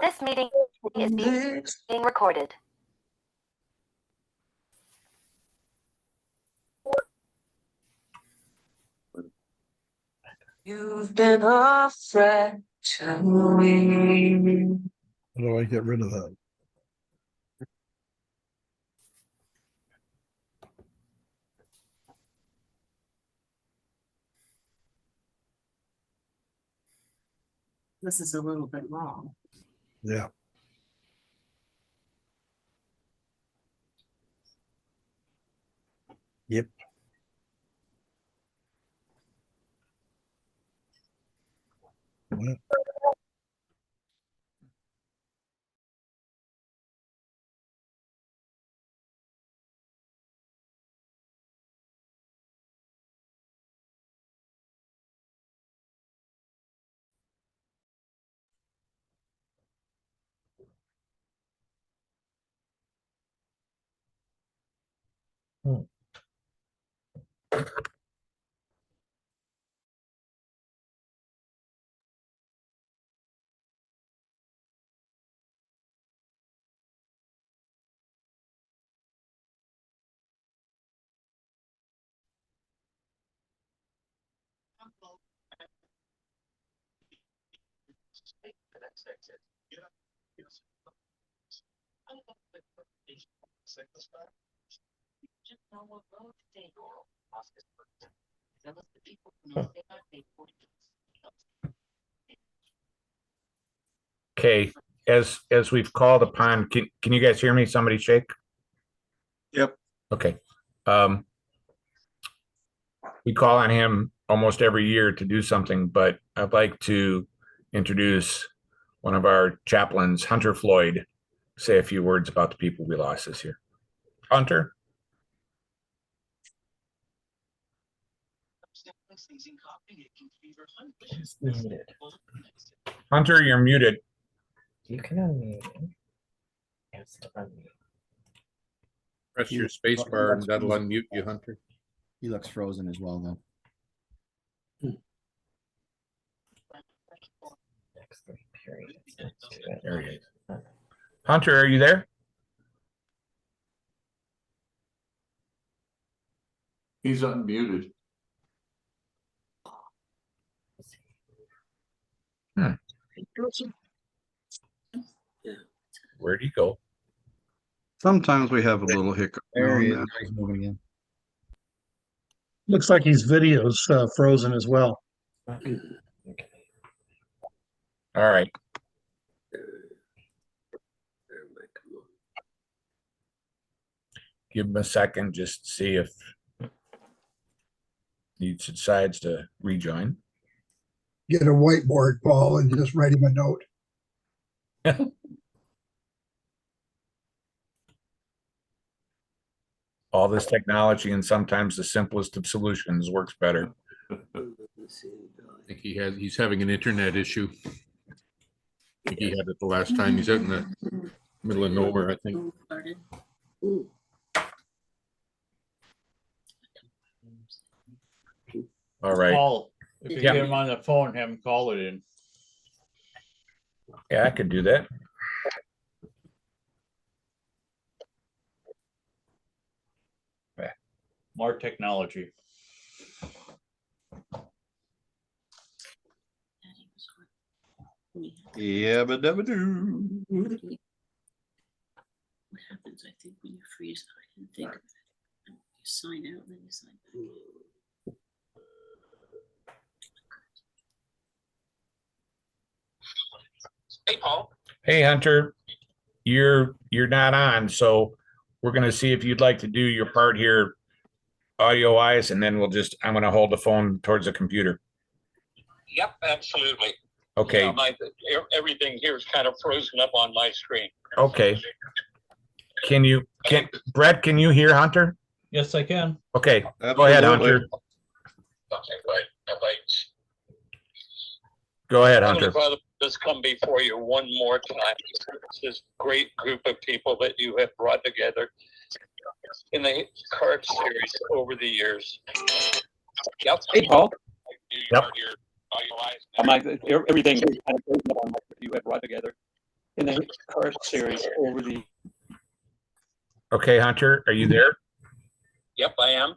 This meeting is being recorded. You've been a friend to me. How do I get rid of that? This is a little bit long. Yeah. Yep. What? Okay, as we've called upon, can you guys hear me? Somebody shake? Yep. Okay. We call on him almost every year to do something, but I'd like to introduce one of our chaplains, Hunter Floyd, say a few words about the people we lost this year. Hunter? Hunter, you're muted. You can unmute him. Yes, unmute. Press your space bar and that'll unmute you, Hunter. He looks frozen as well, though. Next three periods. There he is. Hunter, are you there? He's unmuted. Where'd he go? Sometimes we have a little hiccup. There he on is. that. He's moving again. Looks like his video's frozen as well. Okay. All right. Give him a second, just to see if he decides to rejoin. Get a whiteboard, Paul, and just write him a note. All this technology and sometimes the simplest of solutions works better. I think he's having an internet issue. I think he had it the last time. He's out in the middle of nowhere, I think. All right. Call, if you Yeah. get him on the phone, have him call it in. Yeah, I could do that. More technology. Yeah, but never do. What happens, I think, when you freeze? I didn't think of it. You sign out, then you sign back in. Hey, Paul. Hey, Hunter, you're not on, so we're gonna see if you'd like to do your part here audio wise, and then I'm gonna hold the phone towards the computer. Yep, absolutely. Okay. Yeah, everything here is kind of frozen up on my screen. Okay. Brett, can you hear Hunter? Yes, I can. Okay, go ahead, Hunter. Okay, right. Go ahead, Heavenly Hunter. Father, let's come before you one more time. This great group of people that you have brought together in the card series over the years. Yep. Hey, Paul. Yep. Everything you have brought together the kart series over the. Okay, Hunter, are you there? Yep, I am.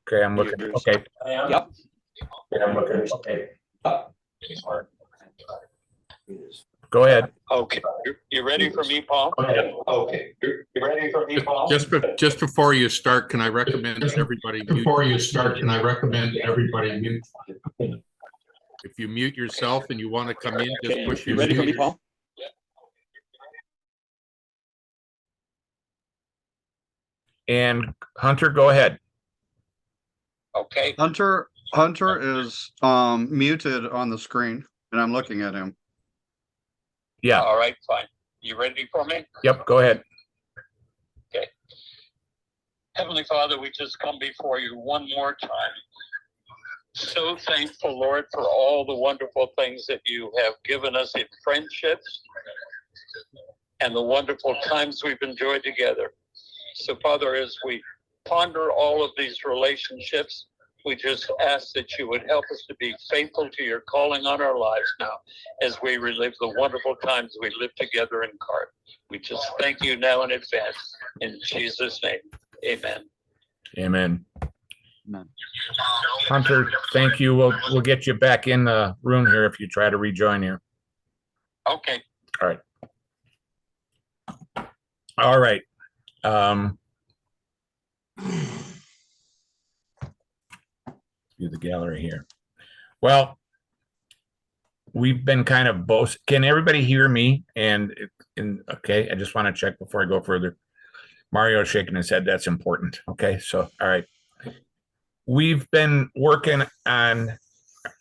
Okay, I'm looking. Okay. Yep. Yeah, I'm looking. Okay. Go ahead. Okay, you ready for me, Paul? Okay, you ready for me, Paul? Just before you start, can I recommend everybody mute? Before you start, can I recommend everybody mute? If you mute yourself and you want to come in, just Okay, push you your ready for me, mute. Paul? And Hunter, go ahead. Okay, Hunter is muted on the screen, and I'm looking at him. Yeah. all right, fine. You ready for me? Yep. Go ahead. Heavenly Father, we just come before you one more time. So thankful, Lord, for all the wonderful things that you have given us in friendships and the wonderful times we've enjoyed together. So, Father, as we ponder all of these relationships, we just ask that you would help us to be faithful to your calling on our lives now as we relive the wonderful times we lived together in CART. We just thank you now in advance. In Jesus' name, amen. Amen. Amen. Hunter, thank you. We'll get you back in the room here if you try to rejoin here. Okay. All right. All right. View the gallery here. Well, we've been kind of both. Can everybody hear me? And okay, I just want to check before I go further. Mario shaking his head. That's important. Okay, so all right. We've been working on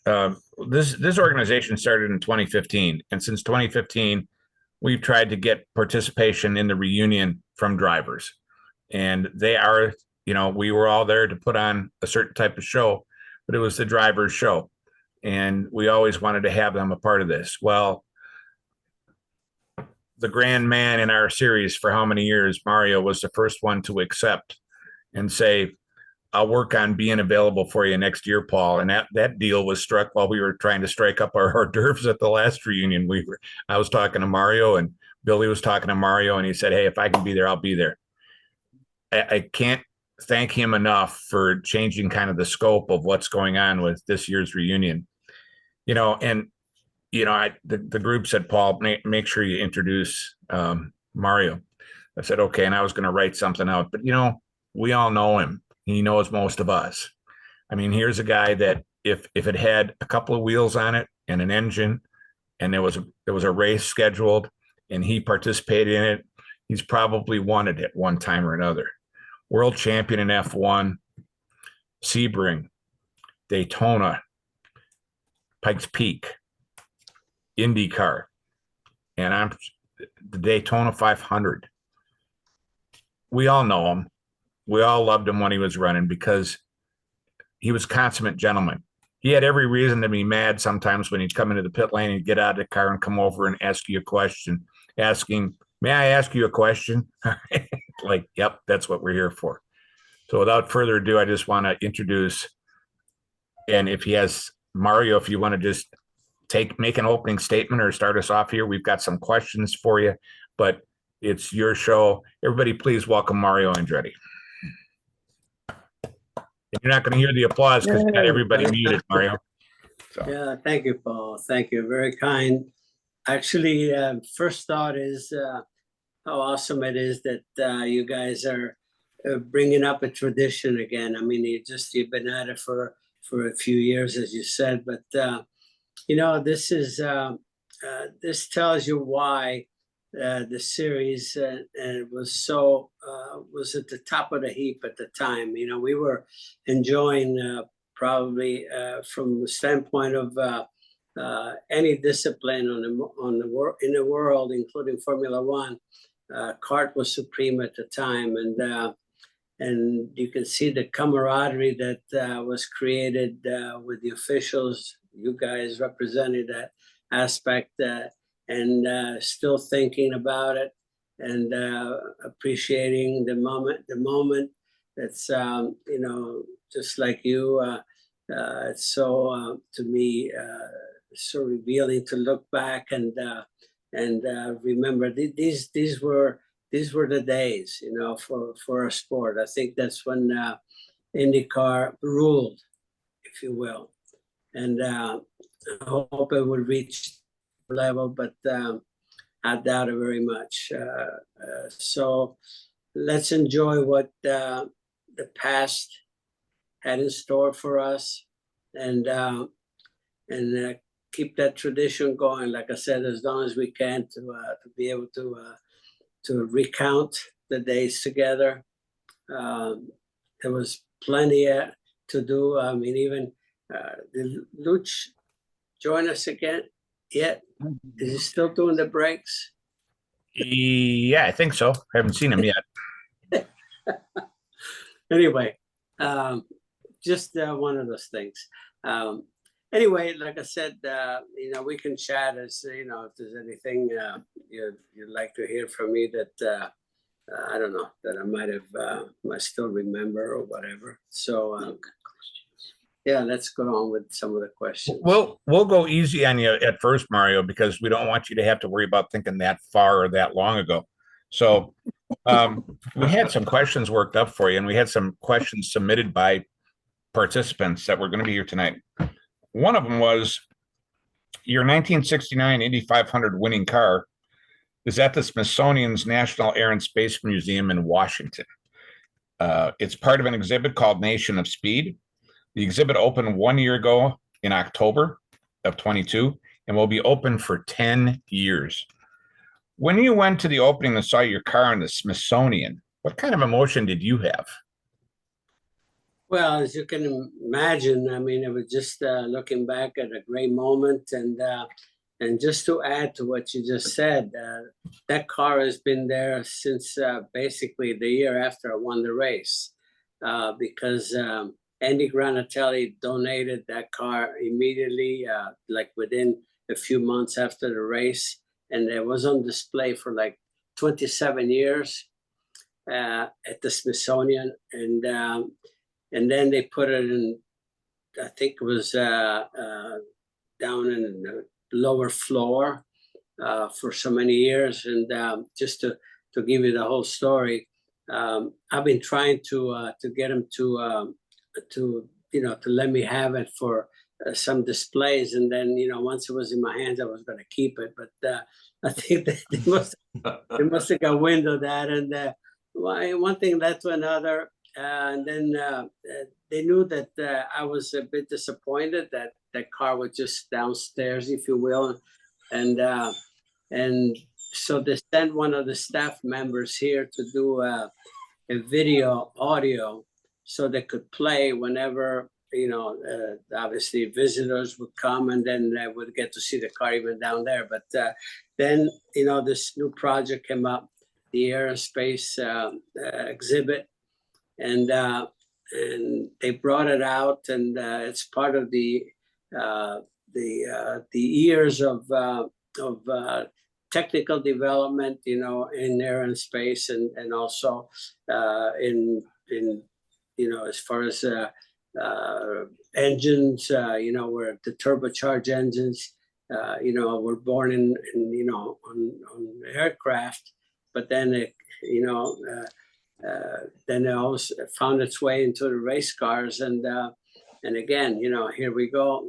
this organization started in 2015, and since 2015, we've tried to get participation in the reunion from drivers, and they are, we were all there to put on a certain type of show, but it was the drivers' show, and we always wanted to have them a part of this. Well, the grand man in our series for how many years, Mario, was the first one to accept and say, I'll work on being available for you next year, Paul. And that deal was struck while we were trying to strike up our hors d'oeuvres at the last reunion. I was talking to Mario, and Billy was talking to Mario, and he said, hey, if I can be there, I'll be there. I can't thank him enough for changing kind of the scope of what's going on with this year's reunion. The group said, Paul, make sure you introduce Mario. I said, okay. And I was going to write something out, but we all know him. He knows most of us. I mean, here's a guy that if it had a couple of wheels on it and an engine, and there was a race scheduled, and he participated in it, he's probably won it at one time or another. World champion in F1, Sebring, Daytona, Pikes Peak, IndyCar, and I'm the Daytona 500. We all know him. We all loved him when he was running because he was a consummate gentleman. He had every reason to be mad sometimes when he'd come into the pit lane and get out of the car and come over and ask you a question, asking, may I ask you a question? Like, yep, that's what we're here for. So without further ado, I just want to introduce, and if he has, Mario, if you want to just make an opening statement or start us off here, we've got some questions for you, but it's your show. Everybody, please welcome Mario Andretti. You're not going to hear the applause because you got everybody muted, Mario. So. Yeah, thank you, Paul. Thank you. Very kind. Actually, first thought is how awesome it is that you guys are bringing up a tradition again. I mean, you've been at it for a few years, as you said, but this is this tells you why the series was at the top of the heap at the time. We were enjoying probably from the standpoint of any discipline in the world, including Formula One. CART was supreme at the time, and you can see the camaraderie that was created with the officials. You guys represented that aspect, and still thinking about it and appreciating the moment. That's just like you. It's so to me so revealing to look back and remember these were the days, you know, for a sport. I think that's when IndyCar ruled, if you will. And I hope it would reach level, but I doubt it very much. So let's enjoy what the past had in store for us, and keep that tradition going. Like I said, as long as we can to be able to recount the days together. There was plenty to do. I mean, even did Luch join us again yet? Is he still doing the breaks? Yeah, I think so. I haven't seen him yet. Anyway, just one of those things. Anyway, like I said, you know, we can chat as, you know, if there's anything you'd like to hear from me that I don't know, that I might still remember or whatever. So yeah, let's go on with some of the questions. We'll go easy on you at first, Mario, because we don't want you to have to worry about thinking that far or that long ago. So we had some questions worked up for you, and we had some questions submitted by participants that were going to be here tonight. One of them was your 1969 Indy 500 winning car is at the Smithsonian's National Air and Space Museum in Washington. It's part of an exhibit called Nation of Speed. The exhibit opened 1 year ago in October of 22 and will be open for 10 years. When you went to the opening and saw your car in the Smithsonian, what kind of emotion did you have? Well, as you can imagine, I mean, it was just looking back at a great moment, and just to add to what you just said, that car has been there since basically the year after I won the race, because Andy Granatelli donated that car immediately, like within a few months after the race, and it was on display for like 27 years at the Smithsonian, and then they put it in, I think it was down in the lower floor for so many years. And just to give you the whole story, I've been trying to get him to let me have it for some displays. And then, you know, once it was in my hands, I was going to keep it. But I think they must have got wind of that. And one thing led to another. And then they knew that I was a bit disappointed that that car was just downstairs, if you will. And so they sent one of the staff members here to do a video audio so they could play whenever, you know, obviously visitors would come, and then they would get to see the car even down there. But then, you know, this new project came up, the Air and Space exhibit. And they brought it out, and it's part of the years of technical development, you know, in air and space, and also in you know, as far as engines, you know, where the turbocharged engines, you know, were born in you know, on aircraft, but then it, you know. Then it also found its way into the race cars, and again, you know, here we go.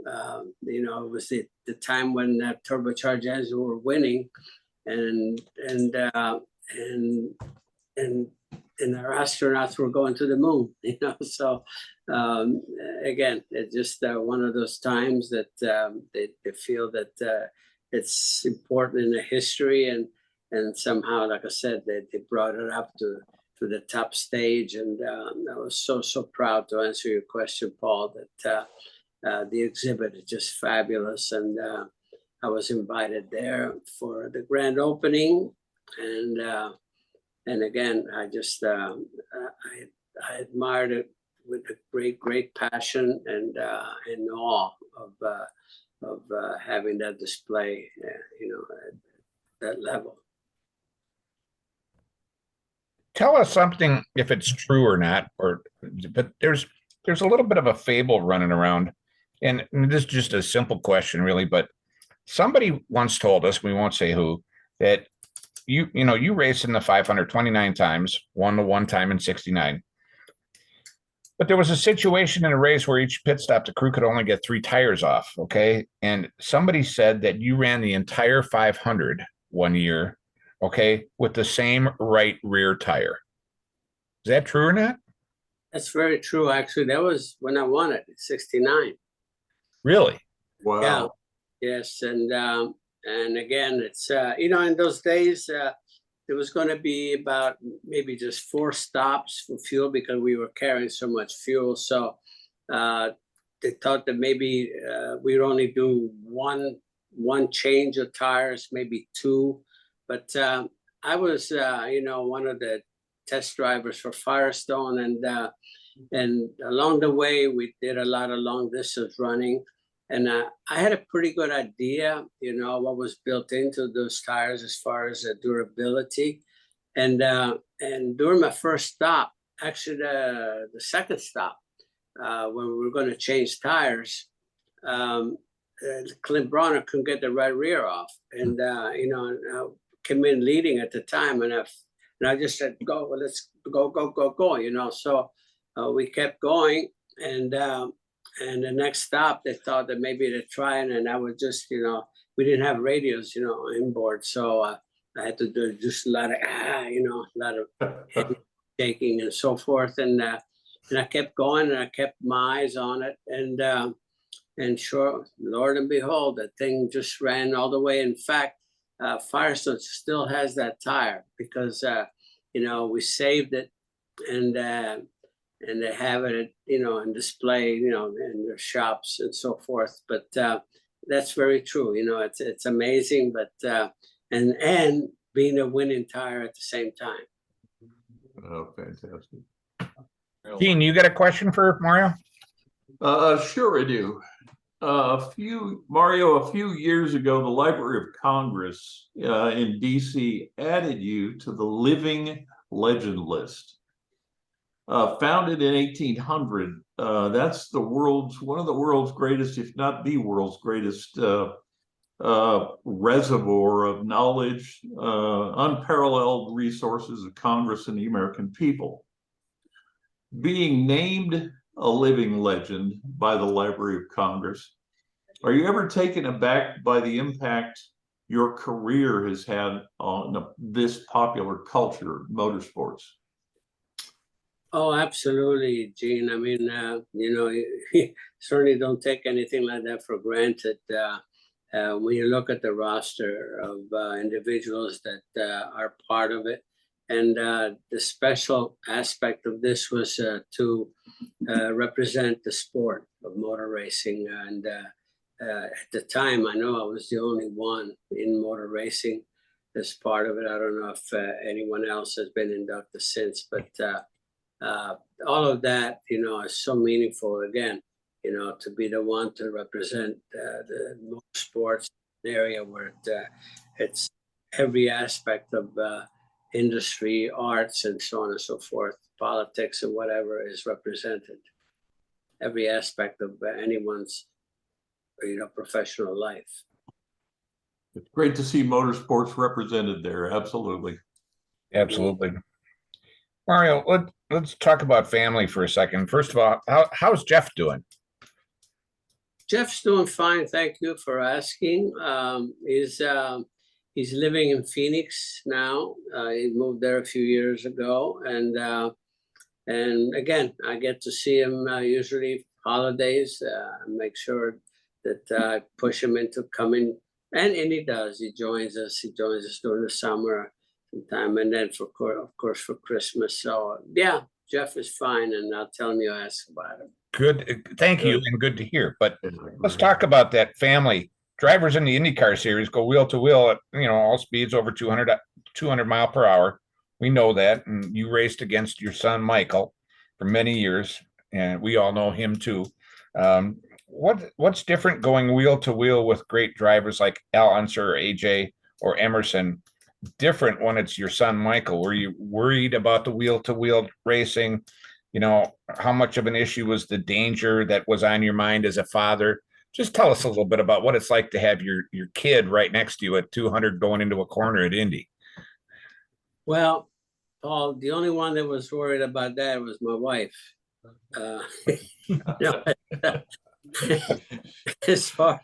You know, it was the time when turbocharged engines were winning, and our astronauts were going to the moon. You know, so again, it's just one of those times that they feel that it's important in the history, and somehow, like I said, they brought it up to the top stage. And I was so proud to answer your question, Paul, that the exhibit is just fabulous. And I was invited there for the grand opening. And again, I just, I admired it with a great passion and awe of having that display, you know, at that level. Tell us something, if it's true or not, but there's a little bit of a fable running around, and this is just a simple question, really. But somebody once told us, we won't say who, that you raced in the 500 29 times, won the one time in 69. But there was a situation in a race where each pit stop, the crew could only get 3 tires off. Okay. And somebody said that you ran the entire 500 one year, okay, with the same right rear tire. Is that true or not? That's very true. Actually, that was when I won it, 69. Really? Wow. Yeah. Yes. And again, it's, in those days, there was going to be about maybe just 4 stops for fuel because we were carrying so much fuel. So they thought that maybe we'd only do one change of tires, maybe 2. But I was, one of the test drivers for Firestone, and along the way we did a lot of long distance running. And I had a pretty good idea, what was built into those tires as far as the durability. And during my first stop, actually the second stop, when we were going to change tires, Clint Bronner couldn't get the right rear off, and I came in leading at the time, and I just said, "Go, well, let's go." So we kept going, and the next stop, they thought that maybe they'd try it, and I was just, we didn't have radios, inboard, so I had to do just a lot of, a lot of shaking and so forth, and I kept going, and I kept my eyes on it, and sure, Lord and behold, that thing just ran all the way. In fact, Firestone still has that tire because, we saved it, and they have it, on display, in their shops and so forth. But that's very true. It's amazing, but and being a winning tire at the same time. Oh, fantastic. Gene, you got a question for Mario? Sure I do. Mario, a few years ago, the Library of Congress in DC added you to the living legend list. Founded in 1800, that's one of the world's greatest, if not the world's greatest reservoir of knowledge, unparalleled resources of Congress and the American people. Being named a living legend by the Library of Congress, are you ever taken aback by the impact your career has had on this popular culture, motorsports? Oh, absolutely, Gene. I mean, you certainly don't take anything like that for granted. When you look at the roster of individuals that are part of it, and the special aspect of this was to represent the sport of motor racing. And at the time, I know I was the only one in motor racing as part of it. I don't know if anyone else has been inducted since, but all of that, is so meaningful. Again, to be the one to represent the motorsports area where it's every aspect of industry, arts, and so on and so forth, politics and whatever is represented. Every aspect of anyone's, professional life. It's great to see motorsports represented there. Absolutely. Absolutely. Mario, let's talk about family for a second. First of all, how's Jeff doing? Jeff's doing fine. Thank you for asking. He's living in Phoenix now. He moved there a few years ago, and again, I get to see him usually holidays. Make sure that I push him into coming, and he does. He joins us. He joins us during the summer sometime, and then of course for Christmas. So yeah, Jeff is fine, and I'll tell him you asked about him. Good. Thank you, and good to hear. But let's talk about that family. Drivers in the IndyCar series go wheel to wheel at all speeds over 200 mile per hour. We know that, and you raced against your son Michael for many years, and we all know him too. What's different going wheel to wheel with great drivers like Al Unser or AJ or Emerson? Different when it's your son Michael? Were you worried about the wheel to wheel racing? How much of an issue was the danger that was on your mind as a father Just tell us a little bit about what it's like to have your kid right next to you at 200 going into a corner at Indy. Well, Paul, the only one that was worried about that was my wife. You know, as far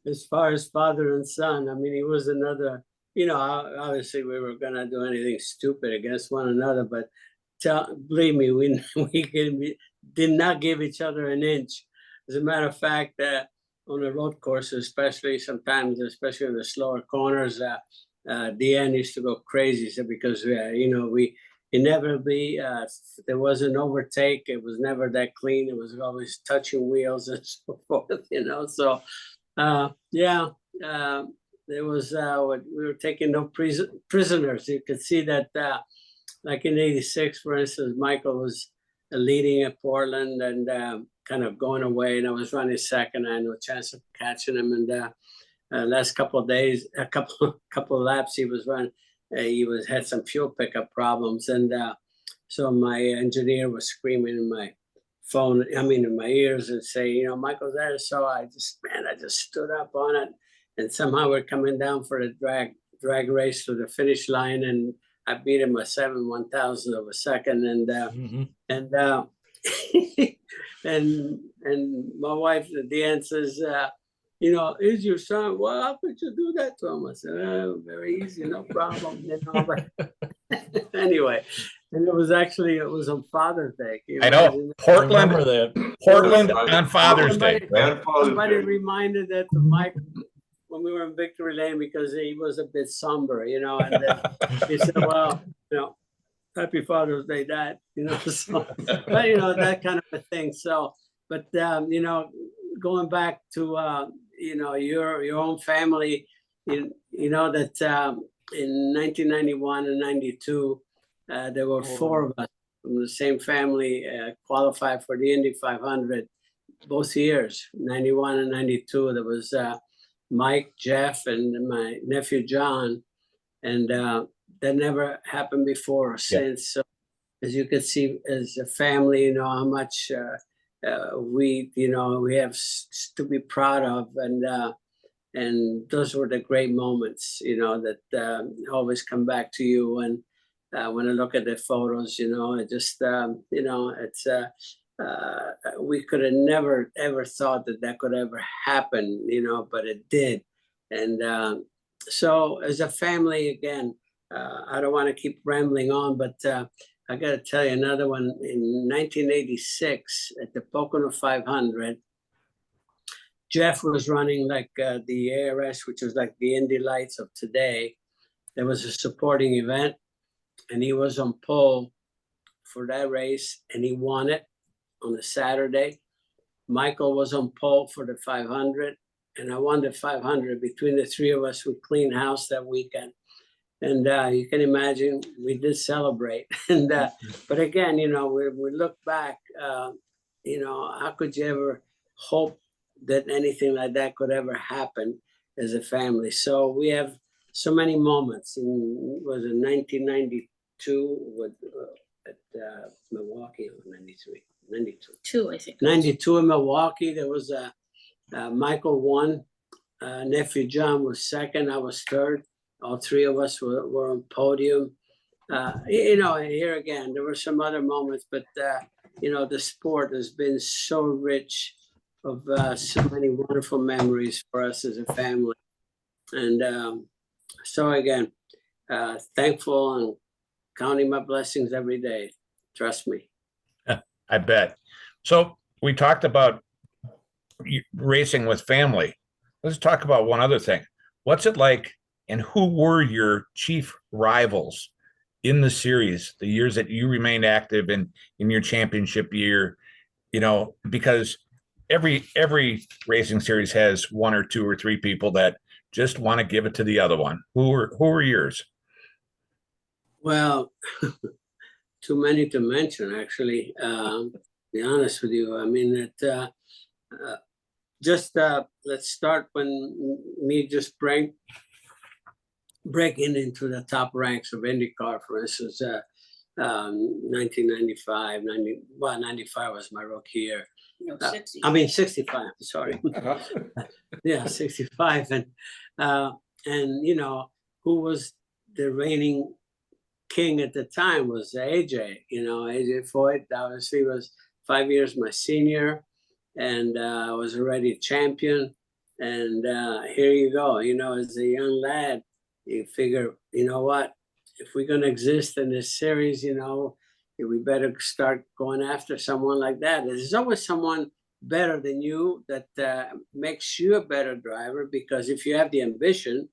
as father and son, I mean, he was another, you know, obviously we were gonna do anything stupid against one another, but believe me, we did not give each other an inch. As a matter of fact, on the road courses, especially sometimes, especially in the slower corners, Deanne used to go crazy, so because you know, we inevitably there was an overtake. It was never that clean. It was always touching wheels and so forth, you know. So yeah, there was we were taking no prisoners. You could see that like in '86, for instance, Michael was leading at Portland and kind of going away, and I was running second. I had no chance of catching him, and last couple of days, a couple of laps he was running, had some fuel pickup problems, and so my engineer was screaming in my phone, I mean in my ears, and saying, you know, Michael's there. So I just stood up on it, and somehow we're coming down for the drag race to the finish line, and I beat him a 7/1000 of a second, and and my wife, Deanne, says, you know, is your son? Well, how could you do that to him? I said, oh, very easy, no problem. You know, but anyway, and it was on Father's Day. I know, Portland, Remember that. Portland on Father's Day. And Father's Somebody Day. reminded that to Mike when we were in Victory Lane because he was a bit somber, you know, and then he said, well, you know, Happy Father's Day, Dad, you know, so, but, you know, that kind of a thing. So, but, you know, going back to, you know, your own family, you know, that in 1991 and 92, there were four of us from the same family qualified for the Indy 500 both years, 91 and 92. There was Mike, Jeff, and my nephew, John. And that never happened before or since. So as you can see, as a family, you know, how much we, you know, we have to be proud of. And those were the great moments, you know, that always come back to you. And when I look at the photos, you know, it just, you know, it's, we could have never, ever thought that could ever happen, you know, but it did. And so as a family, again, I don't want to keep rambling on, but I got to tell you another one. In 1986 at the Pocono 500, Jeff was running like the ARS, which was like the Indy Lights of today. There was a supporting event, and he was on pole for that race, and he won it on the Saturday. Michael was on pole for the 500, and I won the 500. Between the three of us, we cleaned house that weekend. And you can imagine we did celebrate. And but again, you know, we look back, you know, how could you ever hope that anything like that could ever happen as a family? So we have so many moments. Was it 1992 with at Milwaukee, or 93? 92. 2, I think. 92 in Milwaukee. There was Michael won. Nephew John was second. I was third. All three of us were on podium. You know, and here again, there were some other moments, but, you know, the sport has been so rich of so many wonderful memories for us as a family. And so again, thankful and counting my blessings every day. Trust me. I bet. So we talked about racing with family. Let's talk about one other thing. What's it like, and who were your chief rivals in the series, the years that you remained active in your championship year? You know, because every racing series has one or two or three people that just want to give it to the other one. Who were yours? Well, too many to mention, actually. To be honest with you, I mean, just let's start when me just breaking into the top ranks of IndyCar, for instance, 1995, 95 was my rookie year. No, Uh, 60. I mean, 65, sorry. Yeah, 65. And you know, who was the reigning king at the time was AJ, you know, AJ Foyt obviously was 5 years my senior, and was already a champion. And here you go, you know, as a young lad, you figure, you know what, if we're going to exist in this series, you know, we better start going after someone like that. There's always someone better than you that makes you a better driver, because if you have the ambition,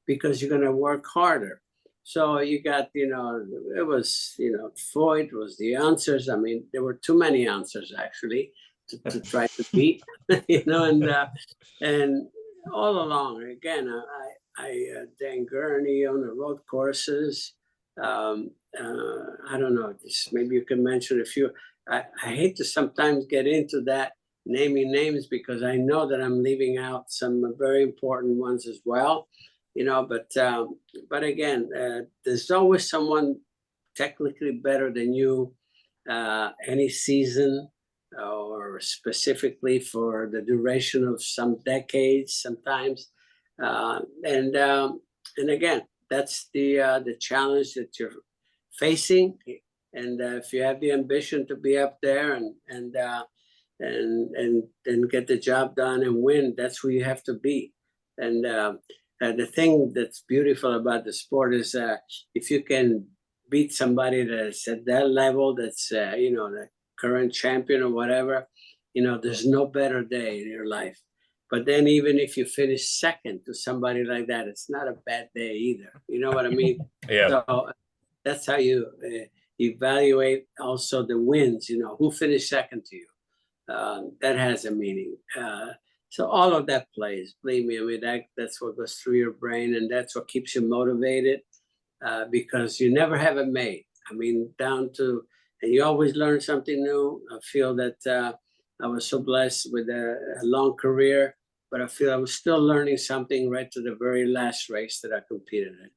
because you're going to work harder. So you got, you know, it was, you know, Floyd was the answers. I mean, there were too many answers actually to try to beat, you know, and all along, again, Dan Gurney on the road courses. I don't know, just maybe you can mention a few. I hate to sometimes get into that naming names, because I know that I'm leaving out some very important ones as well, you know, but again, there's always someone technically better than you any season, or specifically for the duration of some decades sometimes. And again, that's the challenge that you're facing. And if you have the ambition to be up there and get the job done and win, that's where you have to be. And the thing that's beautiful about the sport is if you can beat somebody that's at that level, that's you know, the current champion or whatever, you know, there's no better day in your life. But then even if you finish second to somebody like that, it's not a bad day either. You know what I mean? Yeah. So that's how you evaluate also the wins, you know, who finished second to you. That has a meaning. So all of that plays, believe me. I mean, that's what goes through your brain, and that's what keeps you motivated, because you never have it made. I mean, and you always learn something new. I feel that I was so blessed with a long career, but I feel I was still learning something right to the very last race that I competed in.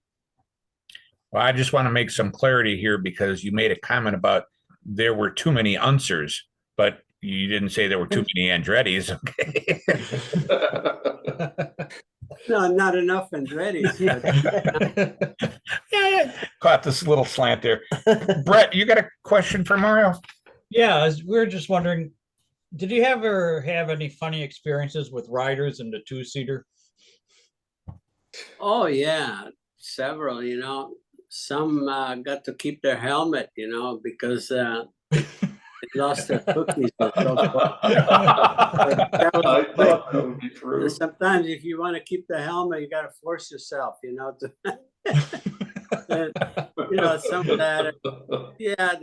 Well, I just want to make some clarity here, because you made a comment about there were too many answers, but you didn't say there were too many Andrettis. Okay. No, not enough Andretti's. Yeah, caught this little slant there. Brett, you got a question for Mario? Yeah, we're just wondering, did you ever have any funny experiences with riders in the two-seater? Oh yeah, several. You know, some got to keep their helmet, you know, because they lost their cookies. And so forth. I thought that would be true. Sometimes if you want to keep the helmet, you got to force yourself, you know, to and, you know, some of that. Yeah,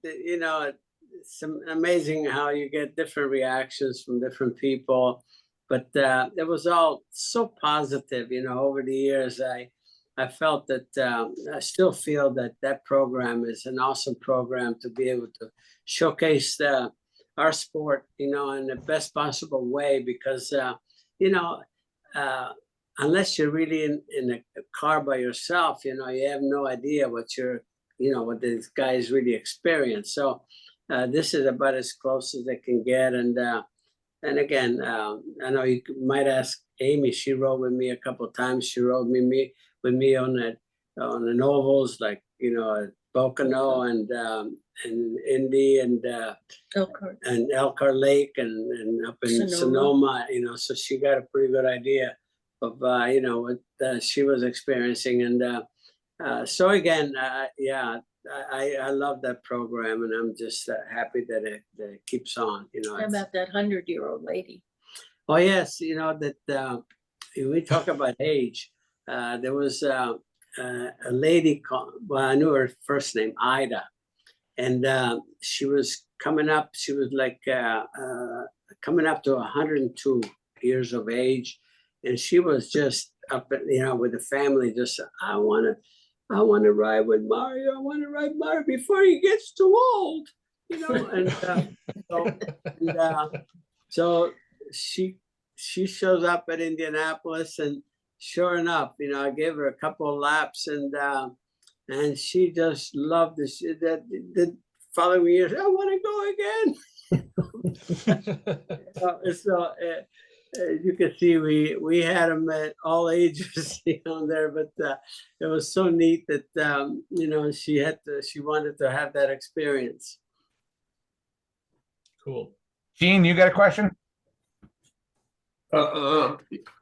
you know, it's amazing how you get different reactions from different people, but it was all so positive. You know, over the years, I felt that I still feel that that program is an awesome program to be able to showcase our sport, you know, in the best possible way, because you know, unless you're really in a car by yourself, you know, you have no idea what what these guys really experience. So this is about as close as they can get. And again, I know you might ask Amy. She rode with me a couple of times. She rode with me on the ovals, like, you know, at Pocono and Indy and Elkhart Lake and up in Sonoma, you know. So she got a pretty good idea of you know, what she was experiencing. And so again, yeah, I love that program, and I'm just happy that it keeps on. You know, How about that 100-year-old lady? Oh yes, you know that we talk about age. There was a lady called, well, I knew her first name, Ida, and she was coming up. She was like coming up to 102 years of age, and she was just up, you know, with the family. Just I want to ride with Mario. I want to ride Mario before he gets too old, you know. And so she shows up at Indianapolis, and sure enough, you know, I gave her a couple of laps, and she just loved this. The following years, I want to go again. As you can see, we had them at all ages, there. But it was so neat that she wanted to have that experience. Cool. Gene, you got a question?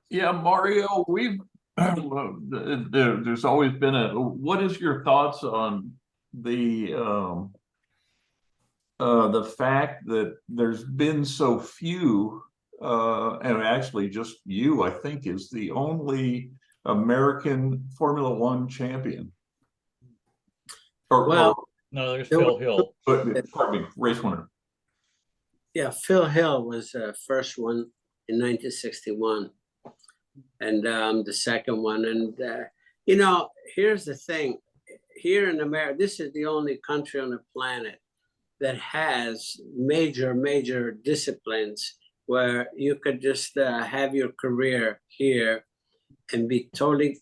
Yeah, Mario, we've there's always been what is your thoughts on the fact that there's been so few, and actually just you, I think, is the only American Formula One champion. Well, no, there's Phil Hill. Pardon me, race winner. Yeah, Phil Hill was the first one in 1961, and the second one. And here's the thing: here in America, this is the only country on the planet that has major disciplines where you could just have your career here and be totally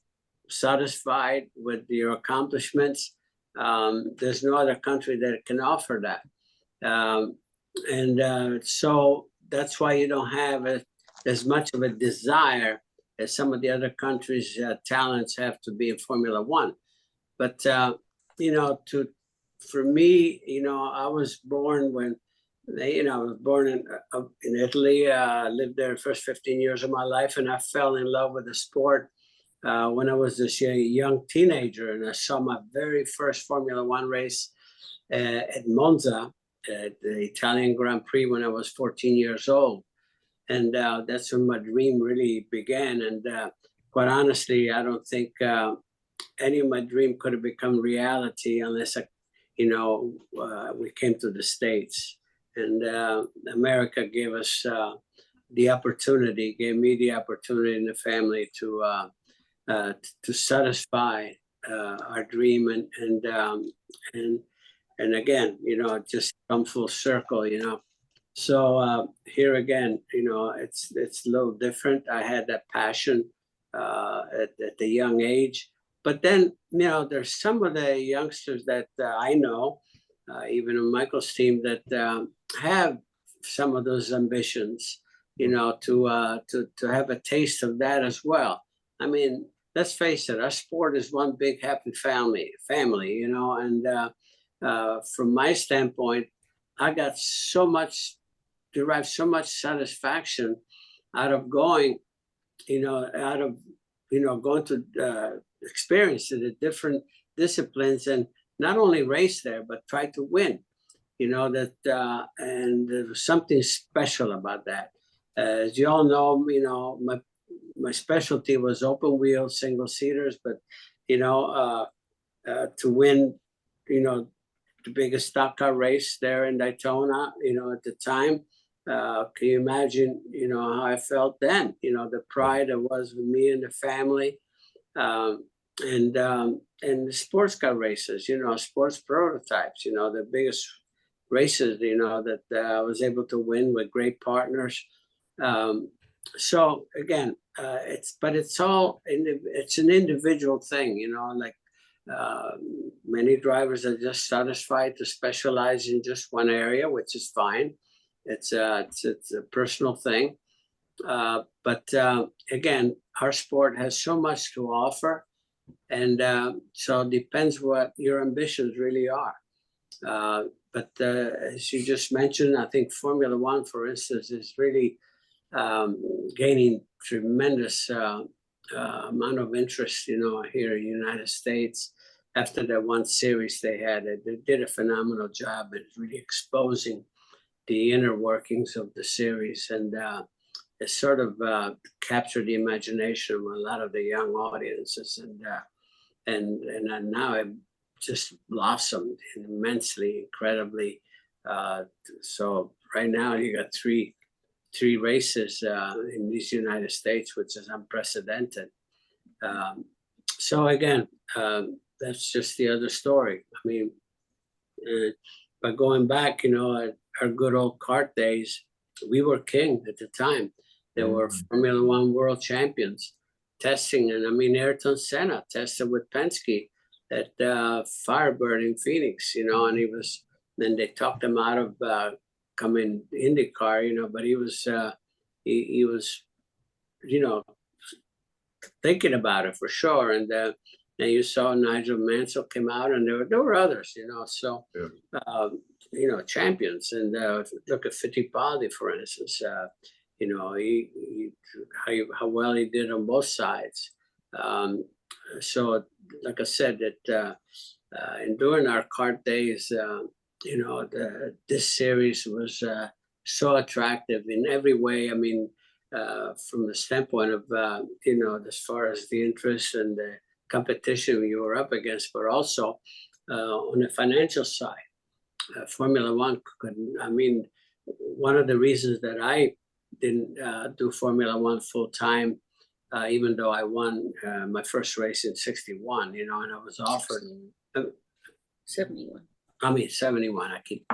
satisfied with your accomplishments. There's no other country that can offer that. So that's why you don't have as much of a desire as some of the other countries' talents have to be in Formula One. But, for me, I was born when, I was born in Italy, lived there the first 15 years of my life, and I fell in love with the sport when I was this young teenager, and I saw my very first Formula One race at Monza, at the Italian Grand Prix, when I was 14 years old. And that's when my dream really began. And quite honestly, I don't think any of my dream could have become reality unless we came to the States. And America gave us the opportunity, gave me the opportunity and the family to satisfy our dream, and again, just come full circle, So here again, it's a little different. I had that passion at the young age, but then there's some of the youngsters that I know, even in Michael's team, that have some of those ambitions, to have a taste of that as well. I mean, let's face it, our sport is one big happy family, and from my standpoint, I got derived so much satisfaction out of going, going to experience the different disciplines and not only race there, but try to win, and there was something special about that. As you all know, my specialty was open wheel single seaters, but, to win, the biggest stock car race there in Daytona, at the time, can you imagine, how I felt then, the pride it was with me and the family, and the sports car races, sports prototypes, the biggest races, that I was able to win with great partners. So again, it's an individual thing, like many drivers are just satisfied to specialize in just one area, which is fine. It's a personal thing. But again, our sport has so much to offer. And so it depends what your ambitions really are. But as you just mentioned, I think Formula One, for instance, is really gaining tremendous amount of interest, here in the United States. After that one series they had, they did a phenomenal job at really exposing the inner workings of the series, and it sort of captured the imagination of a lot of the young audiences, and now it just blossomed immensely, incredibly. So right now you got three races in these United States, which is unprecedented. So again, that's just the other story. I mean, but going back, our good old kart days, we were king at the time. There were Formula One world champions testing, and I mean, Ayrton Senna tested with Penske at Firebird in Phoenix, and he was then they talked him out of coming IndyCar, you know, but he was he was, you know, thinking about it for sure. And you saw Nigel Mansell came out, and there were others, you know, so you know, champions. And look at Fittipaldi, for instance. You know, how well he did on both sides. So, like I said, that and during our kart days, you know, this series was so attractive in every way. I mean, from the standpoint of, you know, as far as the interest and the competition you were up against, but also on the financial side. Formula One couldn't, I mean, one of the reasons that I didn't do Formula One full time, even though I won my first race in '61, you know, and I was offered 71. I mean, 71. I keep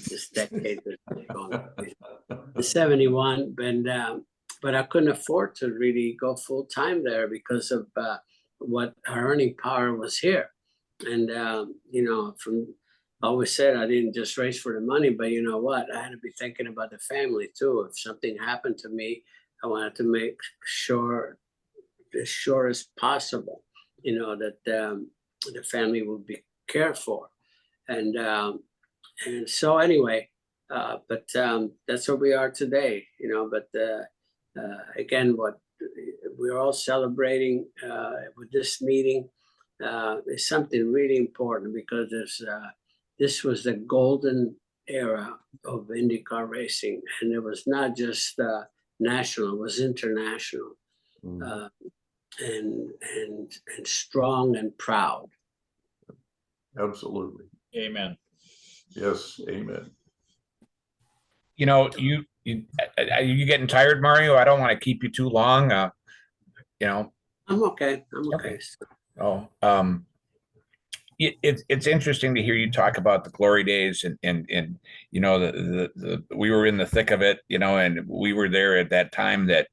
this decade going. 71, but I couldn't afford to really go full time there because of what our earning power was here. And, you know, I always said I didn't just race for the money, but you know what? I had to be thinking about the family too. If something happened to me, I wanted to make sure, as sure as possible, you know, that the family would be cared for. And so anyway, but that's where we are today, you know. But again, what we're all celebrating with this meeting is something really important, because this was the golden era of IndyCar racing, and it was not just national; it was international, and strong and proud. Absolutely. Amen. Yes, amen. You know, are you getting tired, Mario? I don't want to keep you too long. You know, I'm okay. I'm okay. Oh, it's interesting to hear you talk about the glory days, and you know, the we were in the thick of it, you know, and we were there at that time that,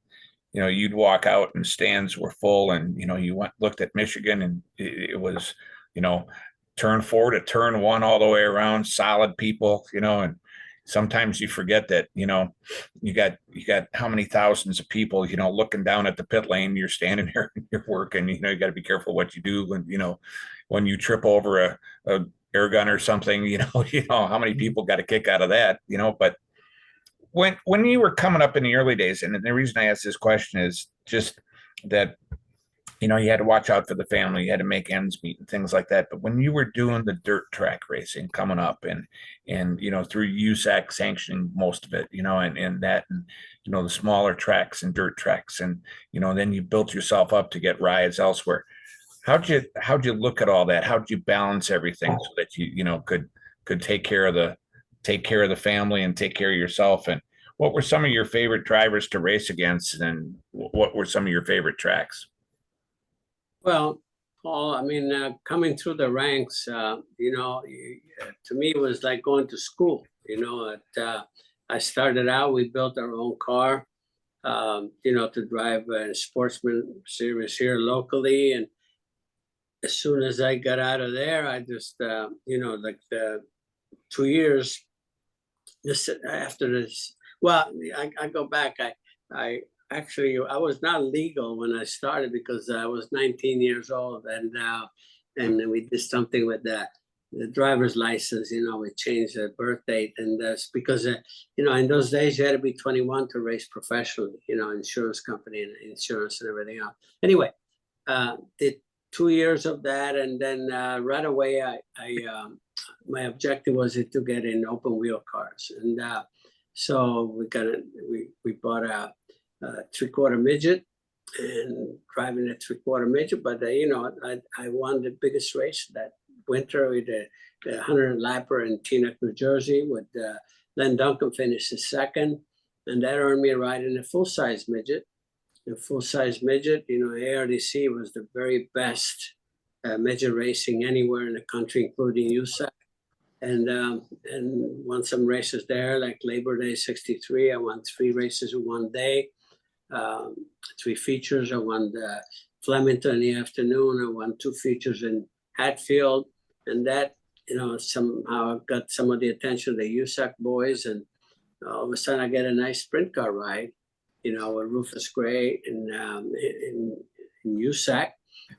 you know, you'd walk out and stands were full, and you know, you looked at Michigan, and it was, you know, turn 4 to turn 1 all the way around, solid people, you know. And sometimes you forget that, you know, you got how many thousands of people, you know, looking down at the pit lane. You're standing there and you're working, you know, you got to be careful what you do. And, you know, when you trip over a air gun or something, you know how many people got a kick out of that, you know. But when you were coming up in the early days, and the reason I asked this question is just that, you know, you had to watch out for the family, you had to make ends meet and things like that. But when you were doing the dirt track racing coming up, and you know, through USAC sanctioning most of it, you know, and that, and you know, the smaller tracks and dirt tracks, and you know, then you built yourself up to get rides elsewhere. How'd you look at all that? How'd you balance everything so that you know, could take care of the family and take care of yourself? And what were some of your favorite drivers to race against, and what were some of your favorite tracks? Well, Paul, I mean, coming through the ranks, you know, to me, it was like going to school. You know, I started out, we built our own car, you know, to drive a sportsman series here locally. And as soon as I got out of there, I just, you know, like 2 years just after this. Well, I go back. I actually, I was not legal when I started, because I was 19 years old, and we did something with the driver's license. You know, we changed the birth date, and that's because you know, in those days you had to be 21 to race professionally. You know, insurance company and insurance and everything else. Anyway, did 2 years of that, and then right away, my objective was to get in open wheel cars, and so we bought a 3/4 midget and driving a 3/4 midget. But you know, I won the biggest race that winter with the 100 lapper in Teaneck, New Jersey, with Len Duncan finished second, and that earned me a ride in a full-size midget. The full-size midget, you know, ARDC was the very best midget racing anywhere in the country, including USAC. And won some races there, like Labor Day '63. I won 3 races in one day, 3 features. I won the Flemington in the afternoon. I won 2 features in Hatfield, and that somehow I got some of the attention of the USAC boys, and all of a sudden I get a nice sprint car ride, with Rufus Gray in USAC,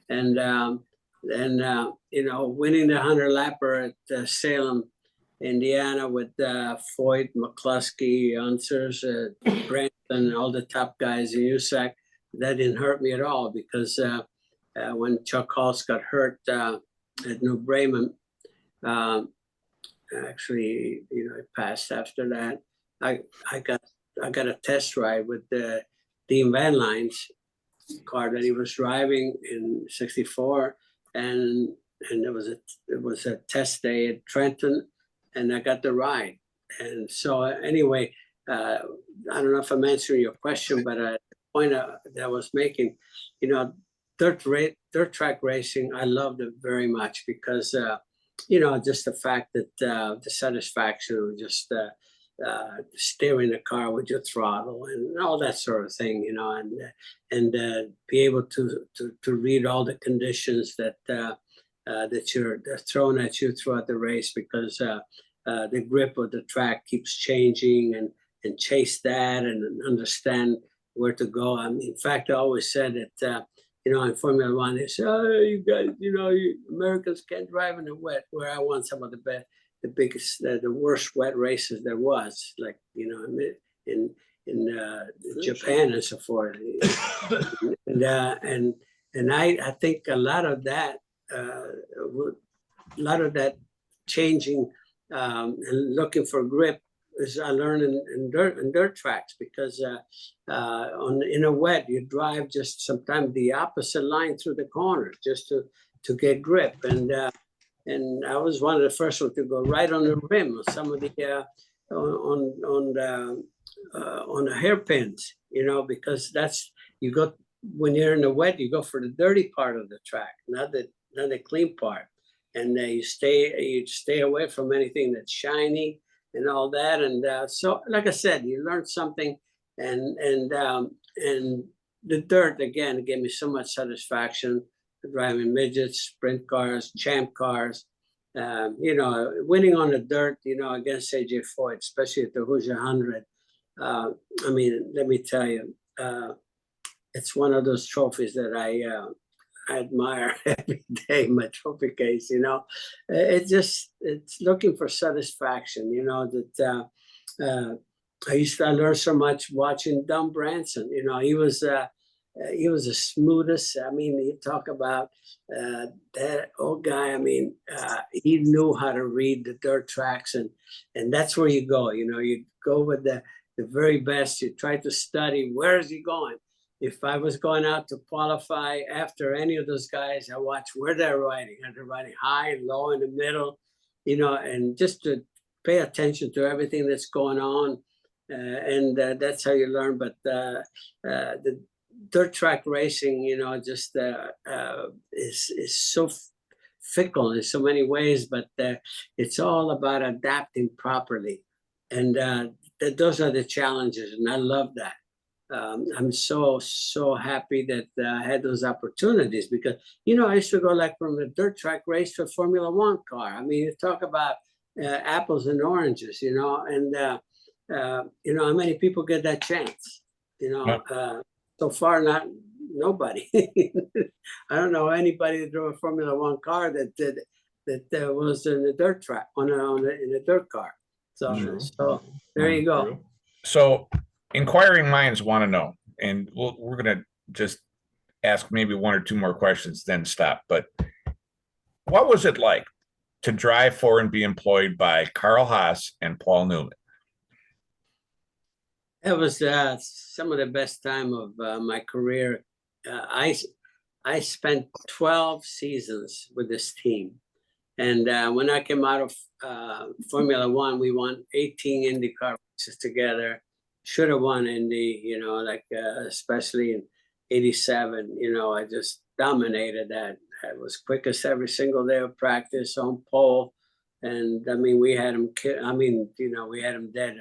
and then winning the 100 lapper at Salem, Indiana, with Foyt, McCluskey, Unsers, Branson, all the top guys in USAC. That didn't hurt me at all, because when Chuck Hulse got hurt at New Bremen, actually, he passed after that. I got a test ride with Dean Van Line's car that he was driving in '64, and it was a test day at Trenton, and I got the ride. And so anyway, I don't know if I'm answering your question, but the point that I was making, dirt track racing, I loved it very much, because just the fact that the satisfaction of just steering the car with your throttle and all that sort of thing, and be able to read all the conditions that you're thrown at you throughout the race, because the grip of the track keeps changing, and chase that and understand where to go. I mean, in fact, I always said that in Formula One, they say, "Oh, you guys, you Americans can't drive in the wet." Where I won some of the biggest, the worst wet races there was, like in Japan and so forth. And I think a lot of that changing and looking for grip is I learned in dirt tracks, because in a wet you drive just sometimes the opposite line through the corners just to get grip, and I was one of the first ones to go right on the rim of some of the on the hairpins, because that's when you're in the wet, you go for the dirty part of the track, not the clean part, and you stay away from anything that's shiny and all that. And so, like I said, you learn something, and the dirt, again, gave me so much satisfaction, driving midgets, sprint cars, champ cars, winning on the dirt, against AJ Foyt, especially at the Hoosier 100. I mean, let me tell you, it's one of those trophies that I admire every day, my trophy case, it's looking for satisfaction, that I learned so much watching Don Branson. He was the smoothest. I mean, you talk about that old guy. I mean, he knew how to read the dirt tracks, and that's where you go. You go with the very best. You try to study where is he going. If I was going out to qualify after any of those guys, I watch where they're riding. Are they riding high, low, in the middle? And just to pay attention to everything that's going on, and that's how you learn. But the dirt track racing, just is so fickle in so many ways, but it's all about adapting properly, and those are the challenges, and I love that. I'm so happy that I had those opportunities, because I used to go like from a dirt track race to a Formula One car. I mean, you talk about apples and oranges, and how many people get that chance? So far, nobody. I don't know anybody that drove a Formula One car that was in the dirt track in a dirt car. So there you go. So inquiring minds want to know, and we're going to just ask maybe one or two more questions, then stop. But what was it like to drive for and be employed by Carl Haas and Paul Newman? It was some of the best time of my career. I spent 12 seasons with this team. And when I came out of Formula One, we won 18 IndyCar races together. Should have won Indy, especially in '87. I just dominated that. I was quickest every single day of practice on pole. And I mean, we had them we had them dead.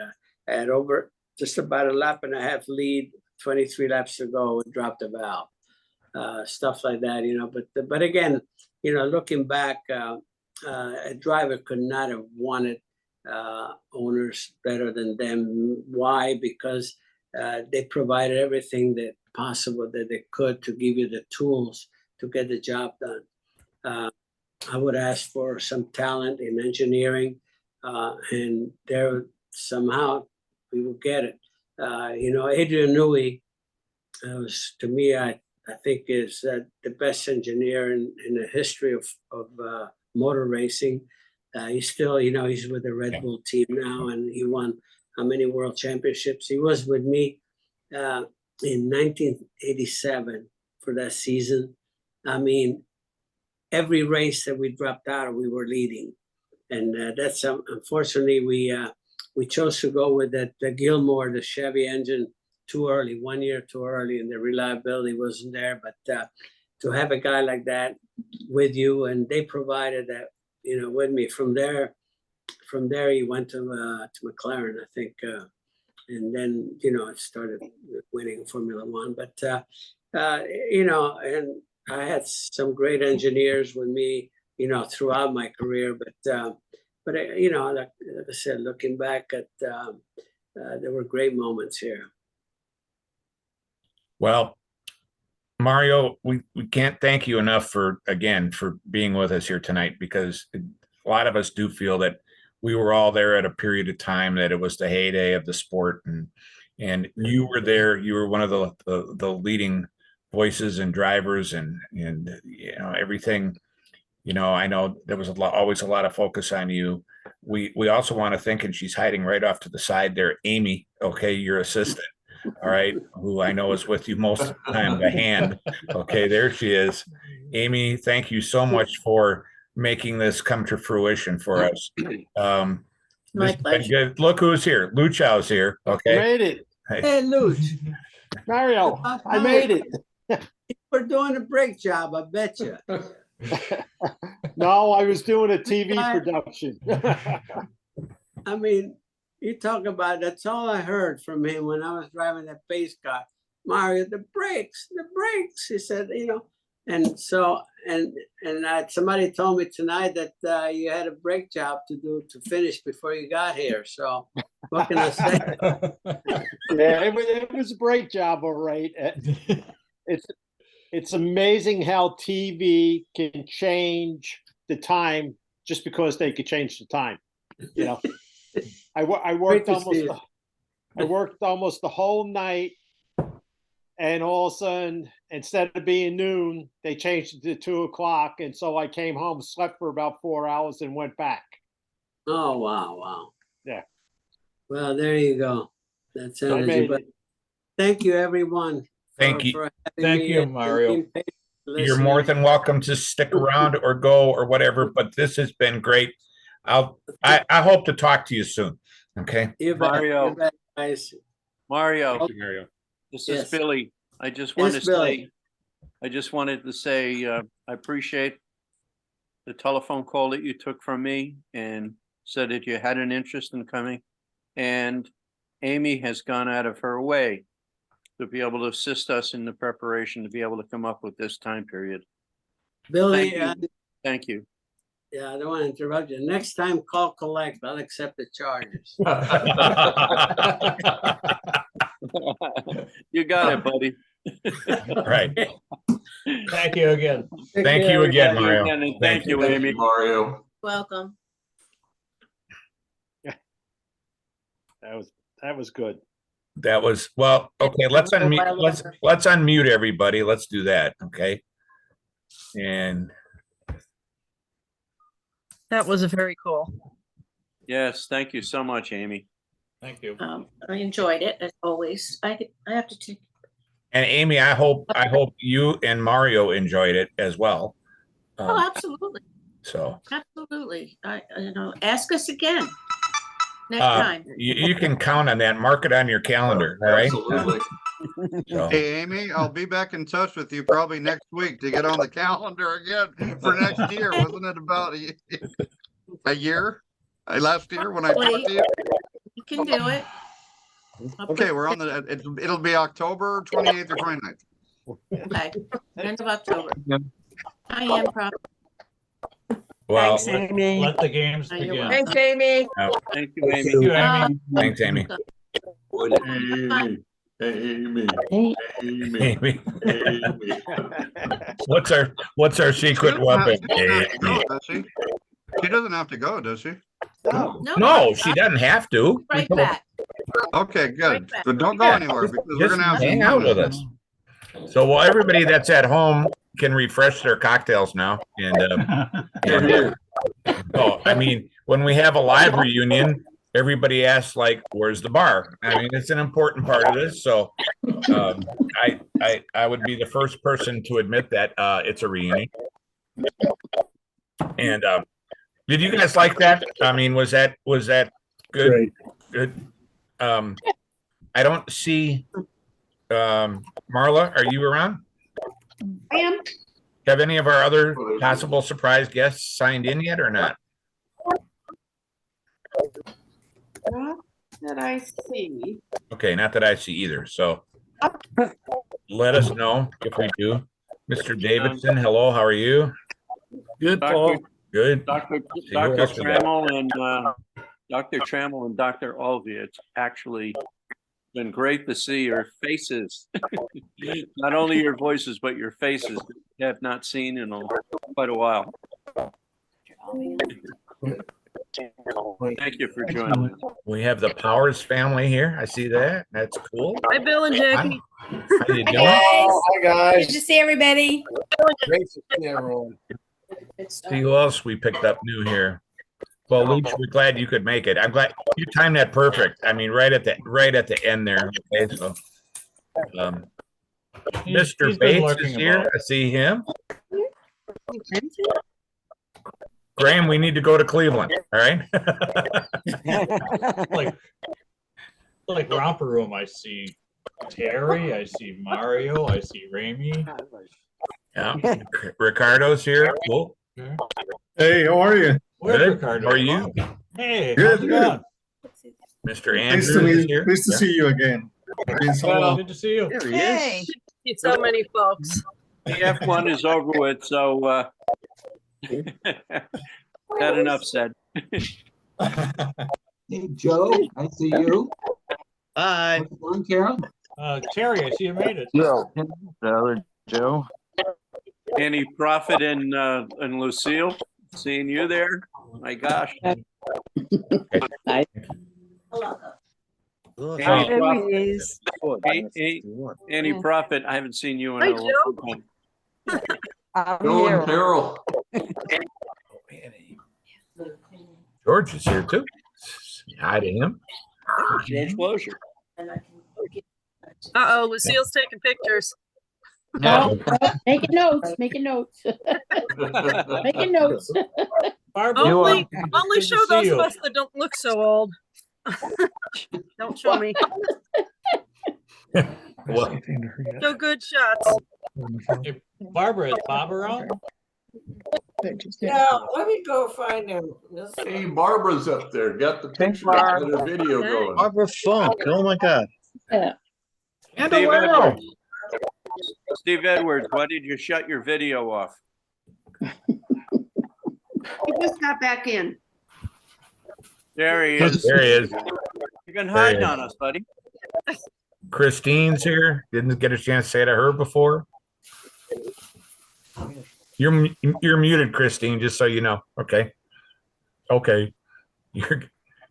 I had over just about a lap and a half lead, 23 laps to go, and dropped the valve. Stuff like that, But again, looking back, a driver could not have wanted owners better than them. Why? Because they provided everything that possible that they could to give you the tools to get the job done. I would ask for some talent in engineering, and there somehow we will get it. Adrian Newey was, to me, I think is the best engineer in the history of motor racing. He's still, he's with the Red Bull team now, and he won how many world championships? He was with me in 1987 for that season. I mean, every race that we dropped out of, we were leading, and that's unfortunately we chose to go with that the Gilmore, the Chevy engine, too early, 1 year too early, and the reliability wasn't there. But to have a guy like that with you, and they provided that, with me. From there, he went to McLaren, I think, and then it started winning Formula One. But and I had some great engineers with me, throughout my career. But like I said, looking back at, there were great moments here. Well, Mario, we can't thank you enough for being with us here tonight, because a lot of us do feel that we were all there at a period of time that it was the heyday of the sport, and you were there. You were one of the leading voices and drivers, and everything. I know there was always a lot of focus on you. We also want to thank, and she's hiding right off to the side there, Amy. Okay, your assistant. All right, who I know is with you most of the time, the hand. Okay, there she is. Amy, thank you so much for making this come to fruition for us. My pleasure. Good. Look who's here. Luchow's here. Okay. I made it. Hey, Luch. Mario, I made it. We're doing a brake job, I bet you. No, I was doing a TV production. I mean, you talk about, that's all I heard from him when I was driving that pace car. Mario, the brakes. He said, and so, and somebody told me tonight that you had a brake job to do to finish before you got here. So what can I say? Yeah, it was a brake job, all right. It's amazing how TV can change the time just because they could change the time. I worked almost the whole night, and all of a sudden, instead of being noon, they changed it to 2 o'clock, and so I came home, slept for about 4 hours, and went back. Oh, wow. Yeah. Well, there you go. That's energy. But thank you, everyone. Thank you, Mario. You're more than welcome to stick around or go or whatever, but this has been great. I hope to talk to you soon. Okay. Mario. Guys. Mario. This is Yes. Billy. I just wanted to say I appreciate the telephone call that you took from me and said that you had an interest in coming. And Amy has gone out of her way to be able to assist us in the preparation to be able to come up with this time period. Billy, Thank you. Yeah, I don't want to interrupt you. Next time, call collect. I'll accept the charges. You got it, buddy. Right. Thank you again. Thank you again, Mario. Thank you, Amy. Mario. Welcome. That was good. That was well. Okay, let's unmute. Let's unmute everybody. Let's do that. Okay. And that was very cool. Yes, thank you so much, Amy. Thank you. I enjoyed it as always. I have to take. And Amy, I hope you and Mario enjoyed it as well. Oh, absolutely. So absolutely. Ask us again next time. You can count on that. Mark it on your calendar. All right. Absolutely. So. Hey, Amy, I'll be back in touch with you probably next week to get on the calendar again for next year. Wasn't it about a year? Last year when I talked to you? You can do it. Okay, we're on it'll be October 28th or 29th. Okay, end of October. I am proud. Well, let the games You're begin. welcome. Thanks, Amy. Thank you, Thank Amy. you, Amy. thanks, Amy. Amy, Amy, Amy, Amy. Amy. What's our secret She doesn't have- weapon? she doesn't have to go, Amy. does she? She doesn't have to go, does she? No, she doesn't have to. Right back. Okay, good. Right back. So don't go Yeah, anywhere because we're Just gonna have some hang out with witnesses. us. So while everybody that's at home can refresh their cocktails now, oh, I mean, when we have a live reunion, everybody asks like, "Where's the bar?" I mean, it's an important part of this. So, I would be the first person to admit that it's a reunion. And did you guys like that? I mean, was that good? Great. Good. I don't see Marla. Are you around? I am. Have any of our other possible surprise guests signed in yet or not? Not that I see. Okay, not that I see either. So let us know if we do. Mr. Davidson, hello, how are you? Good, Dr. Good. Dr. See, who Dr. else we got? Trammell and Dr. Olvia, it's actually been great to see your faces. Not only your voices, but your faces I have not seen in quite a while. Thank you for joining us. We have the Powers family here. I see that. That's cool. Hi, Bill and Jackie. How you doing? Hi, guys. Good to see everybody. Great to see everyone. See who else we picked up new here. Well, Luke, we're glad you could make it. I'm glad you timed that perfect. I mean, right at the end there. Okay, so Mr. He's been Bates lurking is here. about. I see him. Graham, we need to go to Cleveland. All right. like romper room. I see Terry. I see Mario. I see Ramey. Yeah. Ricardo's here. Cool. Hey, how are you? Where's Good. Ricardo? How are you? Hey, Good, how's it going? Mr. Nice Andrews is here. to Yeah. see you again. It's been so long. Good to see you. Hey. So many folks. The F1 is over with, so that enough said. Hey, Joe, I see you. Hi. What's going on, Carol? Terry, I see you made it. Joe. Annie Prophet and Lucille, seeing you there. My gosh. Annie Prophet, I haven't seen you in Hi, a long time. Joe and Carol. George is here too. Hi to him. George Lozier. Uh-oh, Lucille's taking pictures. No. Making notes, making notes. Making notes. Barbara, Only good to show see those you. of us that don't look so old. Don't show me. Well, Show good shots. Hey, Barbara, is Bob around? Yeah, let me go find him. Hey, Barbara's up there. Got the picture, got her video Okay. going. Barbara Funk. Oh my God. Steve Edwards. Steve Edwards, why did you shut your video off? He just got back in. There he is. there he is. You've been hiding on us, buddy. Christine's here. Didn't get a chance to say to her before. You're muted, Christine, just so you know. Okay. Okay. You're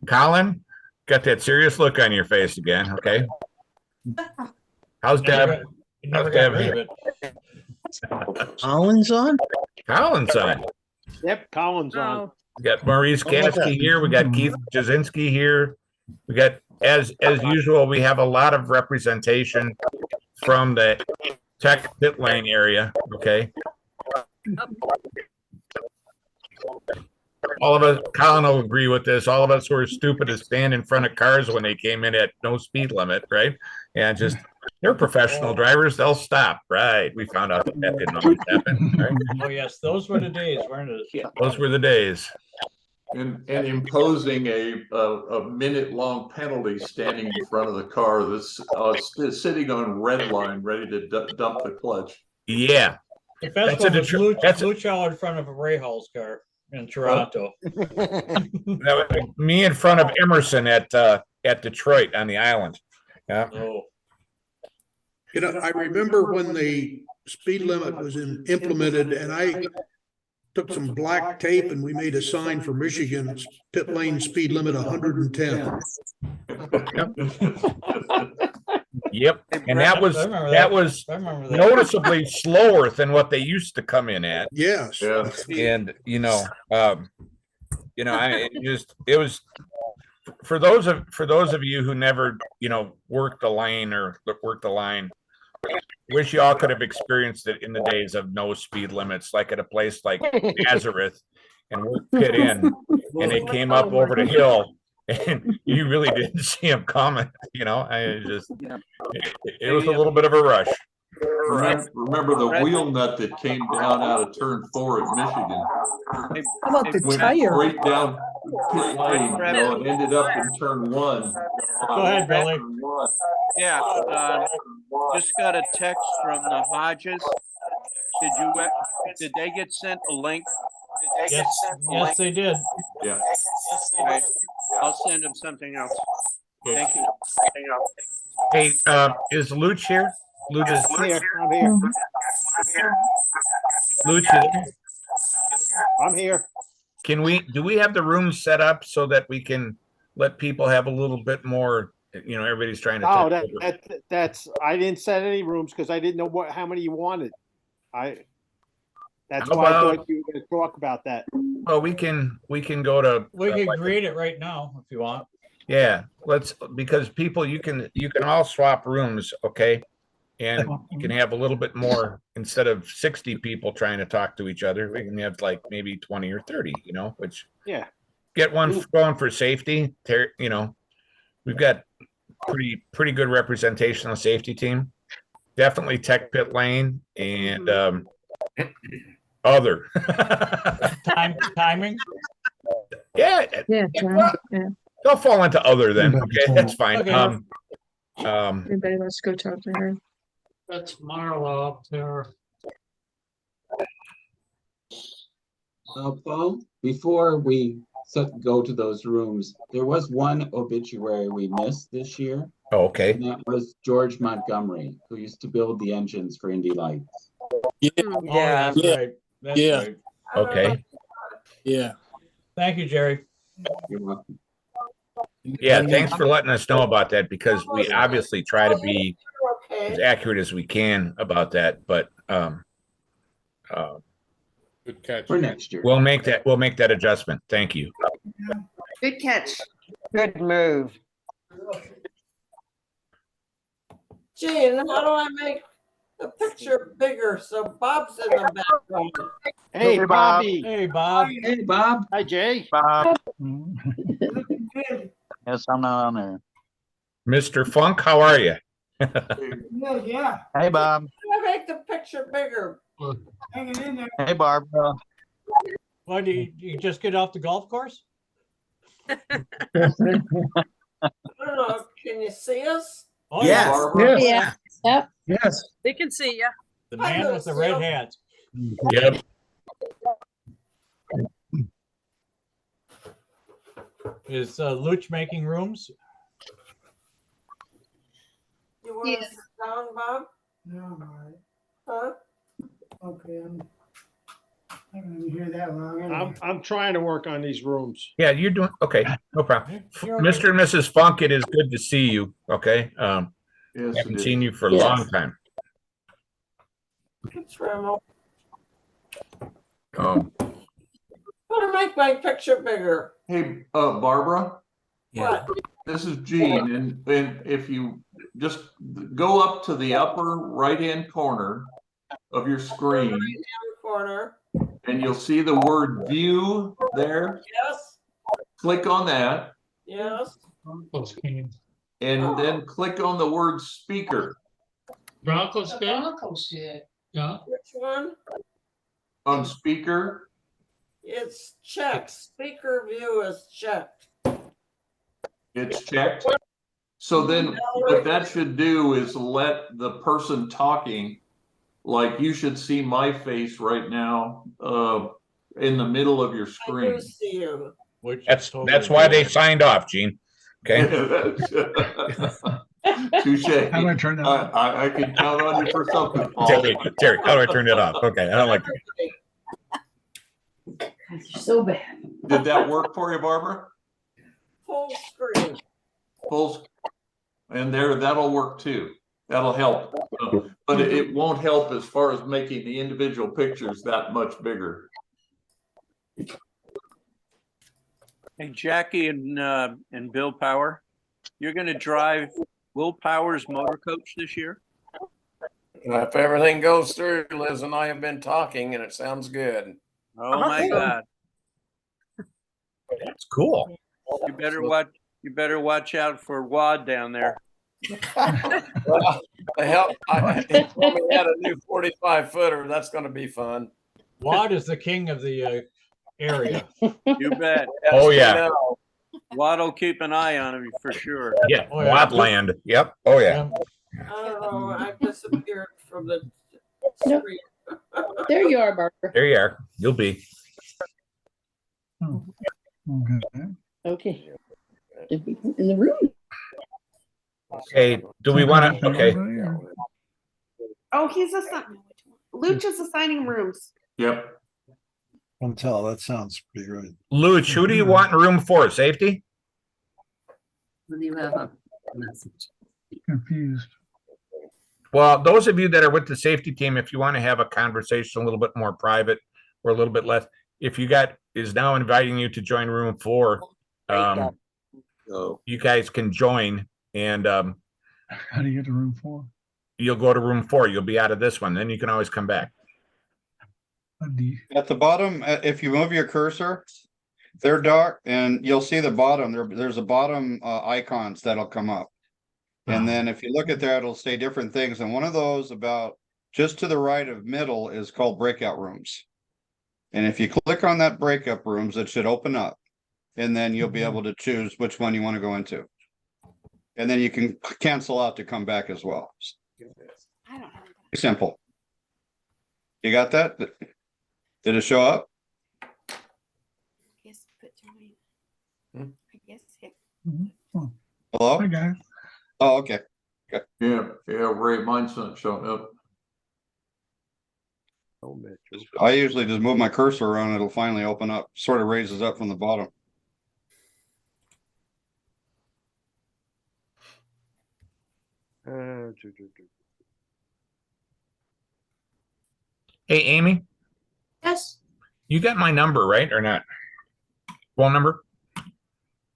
Colin, got that serious look on your face again. Okay. How's Deb? You never How's got Deb rid here? of it. Colin's on? Colin's on. Yep, Colin's on. Oh, We got Maurice Oh my God. Gatsky here. We got Keith Jasinski here. We got, as usual, we have a lot of representation from the Tech pit lane area. Okay. All of us, Colin will agree with this. All of us were stupid to stand in front of cars when they came in at no speed limit, right? And just they're professional drivers; they'll stop, right? We found out that didn't always happen, right? Oh yes, those were the days, weren't it? Those were the days. And imposing a minute-long penalty standing in front of the car that's sitting on red line, ready to dump the clutch. Yeah, The best That's a one was Detroit- that's a- Lucho in front of a Ray Hall's car. in Toronto. That was me in front of Emerson at Detroit on the island. Yeah. Oh, You know, I remember when the speed limit was implemented, and I took some black tape and we made a sign for Michigan, pit lane speed limit 110. Yep. And that was I remember that was I remember that. noticeably slower than what they used to come in at. Yes. Yeah. And I just, it was for those of you who never worked the lane or worked the line, wish you all could have experienced it in the days of no speed limits, like at a place like Nazareth, and worked pit in, and they came up over the hill, and you really didn't see them coming. It was a little bit of a rush. Remember the wheel nut that came down out of turn 4 at Michigan? How about the Went tire? straight down pit lane, and ended up in turn 1. Go ahead, Billy. Yeah, just got a text from the Hodges. Did they get sent a link? Yes, they did. Yeah. Right. I'll send them something else. Thank you. Hey, is Luch here? Luch is Here, I'm here. Luch is there? I'm here. Do we have the room set up so that we can let people have a little bit more, everybody's trying to Oh, take over. that's I didn't set any rooms because I didn't know how many you wanted. That's How why I about- thought you were going to talk about that. Well, we can go to We can create it right now if you want. yeah, because people, you can all swap rooms, okay? And you can have a little bit more, instead of 60 people trying to talk to each other, we can have like maybe 20 or 30, which Yeah. get one going for safety. We've got pretty good representation on the safety team. Definitely tech pit lane and other. Timing. Yeah, they'll fall into other then. Okay, that's fine. Okay. Everybody, let's go talk to her. That's Marla up there. Paul, before we go to those rooms, there was one obituary we missed this year. Oh, okay. And that was George Montgomery, who used to build the engines for Indy Lights. Yeah. Oh, that's right. That's right. Okay. Yeah. Thank you, Jerry. You're welcome. Yeah, thanks for letting us know about that, because we obviously try to be as accurate as we can about that, but Good catch. For next year. we'll make that adjustment. Thank you. Good catch. Good move. Gene, how do I make the picture bigger so Bob's in the background? Hey, Hey, Bob. Bobby. Hey, Bob. Hey, Bob. Hi, Jay. Bob. Good. Yes, I'm not on there. Mr. Funk, how are you? Yeah. Hey, Bob. How do I make the picture bigger? Hang it in there. Hey, Barbara. Why do you just get off the golf course? I don't know. Can you see us? Oh, Yes. yeah. Yeah. Yep. Yes. They can see you. The man with the red hat. Yep. Is Luch making rooms? You want to Yes. sit down, Bob? No, I'm all right. Huh? Okay, I'm not gonna be here that long. anyway. I'm trying to work on these rooms. Yeah, you're doing okay. No problem. Mr. and Mrs. Funk, it is good to see you. Okay. Yes, Haven't it seen is. you for a Yes. long time. It's remote. Oh, How to make my picture bigger? Hey, Barbara, What? this is Gene, and if you just go up to the upper right-hand corner of your screen, Right-hand corner. and you'll see the word view there. Yes. Click on that, Yes. and then click on the word speaker Broncos Yeah. Which one? on speaker. It's checked. Speaker view is checked. It's checked. So then what that should do is let the person talking, like you should see my face right now. in the middle of your I screen. do see you. Which That's totally why they cool. signed off, Gene. Okay. Touche. How do I turn that off? I can count on you for something, Paul. Terry, how do I turn it off? Okay, I don't like it. You're so bad. Did that work for you, Barbara? Full screen. And that'll work too. That'll help. But it won't help as far as making the individual pictures that much bigger. Hey, Jackie and Bill Power, you're going to drive Will Power's motor coach this year? If everything goes through, Liz and I have been talking, and it sounds good. Oh my God! That's cool. You better watch out for Wad down there. Well, he told me he had a new 45-footer. That's going to be fun. Wad is the king of the area. You bet. Oh yeah. Wad will keep an eye on him for sure. Yeah. Oh, yeah. Wadland. Yep. Oh yeah. Oh, I disappeared from the Nope. screen. There you are, Barbara. There you are. You'll be. Okay. In the room. Okay. Do we want to? Okay. Oh, he's Luch is assigning rooms. Yep. Tell that sounds pretty good. Luch, who do you want in room 4? Safety? Do you have a message? Confused. Well, those of you that are with the safety team, if you want to have a conversation a little bit more private or a little bit less, if you is now inviting you to join room 4, you guys can join and How do you get to room 4? you'll go to room 4. You'll be out of this one. Then you can always come back. At the bottom, if you move your cursor, they're dark, and you'll see the bottom. There's a bottom icons that'll come up. And then if you look at that, it'll say different things. And one of those about just to the right of middle is called breakout rooms. And if you click on that breakout rooms, it should open up. And then you'll be able to choose which one you want to go into. And then you can cancel out to come back as well. I don't know. Simple. You got that? Did it show up? Yes, put join. I guess it. Hello? Hi, guys. Oh, okay. Okay. Yeah, Ray, mine's not showing up. I usually just move my cursor around, it'll finally open up, sort of raises up from the bottom. Hey, Amy, Yes. you got my number, right? Or not? Phone number?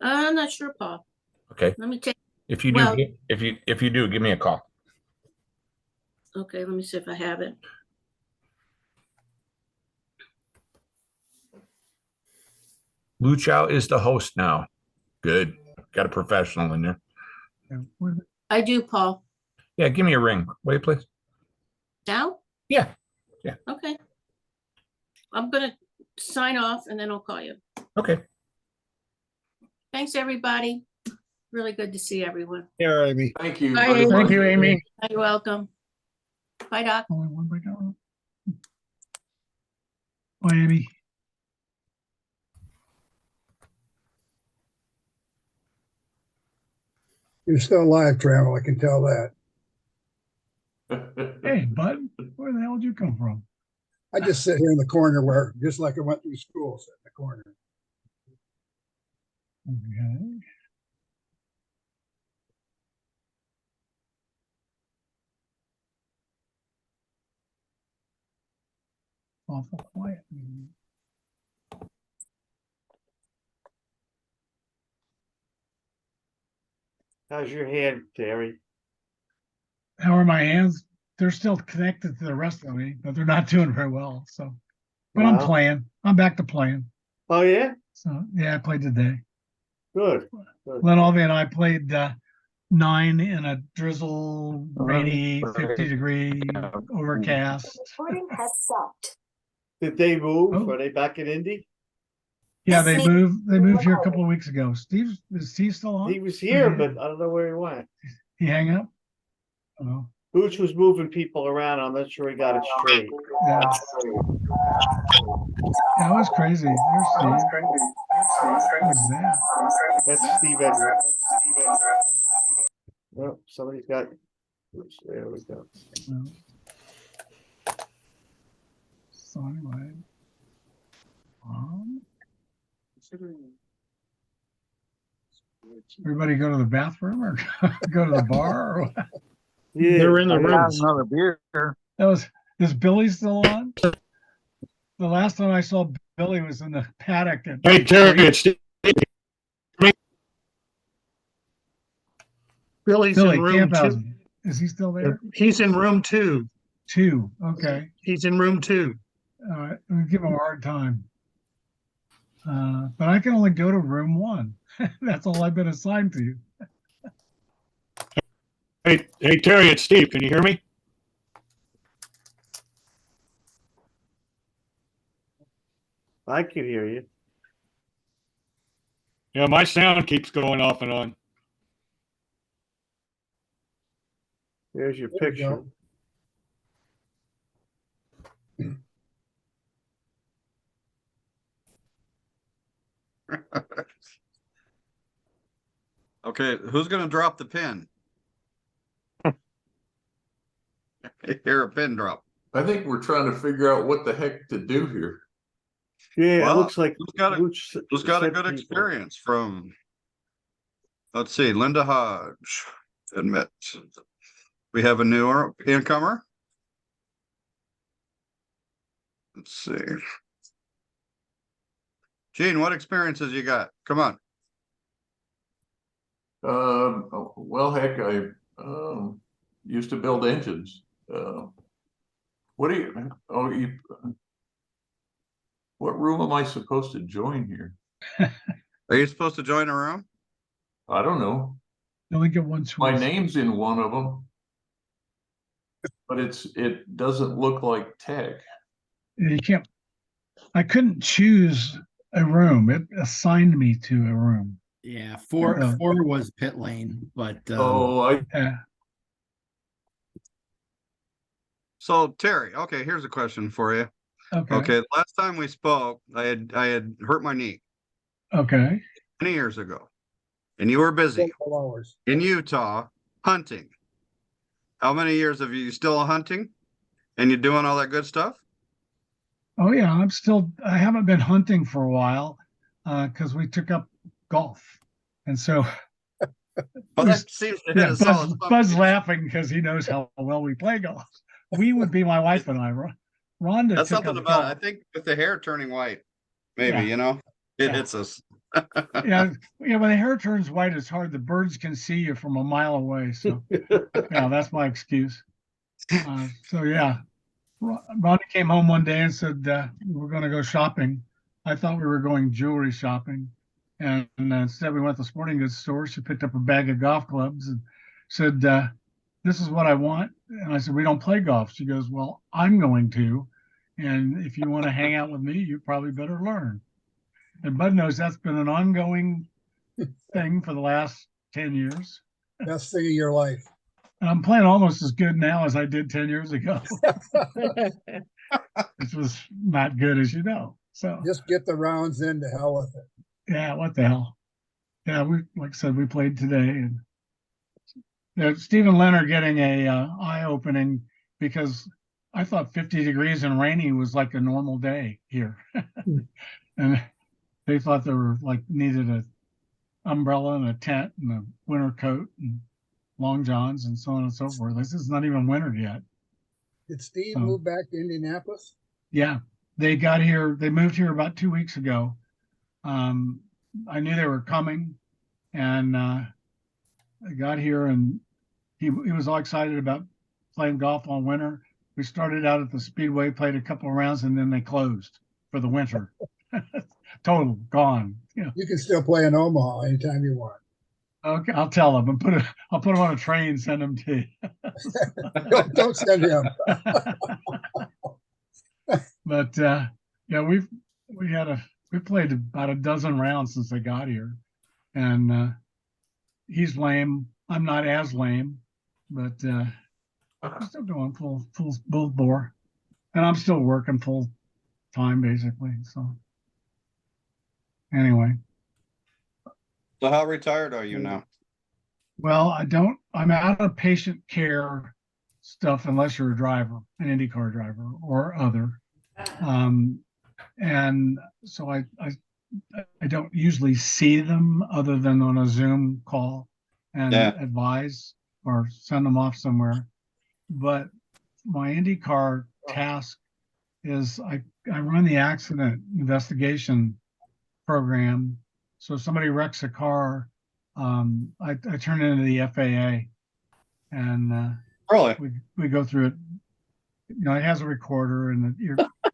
I'm not sure, Paul. Okay. Let me take. If you do, Well- if you do, give me a call. Okay, let me see if I have it. Luchow is the host now. Good. Got a professional in there. I do, Paul. Yeah, give me a ring, will you please? Now? Yeah. Yeah. Okay. I'm gonna sign off and then I'll call you. Okay. Thanks, everybody. Really good to see everyone. Here, Amy. Thank you. Bye, very Amy. much. Thank you, Amy. You're welcome. Bye, Doc. Only one breakout room. Bye, Amy. You're still alive, Travel, I can tell that. Hey, bud, where the hell did you come from? I just sit here in the corner where, just like I went through school, sit in the corner. Okay. Awful quiet. How's your hand, Terry? How are my hands? They're still connected to the rest of me, but they're not doing very well. So, but I'm Wow. playing. I'm back to playing. Oh, yeah? So yeah, I played today. Good. Good. Lenolvi and I played 9 in a drizzle, rainy, 50-degree, overcast. Recording has stopped. Did they move? Oh. Are they back in Indy? Yeah, they moved. They moved here a couple of weeks ago. Is Steve still on? He was here, Mhm. but I don't know where he went. He hang up? Oh, Booch was moving people around. I'm not sure he got it straight. yeah. That was crazy. There's Steve. What was that? That's Steve Edwards. Oh, somebody's got, oops, there we go. So anyway. Everybody go to the bathroom or go to the bar? Or what? Yeah, They're in the I room. got Another beer. Is Billy still on? The last time I saw Billy was in the paddock. Hey, Terry, it's Steve. Billy's Billy in room 2. Camphausen. Is he still there? He's in room 2. 2. Okay. He's in room 2. All right. We give him a hard time. But I can only go to room 1. That's all I've been assigned to you. Hey, Terry, it's Steve. Can you hear me? I can hear you. Yeah, my sound keeps going off and on. There's your There we picture. go. Okay, who's gonna drop the pin? Hear a pin drop. I think we're trying to figure out what the heck to do here. Yeah, Well, it looks like who's got a said good people. experience from? Let's see, Linda Hodge. Admit. We have a newer incomer. Let's see. Gene, what experiences you got? Come on. Well, heck, I used to build engines. What do you? Oh, you. What room am I supposed to join here? Are you supposed to join a room? I don't know. You only get one choice. My name's in one of them, but it doesn't look like tech. You can't. I couldn't choose a room. It assigned me to a room. Yeah, four was pit lane, but yeah. So Terry, okay, here's a question for you. Okay, last time we spoke, I had hurt my knee Okay. many years ago, and you were busy in Utah hunting. How many years have you still hunting? And you doing all that good stuff? Oh yeah, I haven't been hunting for a while because we took up golf, and so. Well, that seems to hit a solid. Bud's laughing because he knows how well we play golf. We would be my wife and I. Rhonda. That's took something up about golf. it. I think with the hair turning white, maybe Yeah. it's us. yeah, when the hair turns white, it's hard. The birds can see you from a mile away. So yeah, that's my excuse. So yeah, Rhonda came home one day and said we're going to go shopping. I thought we were going jewelry shopping. And instead we went to the sporting goods store. She picked up a bag of golf clubs and said, this is what I want. And I said, we don't play golf. She goes, well, I'm going to. And if you want to hang out with me, you probably better learn. And Bud knows that's been an ongoing thing for the last 10 years. Best thing of your life. And I'm playing almost as good now as I did 10 years ago. Which was not good, as you know. So just get the rounds in, to hell with it. Yeah, what the hell? Yeah, like I said, we played today, and Stephen Leonard getting a eye opening because I thought 50 degrees and rainy was like a normal day here, and they thought they were needed an umbrella and a tent and a winter coat and long johns and so on and so forth. This is not even winter yet. Did Steve move back to Indianapolis? Yeah, they got here. They moved here about 2 weeks ago. I knew they were coming, and I got here, and he was all excited about playing golf all winter. We started out at the Speedway, played a couple of rounds, and then they closed for the winter. Total gone. Yeah. You can still play in Omaha anytime you want. Okay, I'll tell him and I'll put him on a train and send him to you. don't send him. But yeah, we played about a dozen rounds since I got here, and he's lame. I'm not as lame, but I'm still going full bore, and I'm still working full time, basically. So anyway, So how retired are you now? well, I'm out of patient care stuff unless you're a driver, an IndyCar driver or other. And so I don't usually see them other than on a Zoom call and advise or send them off somewhere. But my IndyCar task is I run the accident investigation program. So if somebody wrecks a car, I turn it into the FAA, and really we go through it. You know, it has a recorder, and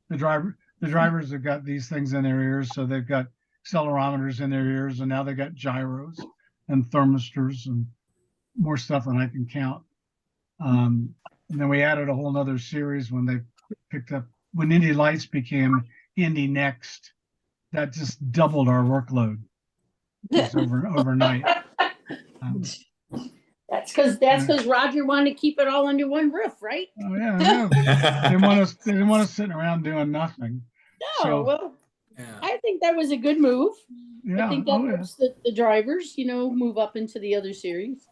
the drivers have got these things in their ears, so they've got accelerometers in their ears, and now they've got gyros and thermistors and more stuff than I can count. And then we added a whole nother series when they picked up, when Indy Lights became Indy Next, that just doubled our workload just overnight. That's because Roger wanted to keep it all under one roof, right? Oh yeah, they didn't want us sitting around doing nothing. No, So, well, I think that was a good move. Yeah, I think that helps the drivers, move up into the other series.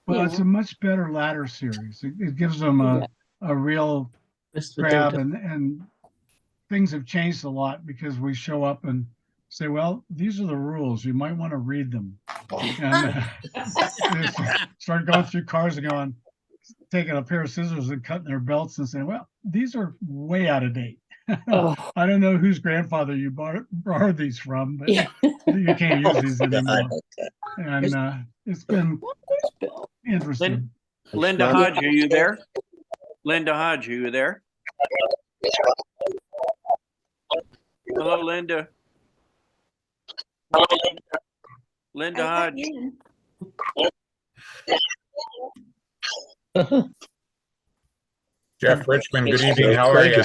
Well, it's a much better ladder series. It gives them a real grab, and things have changed a lot because we show up and say, well, these are the rules. You might want to read them. And start going through cars and taking a pair of scissors and cutting their belts and saying, well, these are way out of date. I don't know whose grandfather you borrowed these from, but you can't use these anymore. And it's been interesting. Linda Hodge, are you there? Linda Hodge, are you there? Hello, Linda. Linda Hodge. Jeff Richmond, good evening. How are you?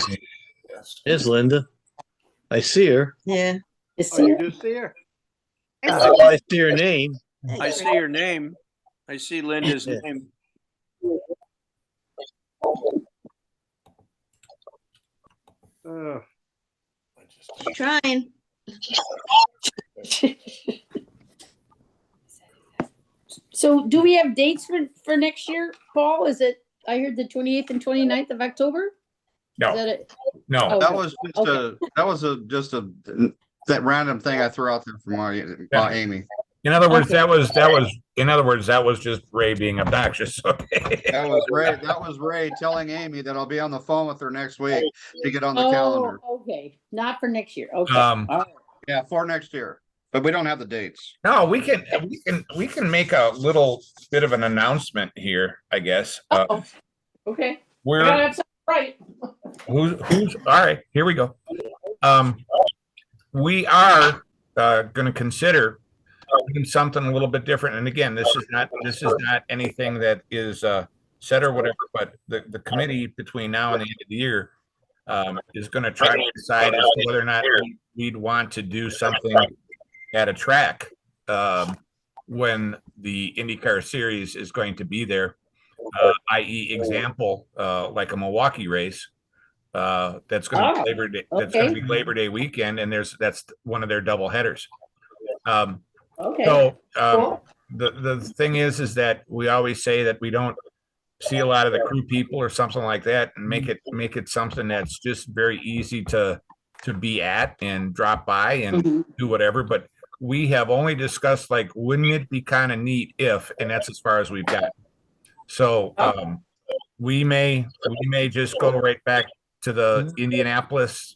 There's Linda. I see her. Yeah. You do see her? I see her name. I see your name. I see Linda's name. Trying. So do we have dates for next year, Paul? Is it, I heard the 28th and 29th of October? No. Is that it? No. Oh, That was just that random thing I threw out there from Amy. In other words, that was just Ray being obnoxious. Okay. That was Ray telling Amy that I'll be on the phone with her next week to get on the calendar. Okay, not for next year. Okay. All right. Yeah, for next year, but we don't have the dates. No, we can make a little bit of an announcement here, I guess. Okay. We're I gotta have something right. who's all right, here we go. We are going to consider doing something a little bit different. And again, this is not anything that is set or whatever, but the committee between now and the end of the year is going to try to decide as to whether or not we'd want to do something at a track when the IndyCar series is going to be there, i.e. example, like a Milwaukee race. That's going to be Labor Day. That's going to be Labor Day weekend, and that's one of their double headers. So the thing is that we always say that we don't see a lot of the crew people or something like that, and make it something that's just very easy to be at and drop by and do whatever. But we have only discussed, like, wouldn't it be kind of neat if, and that's as far as we've got. So we may just go right back to the Indianapolis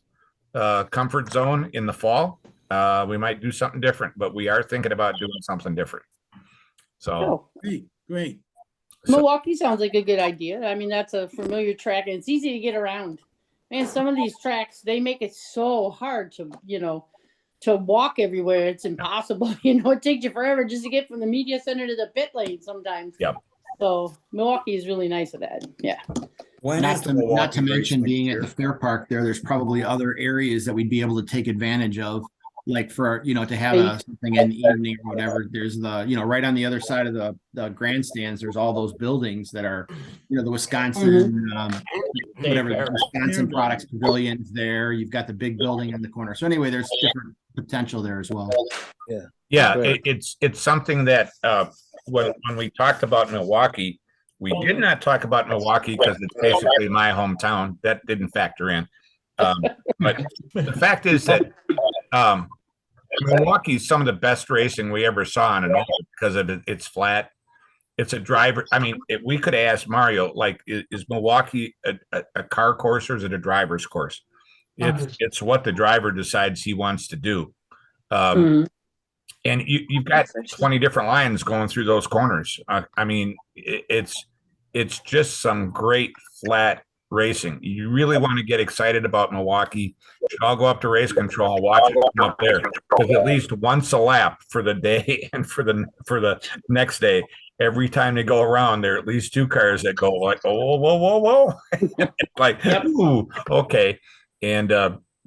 comfort zone in the fall. We might do something different, but we are thinking about doing something different. So great. Milwaukee sounds like a good idea. I mean, that's a familiar track, and it's easy to get around. Man, some of these tracks, they make it so hard to walk everywhere. It's impossible. It takes you forever just to get from the media center to the pit lane sometimes. Yep. So Milwaukee is really nice at that. Yeah. Not to mention being at the Fair Park there's probably other areas that we'd be able to take advantage of like for, to have something in the evening or whatever, there's right on the other side of the grandstands, there's all those buildings that are, the Wisconsin, whatever, the Wisconsin Products Pavilion's there. You've got the big building in the corner. So anyway, there's different potential there as well. Yeah, it's something that when we talked about Milwaukee, we did not talk about Milwaukee because it's basically my hometown. That didn't factor in. But the fact is that Milwaukee is some of the best racing we ever saw on an oval because of it's flat. It's a driver. I mean, if we could ask Mario, like, is Milwaukee a car course or is it a driver's course? It's what the driver decides he wants to do. And you've got 20 different lines going through those corners. I mean, it's just some great flat racing. You really want to get excited about Milwaukee, you should all go up to race control and watch it come up there. Because at least once a lap for the day and for the next day, every time they go around, there are at least two cars that go like, oh, whoa, whoa, whoa. Like, ooh, okay. And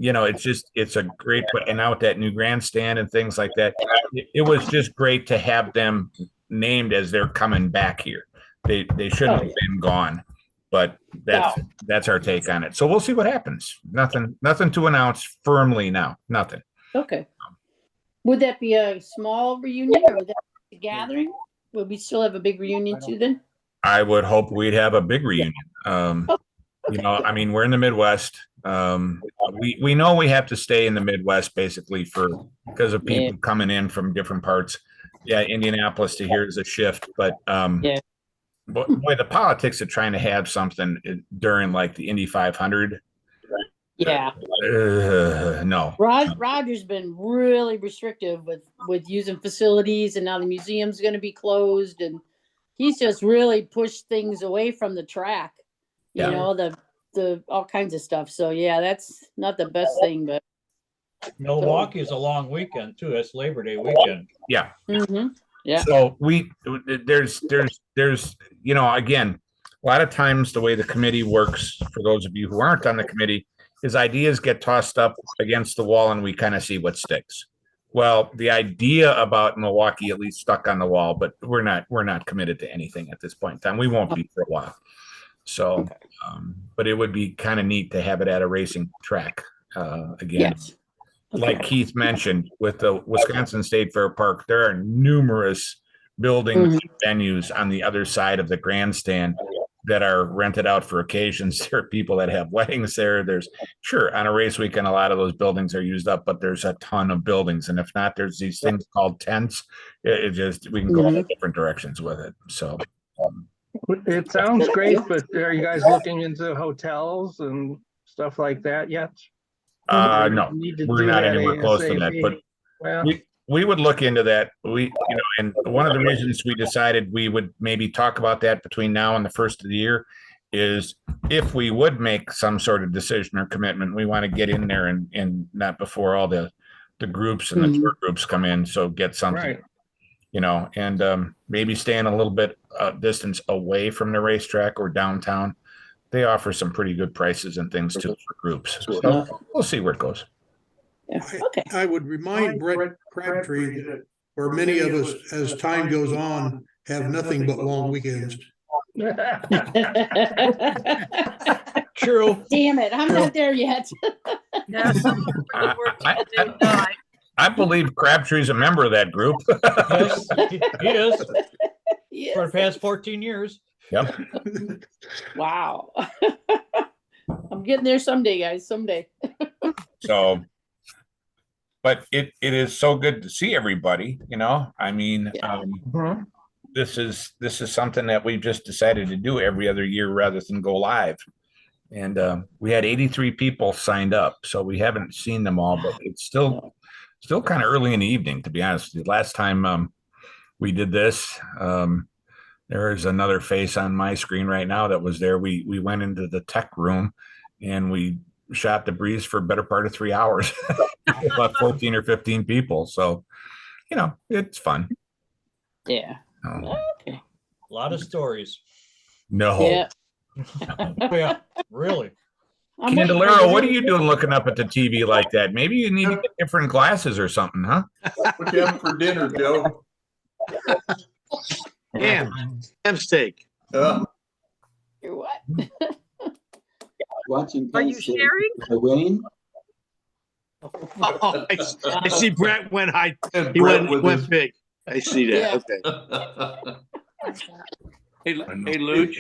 it's a great, and now with that new grandstand and things like that, it was just great to have them named as they're coming back here. They shouldn't have been gone, but that's our take on it. So we'll see what happens. Nothing to announce firmly now. Nothing. Okay. Would that be a small reunion or would that be a gathering? Would we still have a big reunion too then? I would hope we'd have a big reunion. I mean, we're in the Midwest. We know we have to stay in the Midwest basically because of people coming in from different parts. Yeah, Indianapolis to here is a shift, but boy, the politics of trying to have something during like the Indy 500. Yeah. No. Roger's been really restrictive with using facilities, and now the museum's going to be closed, and he's just really pushed things away from the track. You know, the all kinds of stuff. So yeah, that's not the best thing, but Milwaukee is a long weekend too. That's Labor Day weekend. Yeah. Mm-hmm. Yeah. So there's again, a lot of times the way the committee works, for those of you who aren't on the committee, is ideas get tossed up against the wall and we kind of see what sticks. Well, the idea about Milwaukee at least stuck on the wall, but we're not committed to anything at this point in time. We won't be for a while. So, but it would be kind of neat to have it at a racing track again. Yes. Like Keith mentioned, with the Wisconsin State Fair Park, there are numerous buildings and venues on the other side of the grandstand that are rented out for occasions. There are people that have weddings there. There's on a race weekend, a lot of those buildings are used up, but there's a ton of buildings. And if not, there's these things called tents. We can go in different directions with it. So it sounds great, but are you guys looking into hotels and stuff like that yet? No, we're not anywhere close to that, but we would look into that. And one of the reasons we decided we would maybe talk about that between now and the first of the year is if we would make some sort of decision or commitment, we want to get in there and not before all the groups and the tour groups come in. So get something, and maybe staying a little bit distance away from the racetrack or downtown. They offer some pretty good prices and things too for groups. So we'll see where it goes. Yeah. Okay. I would remind Brett Crabtree that where many of us, as time goes on, have nothing but long weekends. True. Damn it, I'm not there yet. I believe Crabtree's a member of that group. Yes, he is. Yes. For the past 14 years. Yep. Wow. I'm getting there someday, guys. Someday. So, but it is so good to see everybody. I mean, this is something that we just decided to do every other year rather than go live. And we had 83 people signed up, so we haven't seen them all, but it's still kind of early in the evening, to be honest with you. Last time we did this, there is another face on my screen right now that was there. We went into the tech room and we shot the breeze for a better part of 3 hours. About 14 or 15 people. So, it's fun. Yeah. Okay. A lot of stories. No. Yeah. Yeah, really. I'm waiting for Candelero, what are the- you doing looking up at the TV like that? Maybe you need to get different glasses or something, huh? What you having for dinner, Joe? Ham steak. You're what? Watching Are Penn you State. sharing? They're winning. Oh, I see Brett went high. And He Brett went, with went his- big. I see that. Yeah. Okay. Hey, Luch,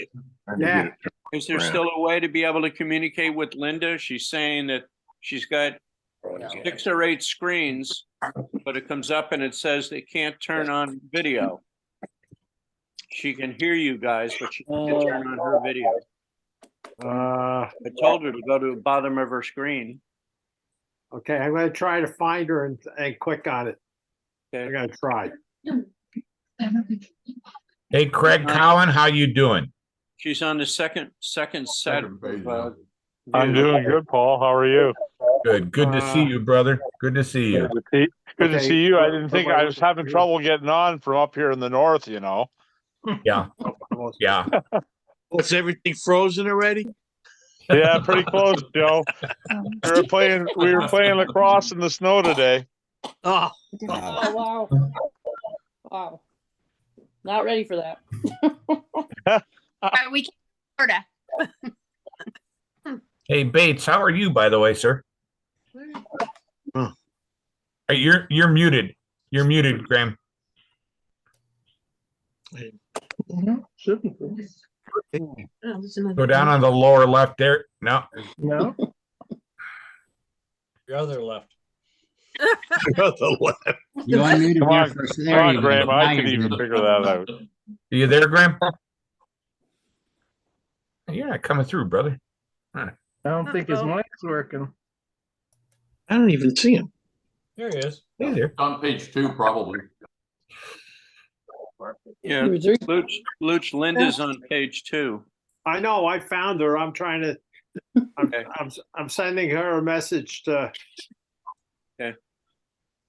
Yeah. is there still a way to be able to communicate with Linda? She's saying that she's got 6 or 8 screens, but it comes up and it says they can't turn on video. She can hear you guys, but she can't turn on her video. I told her to go to the bottom of her screen. Okay, I'm gonna try to find her and click on it. Okay. I'm gonna try. Hey, Craig Cowan, how you doing? She's on the second set of, I'm views. doing good, Paul. How are you? Good. Good to see you, brother. Good to see you. Good to Okay. see you. I didn't think I was having trouble getting on from up here in the north, you know. Yeah. Yeah. What's everything frozen already? Yeah, pretty close, Joe. We were playing lacrosse in the snow today. Oh, Oh, wow. Wow. Not ready for that. We can Florida. Hey, Bates, how are you, by the way, sir? Hey, you're muted. You're muted, Graham. Go down on the lower left there. No. No. Your other left. the left. You unmuted Come there on, first. come There on, you Graham. go. I Now can you're even good. figure that out. Are you there, Graham? You're not coming through, brother. Huh. I don't think his mic's working. I don't even see him. There he is. Hey there. On page 2, probably. Yeah, Luch, Linda's on page 2. I know, I found her. I'm trying to, I'm sending her a message to,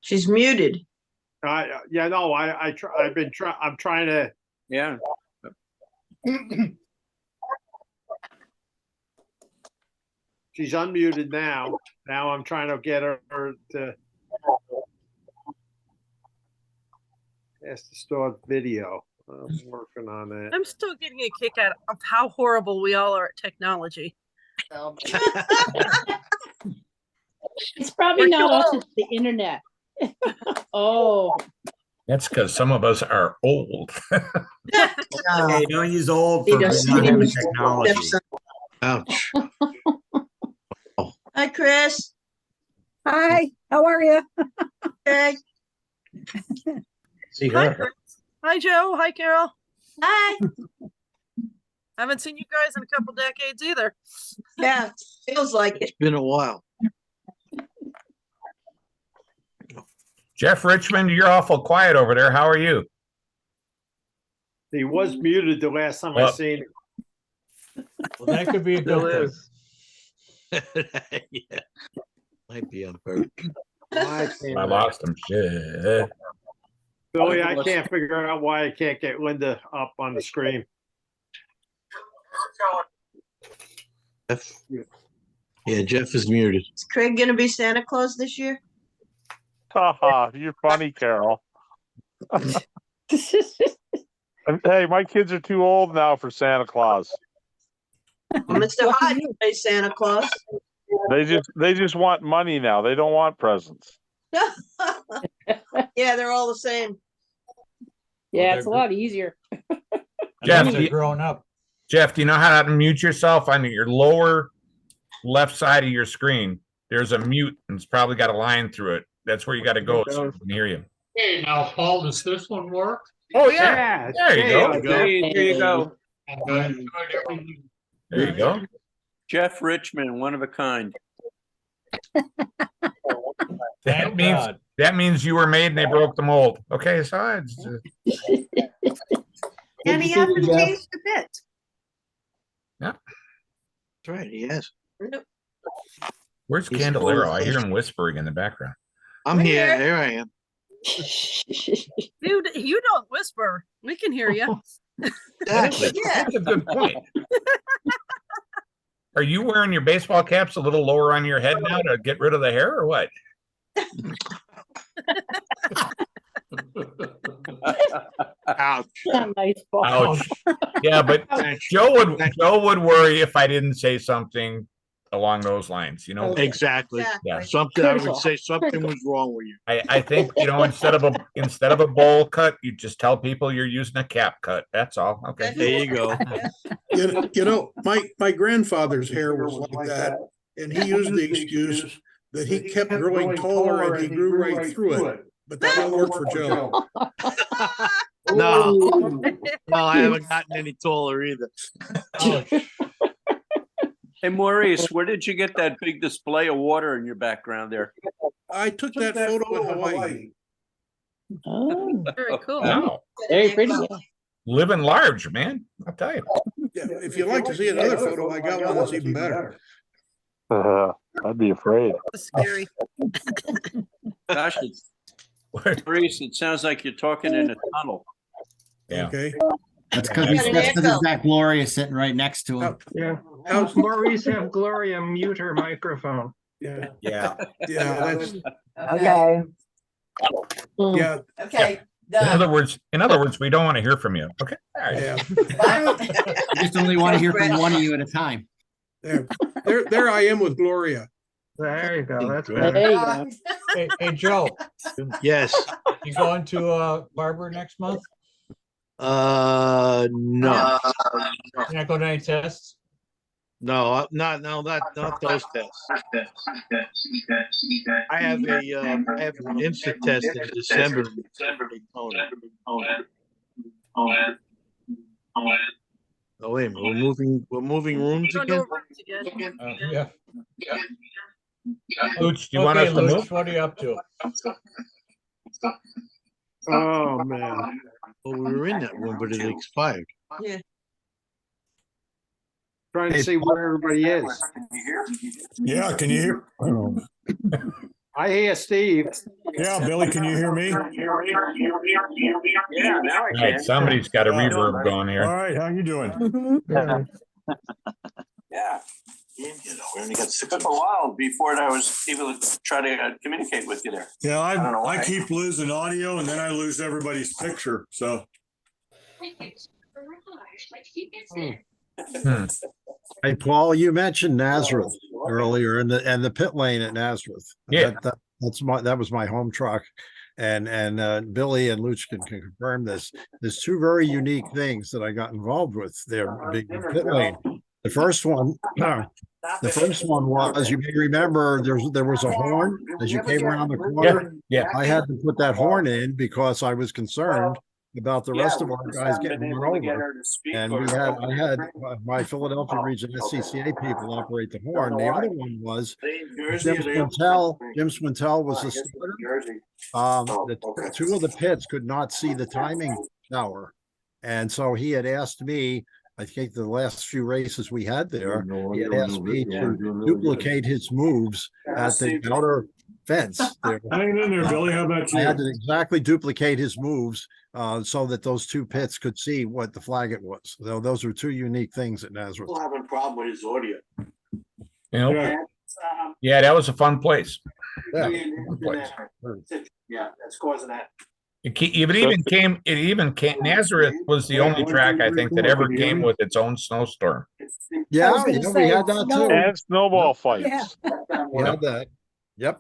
She's muted. I'm trying to, Yeah. she's unmuted now. Now I'm trying to get her to ask to start video. I'm working on that. I'm still getting a kick out of how horrible we all are at technology. It's probably not us, it's the internet. Oh. That's because some of us are old. Hey, don't use old He for does- not he having does- technology. Ouch. Hi, Chris. Hi, how are you? Hey. See Hi, her. Chris. Hi, Joe. Hi, Carol. Hi. Haven't seen you guys in a couple decades either. Yeah, feels like it. It's been a while. Jeff Richmond, you're awful quiet over there. How are you? He was muted the last time I Well- seen him. Well, that could be a Still good thing. is. Yeah. Might be on purpose. Why can't I lost him. Shit. Billy, I can't figure out why I can't get Linda up on the screen. Jeff. Yeah, Jeff is muted. Is Craig gonna be Santa Claus this year? Haha, you're funny, Carol. Hey, my kids are too old now for Santa Claus. Well, Mr. Hodge plays Santa Claus. They just want money now. They don't want presents. Yeah, they're all the same. Yeah, it's a lot easier. Jeff, They're do you- growing up. Jeff, do you know how to mute yourself on your lower left side of your screen? There's a mute and it's probably got a line through it. That's where you got to go so we can hear you. Hey, now, Paul, does this one work? Oh, yeah. There you go. There you go. There you go. Jeff Richmond, one of a kind. That means you were made and they broke the mold. Okay, so it's And he hasn't changed a bit. yeah. That's right, he has. Where's He's Candelero? cool. I hear him whispering in the background. I'm here. Here I am. Dude, you don't whisper. We can hear you. Exactly. Yeah. That's a good point. Are you wearing your baseball caps a little lower on your head now to get rid of the hair or what? Ouch. Nice ball. Ouch. Yeah, but Joe would worry if I didn't say something along those lines, you know? Exactly. Yeah. Something, I would say something was wrong with you. I think, you know, instead of a bowl cut, you just tell people you're using a cap cut. That's all. Okay. There you go. You know, my grandfather's hair was like that, and he used the excuse that he kept growing taller and he grew right through it. But that won't work for Joe. No, I haven't gotten any taller either. Hey, Maurice, where did you get that big display of water in your background there? I took that photo in Hawaii. Oh, Very cool. Wow. very pretty. Yeah. Living large, man. I'll tell you. Yeah, if you'd like to see another photo, I got one that's even better. I'd be afraid. That's scary. Gosh, Maurice, it sounds like you're talking in a tunnel. Yeah. Okay. That's because that Gloria sitting right next to him. Yeah. How's Maurice have Gloria mute her microphone? Yeah. Yeah. Yeah. That's Okay. yeah. Okay. In Done. other words, we don't want to hear from you. Okay. All right. Yeah. I just only want to hear from one of you at a time. There I am with Gloria. There you go. That's There better. you go. Hey, Joe, Yes. you going to Barber next month? No. You're not going to any tests? No, not those tests. I have an instant test in December. Oh wait a minute, we're moving rooms Don't again? know rooms again. Yeah. Luch, do you want us to Luch, move? what are you up to? Oh man. Well, we were in that room, but it expired. Yeah. Trying to see where everybody is. Yeah, can you hear? I hear Steve. Yeah, Billy, can you hear me? Yeah, now I All right, somebody's got a reverb going All here. right, how you doing? Yeah. Yeah. We only got 6. It took a while before I was able to try to communicate with you there. Yeah, I don't know I why. keep losing audio and then I lose everybody's picture, so. Hey, Paul, you mentioned Nazareth earlier and the pit lane at Nazareth. Yeah. That was my home truck. And Billy and Luch can confirm this. There's two very unique things that I got involved with there, big pit lane. The first one was, you may remember, there was a horn as you came around the corner. Yeah. I had to put that horn in because I was concerned about the rest of our guys getting run over. And I had my Philadelphia region SCCA people operate the horn. The other one was Jim Swintel was the starter. Two of the pits could not see the timing tower. And so he had asked me, I think the last few races we had there, he had asked me to duplicate his moves at the outer fence there. Hang in there, Billy. How about I had you? to exactly duplicate his moves so that those two pits could see what the flag it was. So those are two unique things at Nazareth. Still having a problem with his audio. You know? Yeah, that was a fun place. Yeah. Yeah, that's causing that. It even came. Nazareth was the only track I think that ever came with its own snowstorm. Yeah, we had that too. And snowball fights. We had that. Yep.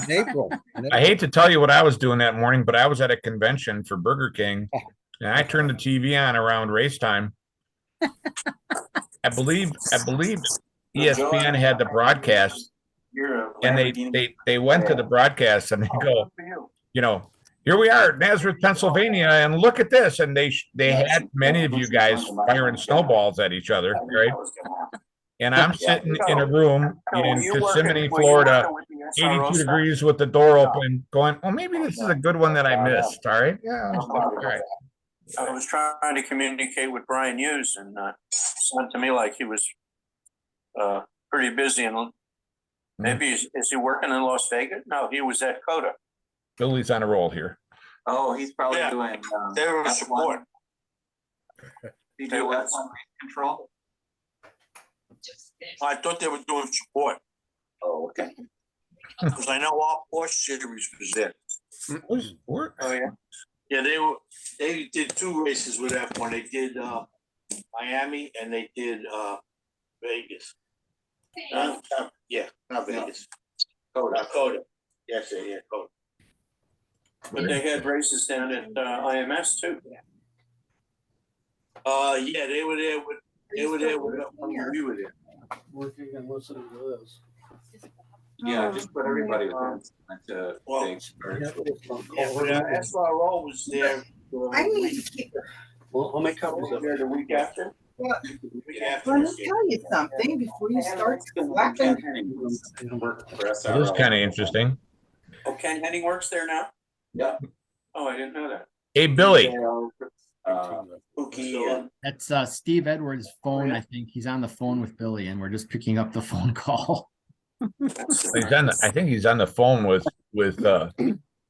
In April. I hate to tell you what I was doing that morning, but I was at a convention for Burger King, and I turned the TV on around race time. I believe ESPN had the broadcast, and they went to the broadcast and they go, you know, here we are at Nazareth, Pennsylvania, and look at this. And they had many of you guys firing snowballs at each other, right? And I'm sitting in a room in Kissimmee, Florida, 82 degrees with the door open, going, well, maybe this is a good one that I missed. All right. Yeah. All right. I was trying to communicate with Brian Hughes, and sounded to me like he was pretty busy. And maybe is he working in Las Vegas? No, he was at Coda. Billy's on a roll here. Oh, he's probably doing. They were support. You do F1 control? I thought they were doing support. Oh, okay. Because I know all Porsche series was there. Oh yeah. Yeah, they did 2 races with F1. They did Miami and they did Vegas. Yeah, not Vegas. Coda. Yes, yeah, Coda. But they had races down at IMS too. Yeah, they were there with we were there. Working and listening to this. Yeah, just put everybody into Well, things. yeah, but SRO was there. Well, how many couples are there the week after? Well, The week after. let me tell you something before you start slapping. It is kind of interesting. Oh, Ken Henning works there now? Yeah. Oh, I didn't know that. Hey, Billy. That's Steve Edwards' phone. I think he's on the phone with Billy, and we're just picking up the phone call. I think he's on the phone with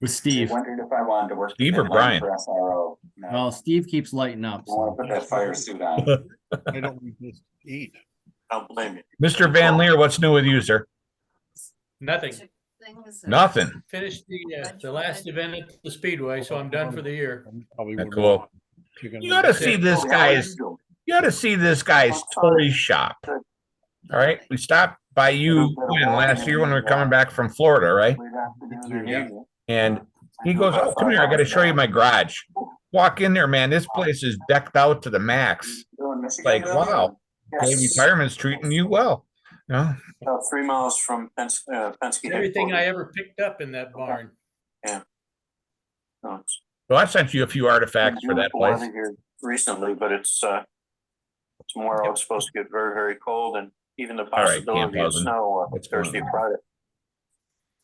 Steve. Wondering if I wanted to work. Steve or Brian? Well, Steve keeps lighting up. I want to put that fire suit on. I don't just eat. I don't blame you. Mr. Van Leer, what's new with you, sir? Nothing. Nothing. Finished the last event at the Speedway, so I'm done for the year. Cool. You got to see this guy's. You got to see this guy's toy shop. All right, we stopped by you last year when we were coming back from Florida, right? And he goes, "Oh, come here! I got to show you my garage." Walk in there, man. This place is decked out to the max. Like, wow, the retirement's treating you well. No, About 3 miles from Penske. Everything I ever picked up in that barn. Yeah. well, I sent you a few artifacts for that place. Here recently, but it's tomorrow. It's supposed to get very, very cold, and even the right, possibility of snow Thursday, Friday.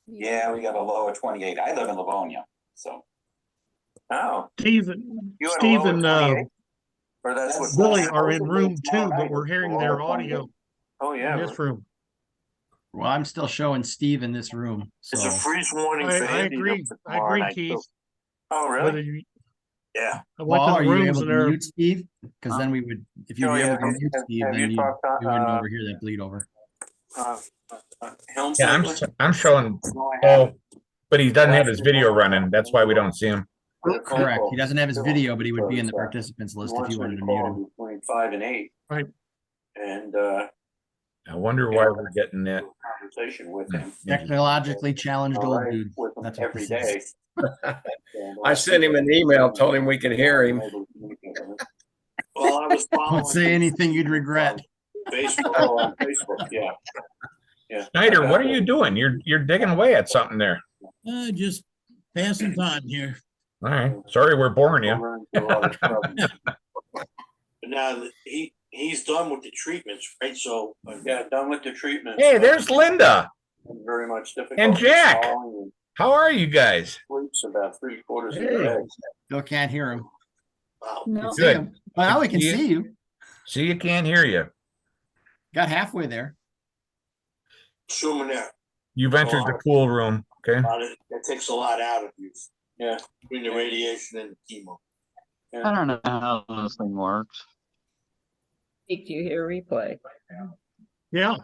Yeah, we got a low of 28. I live in Livonia, so. Oh, Stephen, you had a low of 28? Or that's what Billy are in room 2, but we're hearing their audio Oh yeah. in this room. Well, I'm still showing Steve in this room. So It's a freeze warning I for Andy agree. for I tomorrow agree, night, Keith. too. Oh Whether really? you, Yeah. I Paul, went are to the you rooms able and to they're. mute Steve? Because then we would, if you'd Oh, be yeah. able to mute Have Steve, you then you talked to, wouldn't overhear that bleed over. Helms Yeah, lately? I'm showing. Oh, but he doesn't have his video running. That's why we don't see him. Correct. He doesn't have his video, but he would be in the participants list if you wanted to mute him. Between 5 and 8. Right. And I wonder why we're getting that. conversation with him. Technologically challenged All old right, dude. with him That's what every this is. day. I sent him an email, told him we could hear him. Well, I was following. Don't say anything you'd regret. Facebook. Oh, on Facebook, yeah. Yeah. Snyder, what are you doing? You're digging away at something there. Just passing time here. All right. Sorry, we're boring you. But now he's done with the treatments, right? So Yeah, done with the treatment. Hey, there's Linda Very much difficult. and Jack. swallowing How are you guys? and Sleeps about 3/4 of the Hey. day. Still can't hear him. wow. See Good. him. Well, now we can see you. See, you can't hear you. Got halfway there. Assuming that You've entered the cool room. Okay. that takes a lot out of you Yeah. between the radiation and the chemo. I don't know how this thing works. Did you hear replay? Yeah.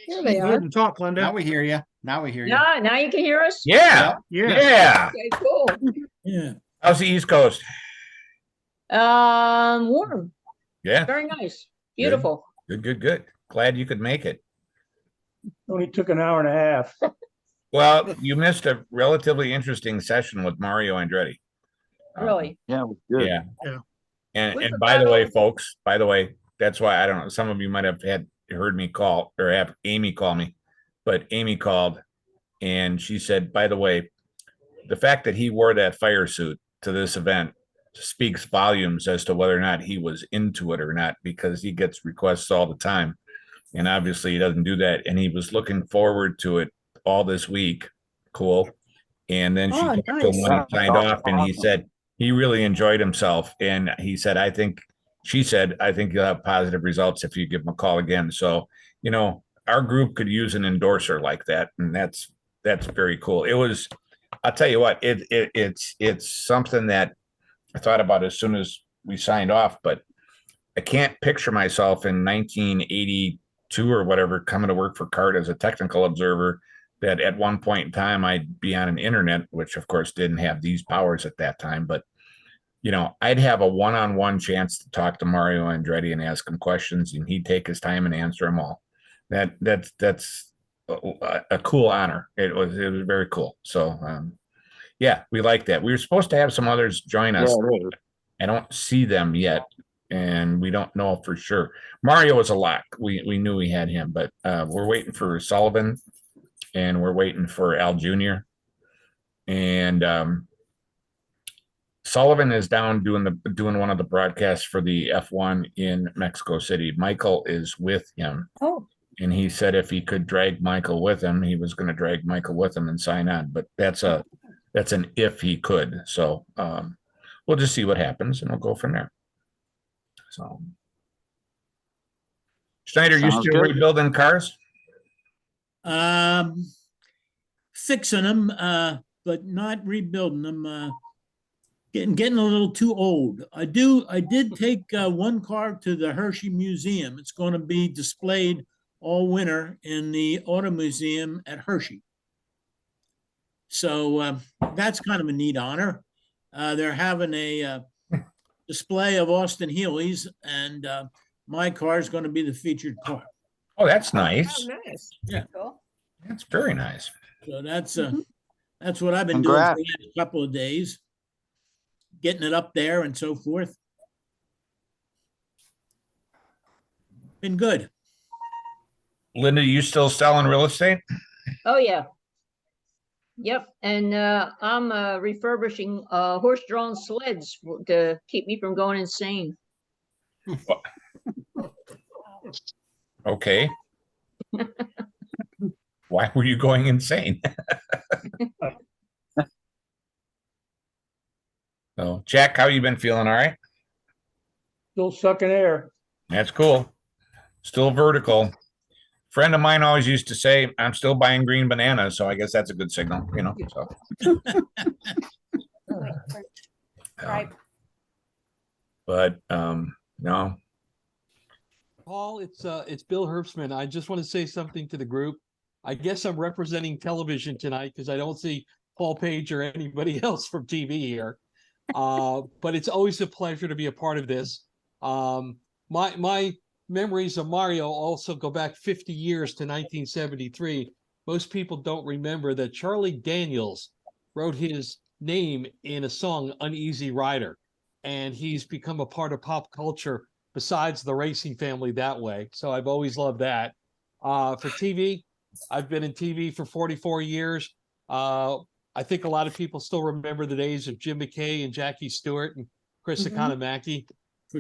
Here they Go are. ahead and talk, Now Linda. we hear you. Now we hear you. Now you can hear us? Yeah. Yeah. Yeah. Okay, cool. Yeah. How's the East Coast? Warm, Yeah. very nice, beautiful. Good. Glad you could make it. Only took an hour and a half. Well, you missed a relatively interesting session with Mario Andretti. Really? Yeah, it was good. Yeah. Yeah. And We and were by the way, battle- folks, by the way, that's why I don't know. Some of you might have heard me call or have Amy call me, but Amy called and she said, by the way, the fact that he wore that fire suit to this event speaks volumes as to whether or not he was into it or not, because he gets requests all the time. And obviously he doesn't do that. And he was looking forward to it all this week. Cool. And then she Oh, talked to him when nice. he signed off and he said he really enjoyed himself. And he said, she said, I think you'll have positive results if you give him a call again. So, our group could use an endorser like that. And that's very cool. I'll tell you what, it's something that I thought about as soon as we signed off, but I can't picture myself in 1980, two or whatever coming to work for CART as a technical observer, that at one point in time I'd be on an internet, which of course didn't have these powers at that time, but I'd have a one-on-one chance to talk to Mario Andretti and ask him questions, and he'd take his time and answer them all. That's a cool honor. It was very cool. So yeah, we like that. We were supposed to have some others join us. Yeah, I don't see them yet, and we don't know for sure. Mario was a lock. We knew we had him, but we're waiting for Sullivan, and we're waiting for Al Jr. And Sullivan is down doing one of the broadcasts for the F1 in Mexico City. Michael is with him. Oh. And he said if he could drag Michael with him, he was going to drag Michael with him and sign on. But that's an if he could. So we'll just see what happens, and we'll go from there. So, Schneider, you still rebuilding cars? Fixing them, but not rebuilding them. Getting a little too old. I did take one car to the Hershey Museum. It's going to be displayed all winter in the Auto Museum at Hershey. So that's kind of a neat honor. They're having a display of Austin Healey's, and my car is going to be the featured car. Oh, that's nice. Oh, nice. Yeah. Cool. That's very nice. So that's what I've been doing for the last couple of days, getting it up there and so forth. Been good. Linda, you still selling real estate? Oh, yeah. Yep. And I'm refurbishing horse-drawn sleds to keep me from going insane. Okay. Why were you going insane? So, Jack, how you been feeling? All right? Still sucking air. That's cool. Still vertical. Friend of mine always used to say, I'm still buying green bananas, so I guess that's a good signal, so. Right. But no. Paul, it's Bill Herbstman. I just want to say something to the group. I guess I'm representing television tonight because I don't see Paul Page or anybody else from TV here. But it's always a pleasure to be a part of this. My memories of Mario also go back 50 years to 1973. Most people don't remember that Charlie Daniels wrote his name in a song, Uneasy Rider. And he's become a part of pop culture besides the racing family that way. So I've always loved that. For TV, I've been in TV for 44 years. I think a lot of people still remember the days of Jim McKay and Jackie Stewart and Chris Economaki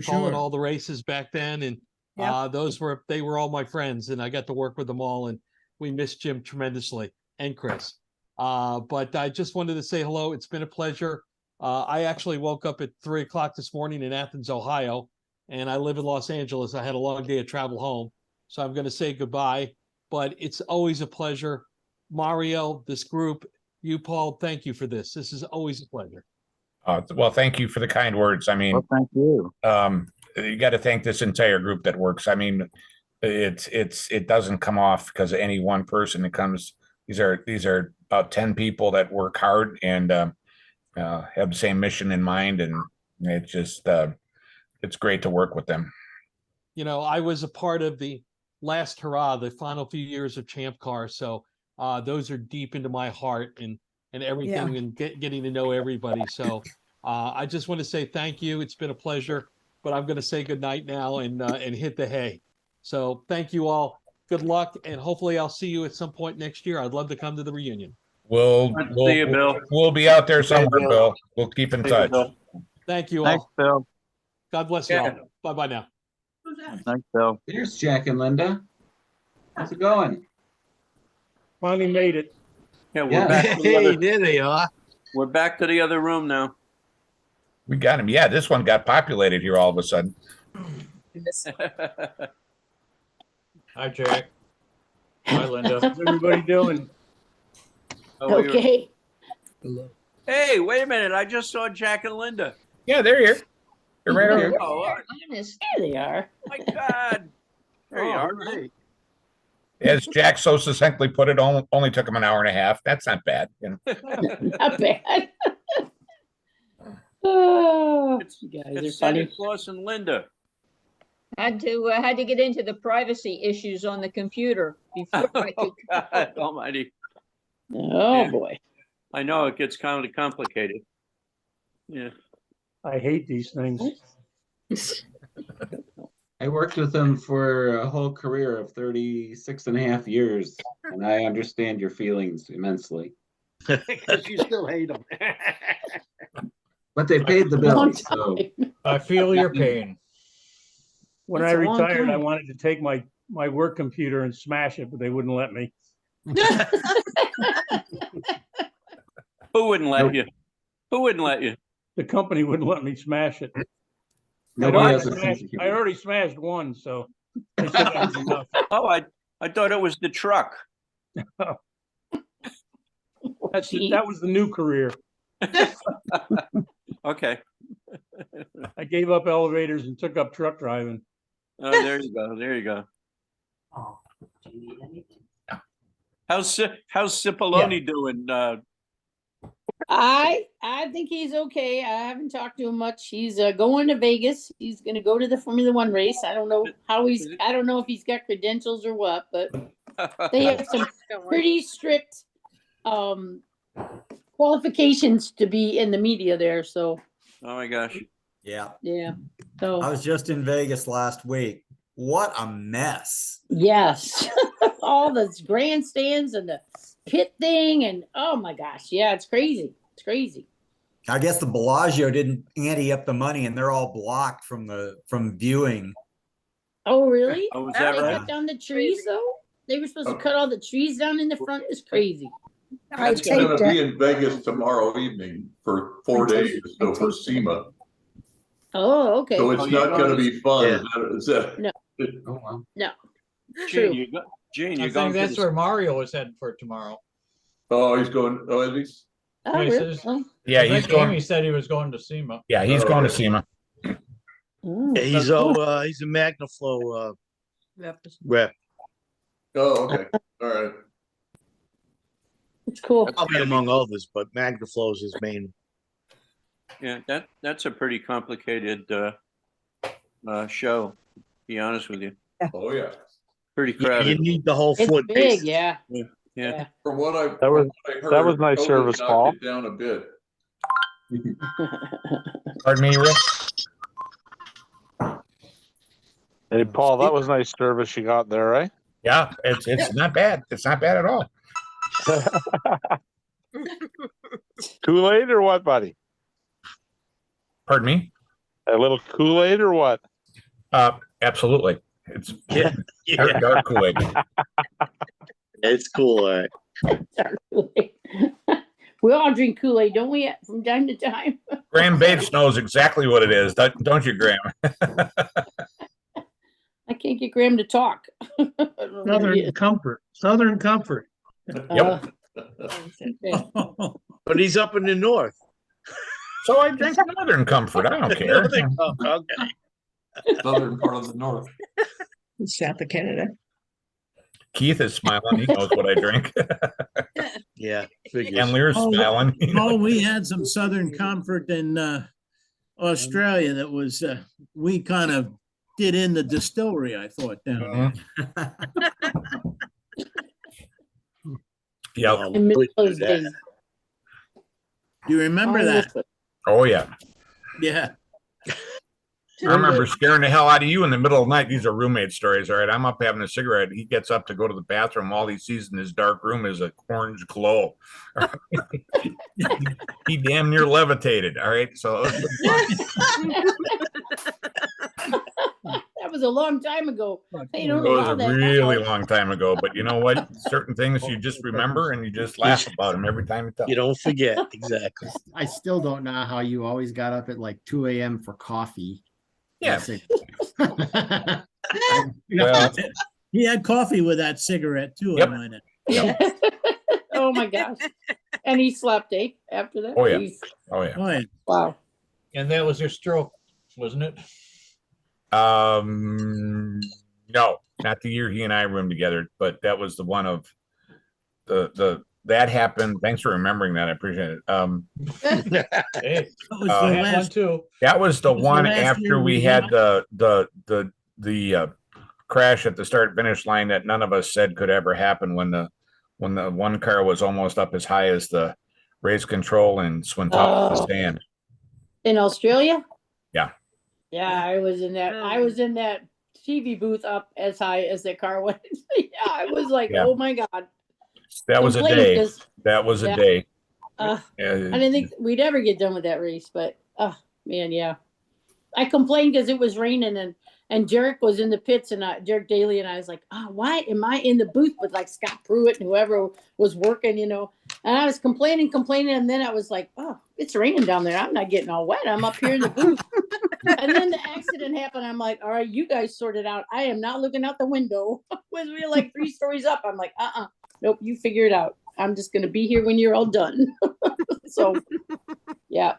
calling all the races back then. And they were all my friends, and I got to work with them all, and we miss Jim tremendously, and Chris. But I just wanted to say hello. It's been a pleasure. I actually woke up at 3 o'clock this morning in Athens, Ohio, and I live in Los Angeles. I had a long day of travel home, so I'm going to say goodbye, but it's always a pleasure. Mario, this group, you, Paul, thank you for this. This is always a pleasure. Well, thank you for the kind words. I mean, thank you. You got to thank this entire group that works. I mean, it doesn't come off because of any one person. It comes. These are about 10 people that work hard and have the same mission in mind, and it's just it's great to work with them. I was a part of the last hurrah, the final few years of Champ Car, so those are deep into my heart and everything, and getting to know everybody. So I just want to say thank you. It's been a pleasure, but I'm going to say good night now and hit the hay. So thank you all. Good luck, and hopefully I'll see you at some point next year. I'd love to come to the reunion. We'll see you, Bill. We'll be out there somewhere, Bill. We'll keep in touch. Thank you Thanks, all. Bill. God bless you all. Bye-bye now. Thanks, Bill. Here's Jack and Linda. How's it going? Finally made it. Yeah, we're back. To the other, there they are. we're back to the other room now. We got him. Yeah, this one got populated here all of a sudden. Hi, Jack. Hi, Linda. How's everybody doing? Okay. Hey, wait a minute. I just saw Jack and Linda. Yeah, they're here. They're right over here. Oh, There they are. my God. There you are. Right. As Jack so succinctly put it, only took him an hour and a half. That's not bad. You know? Not bad. Oh, you guys are It's Santa funny. Claus and Linda. Had to get into the privacy issues on the computer before I could. Oh, God almighty. Oh Yeah. boy. I know it gets kind of complicated. Yeah. I hate these things. I worked with him for a whole career of 36 and a half years, and I understand your feelings immensely. Because you still hate them. But they paid the bills, so. I feel your pain. When That's I a long retired, I time. wanted to take my work computer and smash it, but they wouldn't let me. Who wouldn't let you? Who wouldn't let you? The company wouldn't let me smash it. Nobody has a sense of I humor. already smashed one, so they said that was enough. Oh, I thought it was the truck. That was the new career. Okay. I gave up elevators and took up truck driving. Oh, there you go. There you go. How's Cipollone doing? I think he's okay. I haven't talked to him much. He's going to Vegas. He's going to go to the Formula One race. I don't know how I don't know if he's got credentials or what, but they have some pretty strict qualifications to be in the media there. So. Oh my gosh. Yeah. Yeah. So I was just in Vegas last week. What a mess. yes, all the grandstands and the pit thing, and oh my gosh, yeah, it's crazy. It's crazy. I guess the Bellagio didn't ante up the money and they're all blocked from viewing. Oh really? Oh, is They that right? cut down the trees though. They were supposed to cut all the trees down in the front. It's crazy. It's going to be in Vegas tomorrow evening for 4 days, so for SEMA. Oh, okay. So it's not going to be fun. Yeah. Is that? No. Oh, wow. No. Gene, True. Gene, I you're going think to that's the- where Mario is heading for tomorrow. Oh, he's going. Oh, is Oh, Yeah, he really? says- Oh. Yeah, I he's think going. Amy said he was going to SEMA. Yeah, he's Oh, going to okay. SEMA. Mm. He's he's a MagnaFlow rep. he? Oh, okay. All right. It's cool. Probably among others, but MagnaFlow is his main. Yeah, that's a pretty complicated show, to be honest with you. Oh yeah. Pretty You crowded. need the whole It's foot. big, yeah. Yeah. From what I That was- heard, that was nice COVID service, knocked Paul. it down a bit. Pardon me, Rick? Hey, Paul, that was nice service you got there, right? Yeah, it's not bad. It's not bad at all. Kool-Aid or what, buddy? Pardon me? A little Kool-Aid or what? Absolutely. It's Yeah. dark Kool-Aid. It's cool, all right. We all drink Kool-Aid, don't we? From time to time. Graham Bates knows exactly what it is, don't you, Graham? I can't get Graham to talk. I don't know what he is. Comfort. Southern Comfort. Yep. Okay. But he's up in the north. So I drink Northern Comfort. I don't care. Okay. Southern part of the north. South of Canada. Keith is smiling. He knows what I drink. Yeah. And Lear's Oh, smiling. Oh, we had some Southern Comfort in Australia that was we kind of did in the distillery, I thought, down there. Yeah. I miss those days. Do you remember I that? miss it. Oh yeah. Yeah. I remember scaring the hell out of you in the middle of the night. These are roommate stories. All right. I'm up having a cigarette. He gets up to go to the bathroom. All he sees in his dark room is a orange glow. He damn near levitated. All right. So That was a long time ago. They it don't was allow a that really now. long time ago. But you know what? Certain things you just remember and you just laugh about them every time you tell. You don't forget. Exactly. I still don't know how you always got up at like 2 a.m. for coffee. Yeah. Well, he had coffee with that cigarette too. Yep. I might add. Yep. Oh my gosh. And he slept, after that? Oh, yeah. Jeez. Oh yeah. Oh, yeah. Wow. And that was your stroke, wasn't it? No. not the year he and I roomed together, but that was the one of that happened. Thanks for remembering that. I appreciate it. Hey, That was I the had one last, too. That was the That was the one last after year we we had had- the crash at the start finish line that none of us said could ever happen when the one car was almost up as high as the race control and went top of the stand. In Australia? Yeah. Yeah, I was in that. I was in that TV booth up as high as that car went. Yeah, I was like, Yeah. oh my God. That was a Complained day. 'cause- That was a yeah. day. I didn't think we'd ever get done with that race, but man, yeah. I complained because it was raining and Jarek was in the pits and Jarek Daly and I was like, why am I in the booth with like Scott Pruitt and whoever was working, and I was complaining, and then I was like, oh, it's raining down there. I'm not getting all wet. I'm up here in the booth. And then the accident happened. I'm like, all right, you guys sort it out. I am not looking out the window. Was we like 3 stories up? I'm like, nope, you figure it out. I'm just gonna be here when you're all done. So yeah.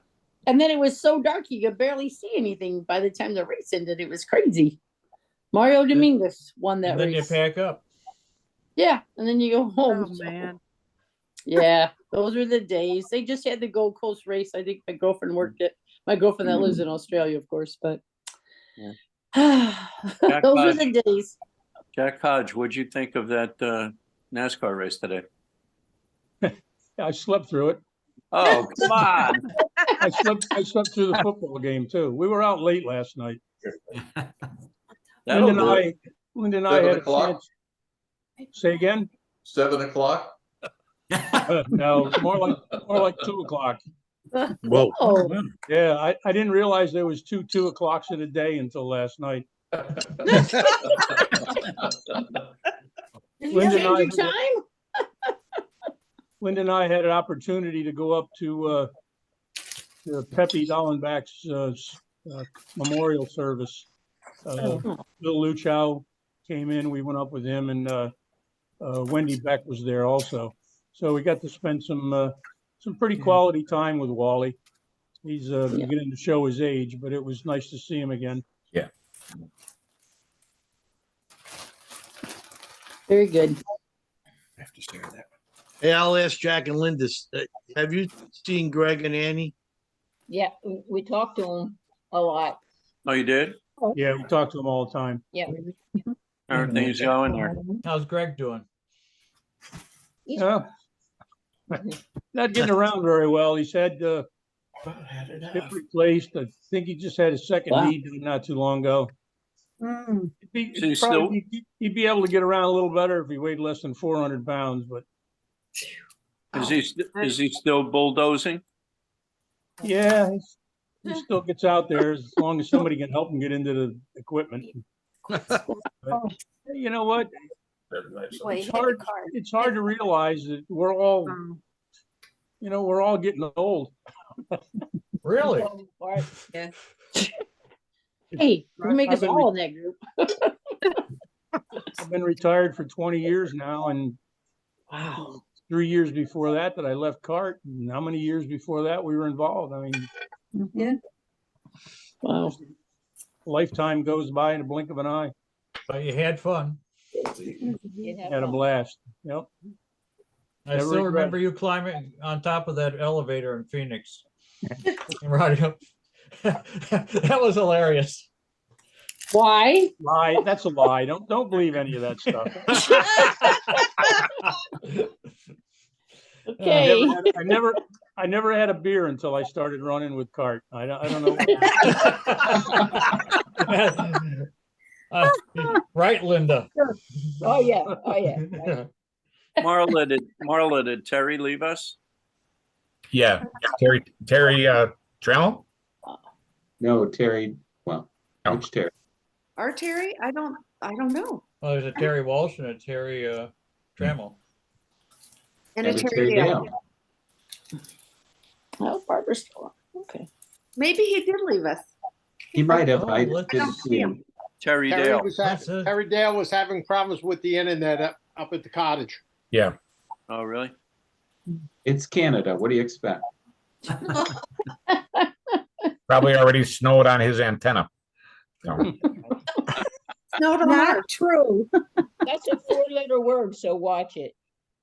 And then it was so dark you could barely see anything by the time the race ended. It was crazy. Mario Dominguez won that And then race. you pack up. Yeah, and then you go home. Oh man. Yeah, those were the days. They just had the Gold Coast race. I think my girlfriend worked it. My girlfriend that lives in Australia, of course, but those were the days. Jack Hodge, what'd you think of that NASCAR race today? I slept through it. Oh, come on. I slept through the football game too. We were out late last night. That'll do it. Linda and I 7 had a o'clock? chance. Say again? 7 o'clock? No, more like 2 o'clock. Whoa. Yeah, I didn't realize there was 2 o'clocks in a day until last night. Did you Linda and I change your had- time? Linda and I had an opportunity to go up to Pepe Dollenbach's memorial service. Bill Luchow came in. We went up with him, and Wendy Beck was there also. So we got to spend some pretty quality time with Wally. He's beginning to show his age, but it was nice to see him again. Yeah. Very good. I have to share that. Hey, I'll ask Jack and Linda, have you seen Greg and Annie? Yeah, we talked to him a lot. Oh, you did? Yeah, we talk to him all the time. Yeah. Everything's going there. How's Greg doing? Yeah. Not getting around very well. He's had hip replaced. I think he just had his second knee done not too long ago. He'd be able to get around a little better if he weighed less than 400 pounds, but Is he still bulldozing? yeah, he still gets out there as long as somebody can help him get into the equipment. But you know what? It's hard to realize that we're all, we're all getting old. Really? Yeah. Hey, we make us all in that group. I've been retired for 20 years now, and 3 years before that I left CART, and how many years before that we were involved? I mean, yeah. Wow. Lifetime goes by in a blink of an eye. But you had fun. Had a blast. Yep. I still remember you climbing on top of that elevator in Phoenix. Right up. That was hilarious. Why? Lie. That's a lie. Don't believe any of that stuff. Okay. I never had a beer until I started running with CART. I don't know. Right, Linda. Oh yeah. Oh yeah. Right. Marla, did Terry leave us? Yeah. Terry Trammell? No, Terry. Well, which Terry? Our Terry? I don't know. Well, there's a Terry Walsh and a Terry Trammell. And a Terry Dale. Oh, Barbara's still on. Okay. Maybe he did leave us. He might have. Oh, I let's didn't see him. Terry Terry Dale. Terry Dale was having problems with the internet up at the cottage. Yeah. Oh, really? It's Canada. What do you expect? Probably already snowed on his antenna. So. No, not true. That's a 4-letter word, so watch it.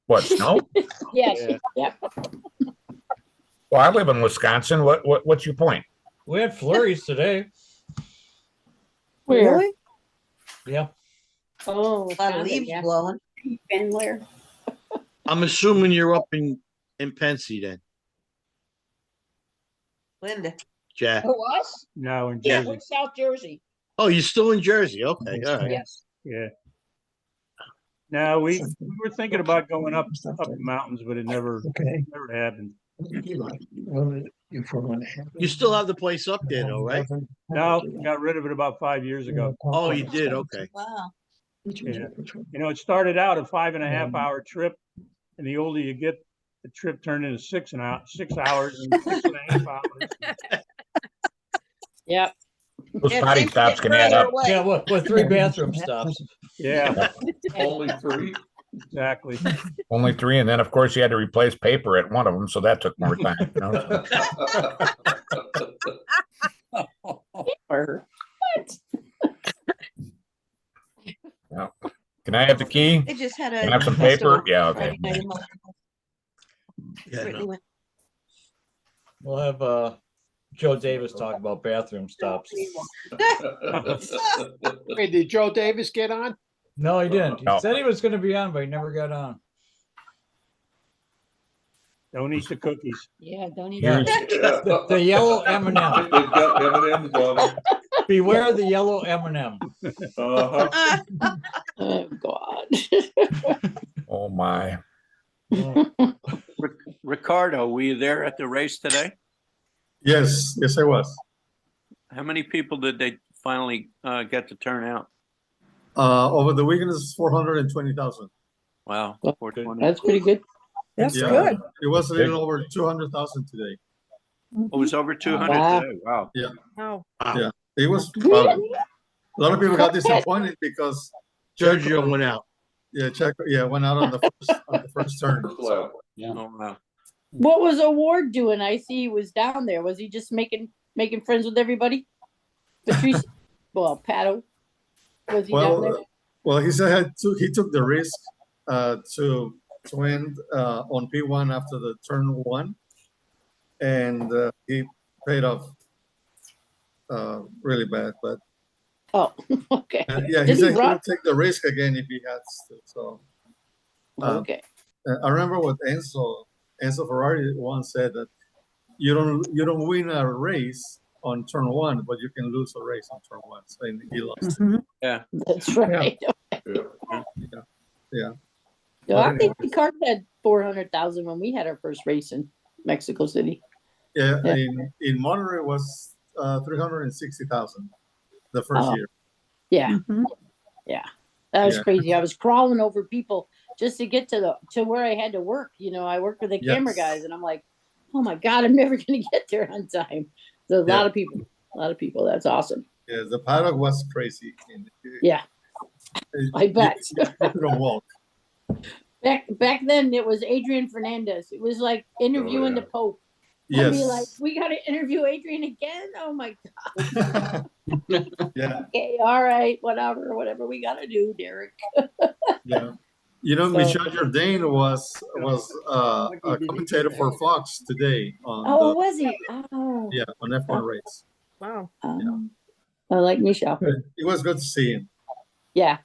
What, snow? Yes, Yeah. yep. Well, I live in Wisconsin. What's your point? We had flurries today. Where? Really? Yeah. Oh, A lot of Wisconsin, leaves yeah. blowing. Ben, where? I'm assuming you're up in Pensy then, Linda. Jack. Who, us? No, in Yeah, Jersey. we're South Jersey. Oh, you're still in Jersey? Okay, all right. Yes. Yeah. No, we were thinking about going up the mountains, but it never happened. You still have the place up there, though, right? No, got rid of it about 5 years ago. Oh, you did. Okay. Wow. Yeah. You know, it started out a 5.5-hour trip, and the older you get, the trip turned into 6 hours and 6.5 hours. Yep. Those potty stops can add up. Yeah, with 3 bathroom stops. Yeah, Only 3? exactly. Only 3, and then of course you had to replace paper at one of them, so that took more time. You know? What? Yeah. Can I have the key? They just had a. Can I have some paper? Yeah, okay. Yeah, no. We'll have Joe Davis talk about bathroom stops. Hey, did Joe Davis get on? No, he didn't. He No. said he was going to be on, but he never got on. Don't eat the cookies. Yeah, don't eat. Yeah. that. The yellow M&M. They've got M&Ms on them. Beware the yellow M&M. Uh-huh. Oh, God. Oh my. Ricardo, were you there at the race today? Yes, I was. How many people did they finally get to turn out? Over the weekend is 420,000. Wow. Well, 420. That's pretty good. That's Yeah, good. it was a little over 200,000 today. It was over 200 Wow. today. Wow. Yeah, Oh, yeah. It was. Really? A lot of people got disappointed because Sergio went out. Yeah, Checo. Yeah, went out on the first turn. Yeah. Oh, wow. What was Award doing? I see he was down there. Was he just making friends with everybody? Patrice, well, Pato, was he down there? Well, he said he took the risk to end on P1 after the turn 1, and he paid off really bad. But Oh, okay. yeah, he Did he said he run? would take the risk again if he has to. So Okay. I remember what Enzo Ferrari once said, that you don't win a race on turn 1, but you can lose a race on turn 1. So he lost. Yeah. That's right. Yeah. No, I think the card had 400,000 when we had our first race in Mexico City. Yeah, Yeah. in Monterey it was 360,000 the first Oh. year. Yeah. Yeah. That was Yeah. crazy. I was crawling over people just to get to where I had to work. You know, I work with the camera Yes. guys, and I'm like, oh my God, I'm never going to get there on time. So a lot Yeah. of people. That's awesome. Yeah, the paddock was crazy. Yeah. I bet. You couldn't walk. Back then, it was Adrian Fernandez. It was like interviewing the Pope. I'd be like, Yes. we got to interview Adrian again? Oh my God. Yeah. Okay, all right, whatever we got to do, Derek. Yeah. You know, So- Michel Jourdain was a commentator for Fox today on Oh, was he? Oh. yeah, on F1 race. wow. I like Michelle. It was good to see him. Yeah.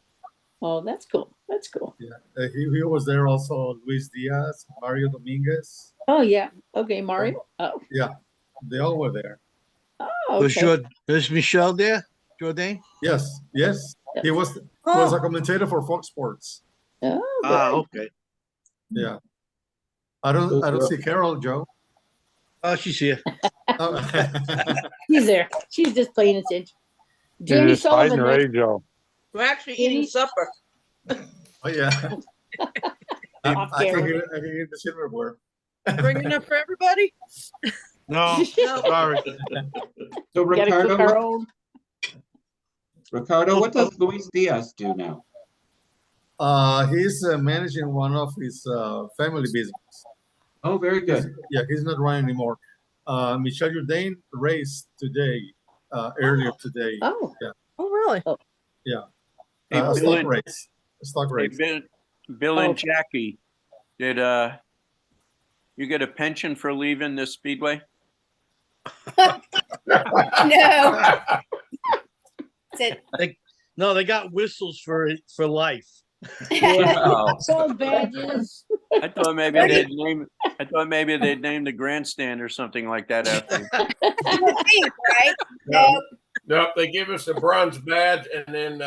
Oh, that's cool. That's cool. Yeah, he was there also. Luis Diaz, Mario Dominguez. Oh, yeah. Okay, Mario. Oh, Yeah, they all were there. oh okay. Was Michelle there, Jourdain? Yes, yes. He was a commentator for Fox Sports. Oh, Okay. Yeah. I don't see Carol, Joe. Oh, she's here. Oh. She's there. She's just playing attention. Jamie just hiding Sullivan. her next- age, Joe. We're actually eating supper. Oh yeah. Off I can camera. hear the silverware. Bringing enough for everybody? No, sorry. So Gotta cook our own. Ricardo, what does Luis Diaz do now? He's managing one of his family business. Oh, very good. Yeah, he's not running anymore. Michel Jourdain raced today, earlier today. Oh. Yeah. Oh, really? Yeah. Hey, Bill stock and, race. Stock hey, race. Bill and Okay. Jackie, did you get a pension for leaving the speedway? No. No, they got whistles for life. Yeah, Oh. gold badges. I thought maybe they'd name the grandstand or something like that after you. Right? No, nope, they give us a bronze badge and then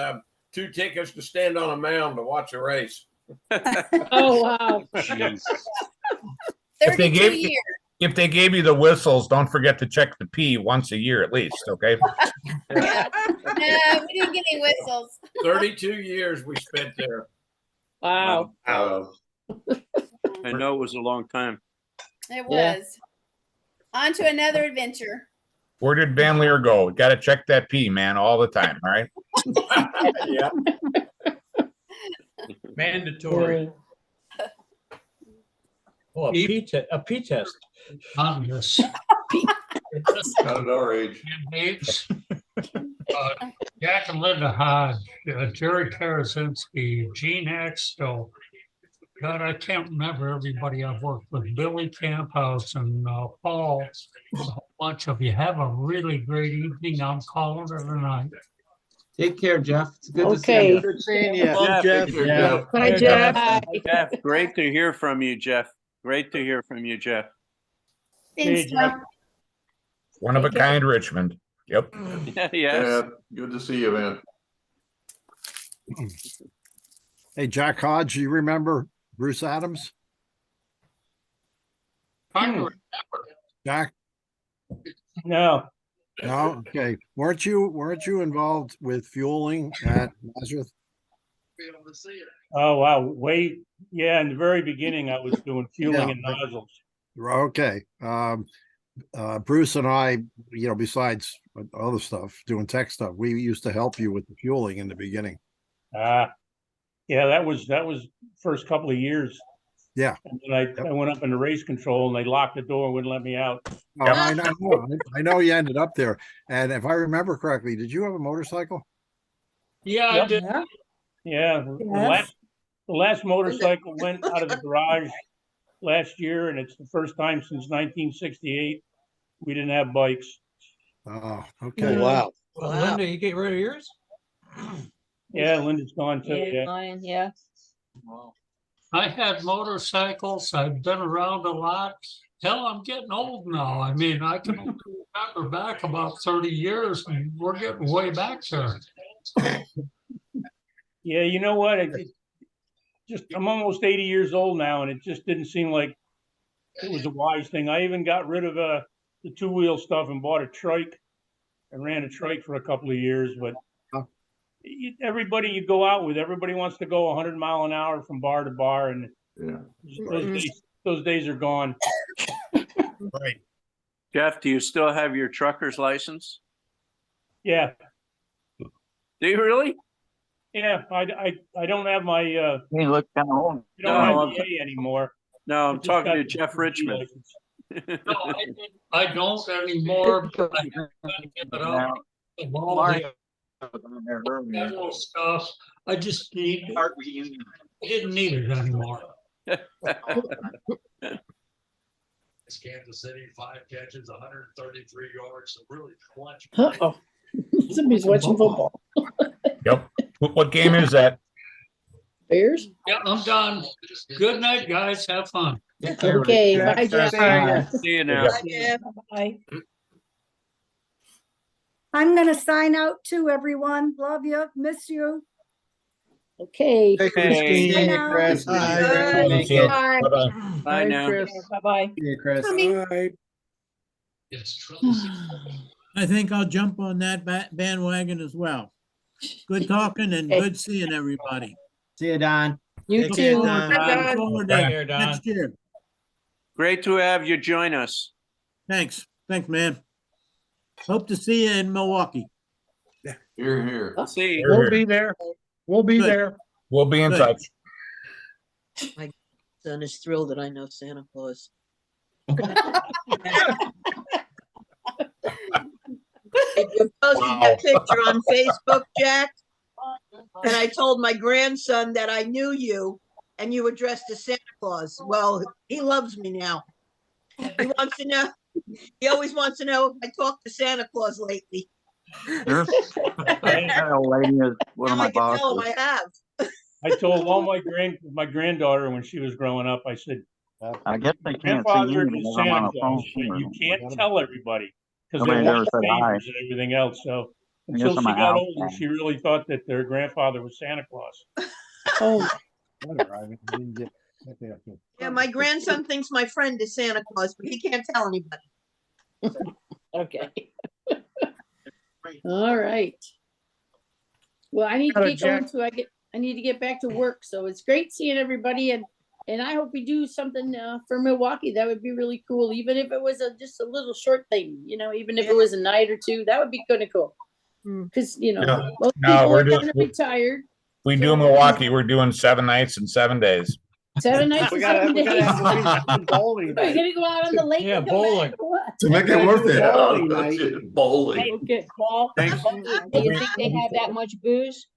2 tickets to stand on a mound to watch a race. Oh, wow. Jeez. 32 years. If they gave you the whistles, don't forget to check the P once a year at least, okay? Yeah. No, we didn't get any whistles. 32 years we spent there. Wow. I know it was a long time. It Yeah. was. On to another adventure. Where did Van Leer go? Got to check that P, man, all the time, all right? Yeah. Mandatory. Oh, a P test. Not at our age. Jack and Linda Hodge, Jerry Karasinski, Gene Axtell. God, I can't remember everybody I've worked with. Billy Camphouse and Paul. A whole bunch of you. Have a really great evening. I'm calling it a night. Take care, Jeff. It's good to see Okay. you. Good seeing you. Jeff, Jeff. Jeff. Bye, Jeff. Jeff, great to hear from you, Jeff. Great to hear from you, Jeff. Thanks, Jeff. Tom. One of a kind, Richmond. Yep. Yes. Yeah, good to see you, man. Hey, Jack Hodge, you remember Bruce Adams? Kind of remember. Jack? No. No? Okay. Weren't you involved with fueling at Nazareth? Oh, wow. Yeah, in the very beginning, I was doing fueling Yeah. and nozzles. Okay. Bruce and I, besides other stuff, doing tech stuff, we used to help you with the fueling in the beginning. Yeah, that was first couple of years. Yeah. And then I went up into race control and they locked the door and wouldn't let me out. Oh, I know you ended up there. And if I remember correctly, did you have a motorcycle? Yeah, I Yep. did. Yeah. The last motorcycle went out of the garage last year, and it's the first time since 1968 we didn't have bikes. Oh, okay. Wow. Well, Linda, you get rid of yours? Yeah, Linda's gone too. Yeah. Mine, yeah. Wow. I had motorcycles. I've been around a lot. Hell, I'm getting old now. I mean, I can only remember back about 30 years, and we're getting way back there. Yeah, you know what? I'm almost 80 years old now, and it just didn't seem like it was a wise thing. I even got rid of the 2-wheel stuff and bought a trike and ran a trike for a couple of years. But everybody you go out with, everybody wants to go 100 mile an hour from bar to bar, and those days are gone. Right. Jeff, do you still have your trucker's license? Yeah. Do you really? Yeah, I don't have my You look kind of old. IDA anymore. No, I'm I just talking got to the Jeff 2G Richmond. license. No, I don't anymore. But I gotta give it up. Of all the federal stuff, I just didn't need it anymore. Kansas City, 5 catches, 133 yards, so really clutch. Uh-oh. Somebody's watching football. Yep. What game is that? Bears? Yeah, I'm done. Good night, guys. Have fun. Okay, bye, Jeff. See you now. Bye. I'm gonna sign out too, everyone. Love you, miss you. Okay. Hey, Christine. Bye Hey, now. Chris. Bye. Bye-bye. Bye Bye, now. Chris. Bye-bye. Yeah, Chris. I think I'll jump on that bandwagon as well. Good talking and good seeing everybody. See you, Don. You Take care, too. Don. Don. Forward Take to care, Don. next year. Great to have you join us. Thanks, man. Hope to see you in Milwaukee. Here, here. See you. We'll We'll be there. We'll be Good. there. We'll be in Good. touch. My son is thrilled that I know Santa Claus. Did you post that picture on Facebook, Jack? And I told my grandson that I knew you and you were dressed as Santa Claus. Well, he loves me now. He wants to know, he always wants to know if I talked to Santa Claus lately. There's that old lady is one of Now I my can tell him bosses. I have. I told all my granddaughter when she was growing up, I said, I guess they can't see grandfather me is because I'm on Santa a Claus, phone. but you can't tell everybody because they Nobody's want ever said hi. favors and everything else. So I guess until I'm she a got house older, guy. she really thought that their grandfather was Santa Claus. Oh, Whatever, I didn't get. Yeah, my grandson thinks my friend is Santa Claus, but he can't tell anybody. okay. All right. Well, I need to get going too. I need to get back to work. So it's great seeing everybody, and I hope we do something for Milwaukee. That would be really cool, even if it was just a little short thing. You know, even if it was a night or two, that would be kind of cool. Because most people we're are doing. kind of retired. We do Milwaukee. We're doing 7 nights and 7 days. 7 nights and 7 days. Bowling. Are you gonna go out on the lake? Yeah, and come back bowling. or what? To make it worth it. Bowling night. Bowling. Okay. Paul, Thanks. do you think they have that much booze?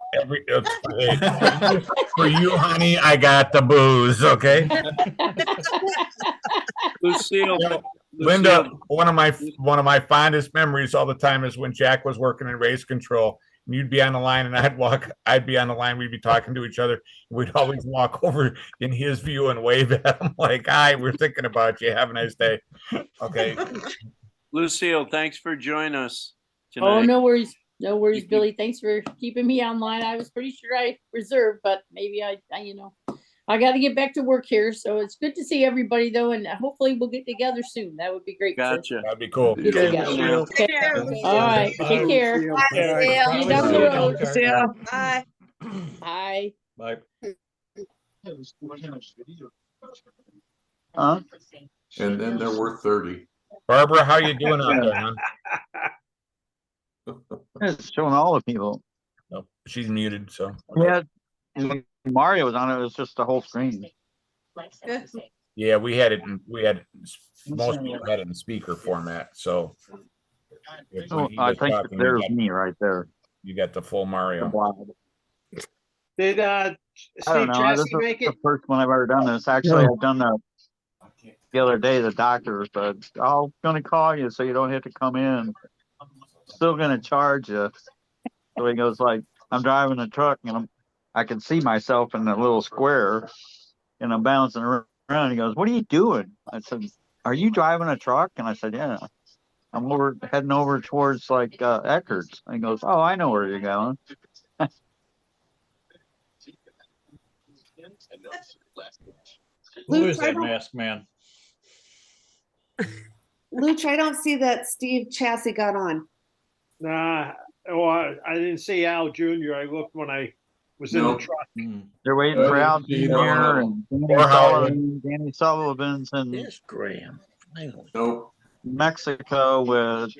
For you, honey, I got the booze. Okay. Lucille, Linda, one of my fondest memories all the time is when Jack was working in race control. And you'd be on the line, and I'd be on the line. We'd be talking to each other. We'd always walk over in his view and wave at him like, "Hi, we're thinking about you. Have a nice day." Okay. Lucille, thanks for joining us tonight. Oh, no worries. No worries, Billy. Thanks for keeping me online. I was pretty sure I reserved, but maybe I I got to get back to work here. So it's good to see everybody though. And hopefully we'll get together soon. That would be great. Gotcha. That'd be cool. Get together. Okay. All right. Take care. See you down the road. Bye. Bye. Bye. Huh? And then there were 30. Barbara, how you doing out there, hon? It's showing all the people. Nope, she's muted. So Yeah, Mario was on it. It was just the whole screen. yeah, we had most people had it in speaker format. So Oh, I think there's me right there. You got the full Mario. Did I Steve don't know. This Chassie is make the it? first one I've ever done this. Actually, I've done that the other day. The doctor said, "I'm going to call you so you don't have to come in. Still going to charge you." So he goes like, "I'm driving the truck and I can see myself in the little square, and I'm bouncing around." He goes, "What are you doing?" I said, "Are you driving a truck?" And I said, "Yeah. I'm heading over towards like Eckerd's." And he goes, "Oh, I know where you're going." Who is that masked man? Luch, I don't see that Steve Chassie got on. Nah, well, I didn't see Al Jr. I looked when I was in the truck. They're waiting for Al Jr. and Danny Sullivan's in Yes, Graham. Finally. Nope. Mexico with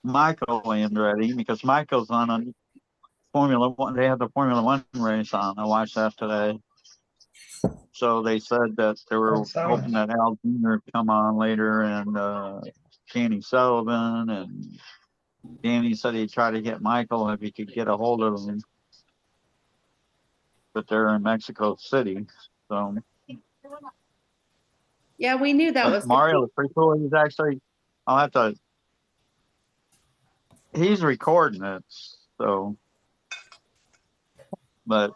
Michael Andretti because Michael's on a Formula One. They have the Formula One race on. I watched that today. So they said that they were hoping that Al Jr. would come on later and Danny Sullivan, and Danny said he'd try to get Michael if he could get a hold of him. But they're in Mexico City. So Yeah, we knew that was Mario was pretty cool. He's actually, he's recording it, so, but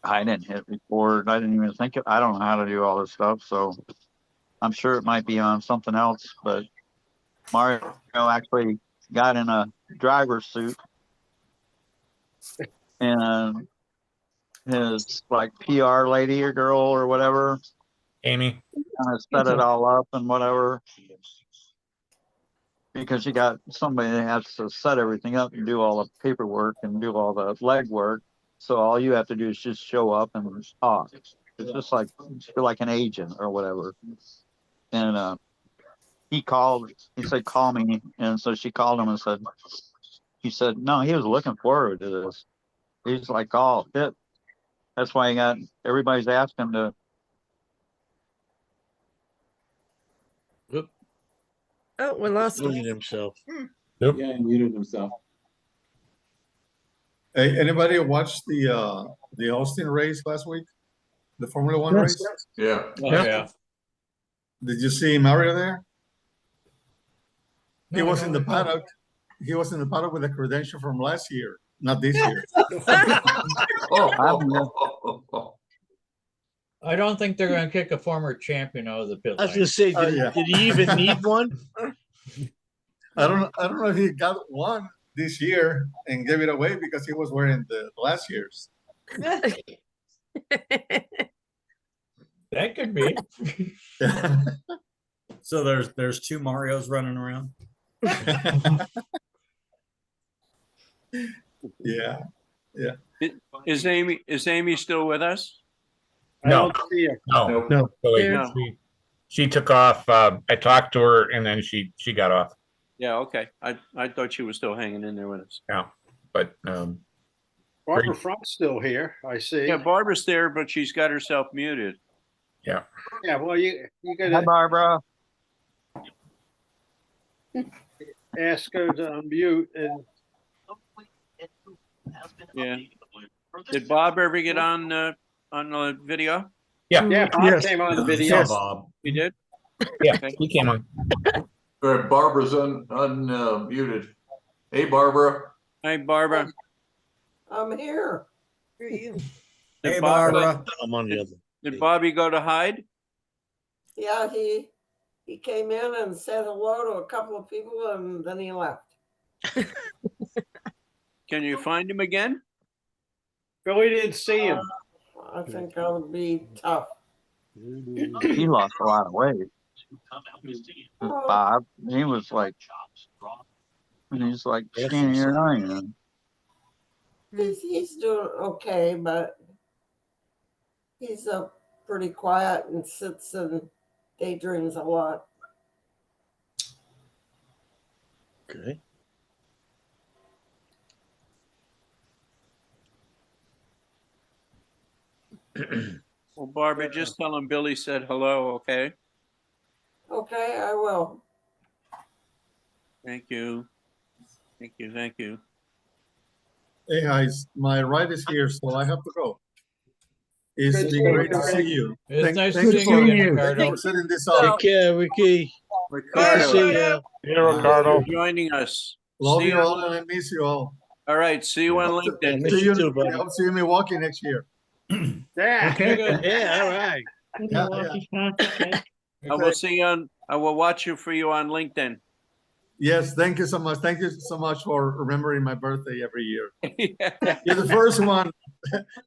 I didn't hit record. I didn't even think I don't know how to do all this stuff, so I'm sure it might be on something else, but Mario actually got in a driver's suit and his like PR lady or girl or whatever, Amy, kind of set it all up and whatever, because you got somebody that has to set everything up and do all the paperwork and do all the legwork. So all you have to do is just show up and talk. It's just like you're like an agent or whatever. And he said, "Call me." And so she called him and said, he said, no, he was looking forward to this. He's like, "Oh, shit." That's why everybody's asking to. Oh, we lost him. Muted himself. Yeah, he muted himself. Hey, anybody watch the Austin race last week? The Formula One race? Yeah. Oh, yeah. Did you see Mario there? He No, was I in the don't recall. paddock. He was in the paddock with a credential from last year, not this year. I don't think they're gonna kick a former champion out of the pit I was lane. gonna say, Oh, did, yeah. did he even need one? I don't know if he got one this year and gave it away because he was wearing the last year's. That could be. So there's two Marios running around. Yeah. Is Amy still with us? I No. don't see her. No. No. Wait, No. she took off. I talked to her and then she got off. Yeah, okay. I thought she was still hanging in there with us. Yeah. But Barbara Great. Frunk's still here, I see. Yeah, Barbara's there, but she's got herself muted. yeah. Yeah, well, you Hi, gotta Barbara. ask her to unmute and Yeah. Did Bob ever get on the video? Yeah. yeah, Bob Yes. came on the I video. saw Bob. He did? Yeah. Okay. He came on. All right, Barbara's unmuted. Hey, Barbara. Hey, Barbara. I'm here. Who are you? Did Hey, Bob, Barbara. I'm on the other. Did Bobby go to hide? Yeah, he came in and said hello to a couple of people and then he left. Can you find him again? Billy didn't see him. I think that'll be tough. He lost a lot of weight. Bob, he was like skinnier than I am. He's doing okay, but he's pretty quiet and sits and daydreams a lot. Okay. Well, Barbara, just tell him Billy said hello, okay? Okay, I will. Thank you. Thank you. Thank you. Hey guys, my ride is here, so I have to go. It's Good to been see great you, to see Rick. you. It's nice to thank see you you again, thank you Ricardo. for setting this So- up. Take care, Ricky. Good to Ricardo, see you. Yeah, Ricardo. for joining us. Love See you you. all and I miss you all. All right, see you on I LinkedIn. miss you too, buddy. I'll see you in Milwaukee next year. Yeah. Okay, good. Yeah, all right. Yeah. I will see you on. I will watch you for you on LinkedIn. Yes, thank you so much. Thank you so much for remembering my birthday every year. Yeah. You're the first one.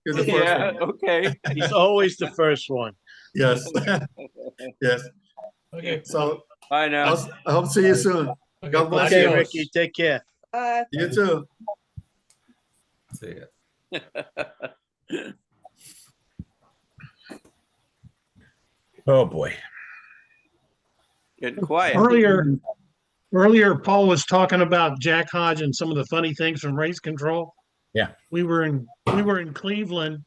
You're the first Yeah. one. Okay. He's always the first one. Yes. Yes. Okay. So Bye now. I hope to see you soon. Okay, God bless Okay, you. Ricky, take care. You too. See ya. Oh boy. Getting quiet. Earlier, Paul was talking about Jack Hodge and some of the funny things from race control. Yeah. We were in Cleveland,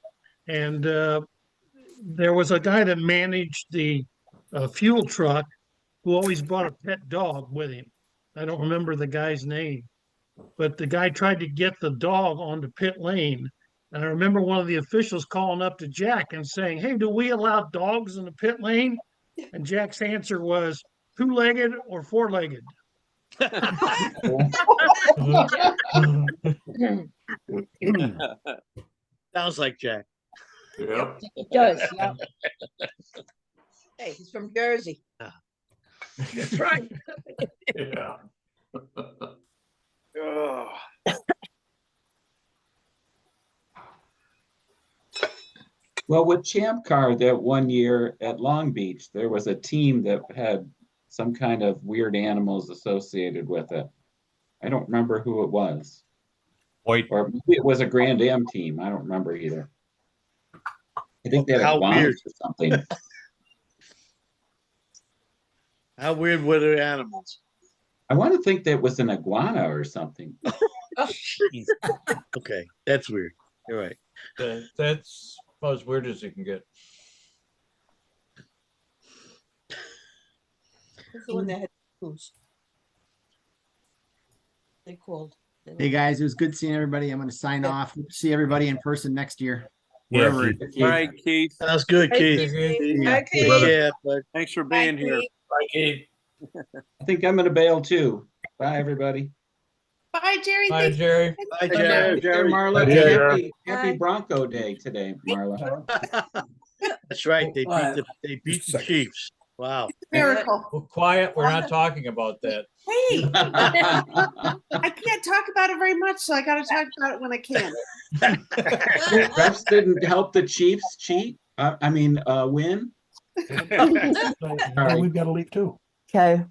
and there was a guy that managed the fuel truck who always brought a pet dog with him. I don't remember the guy's name, but the guy tried to get the dog onto pit lane. And I remember one of the officials calling up to Jack and saying, "Hey, do we allow dogs in the pit lane?" And Jack's answer was, "2-legged or 4-legged?" Sounds like Jack. Yep. It does, yeah. Hey, he's from Jersey. That's right. Yeah. Oh. Well, with Champ Car that one year at Long Beach, there was a team that had some kind of weird animals associated with it. I don't remember who it was. Wait. Or maybe it was a Grand Am team. I don't remember either. I think they had How iguanas weird. or something. How weird were the animals? I want to think that was an iguana or something. Jeez. Okay, that's weird. You're right. That's about as weird as you can get. Who's the one that had who's? They called. Hey, guys, it was good seeing everybody. I'm going to sign off. Hope to see everybody in person next year. Yeah, Wherever it Keith. is. All right, Keith. Sounds good, Hey, Keith. Keith. See ya. Hi, Take Keith. care, bud. Thanks for Bye, being here. Keith. Bye, Keith. I think I'm gonna bail too. Bye, everybody. Bye, Jerry. Bye, Thank Jerry. Bye, Happy Jerry. birthday, Marla. Bye, and Jerry. happy Bye. Bronco Day today, Marla. That's right. They Quiet. beat the Chiefs. Wow. Miracle. Well, quiet. We're not talking about that. Hey, I can't talk about it very much, so I got to talk about it when I can. Refs didn't help the Chiefs cheat. Win. Sorry. We've got to leave too. Okay.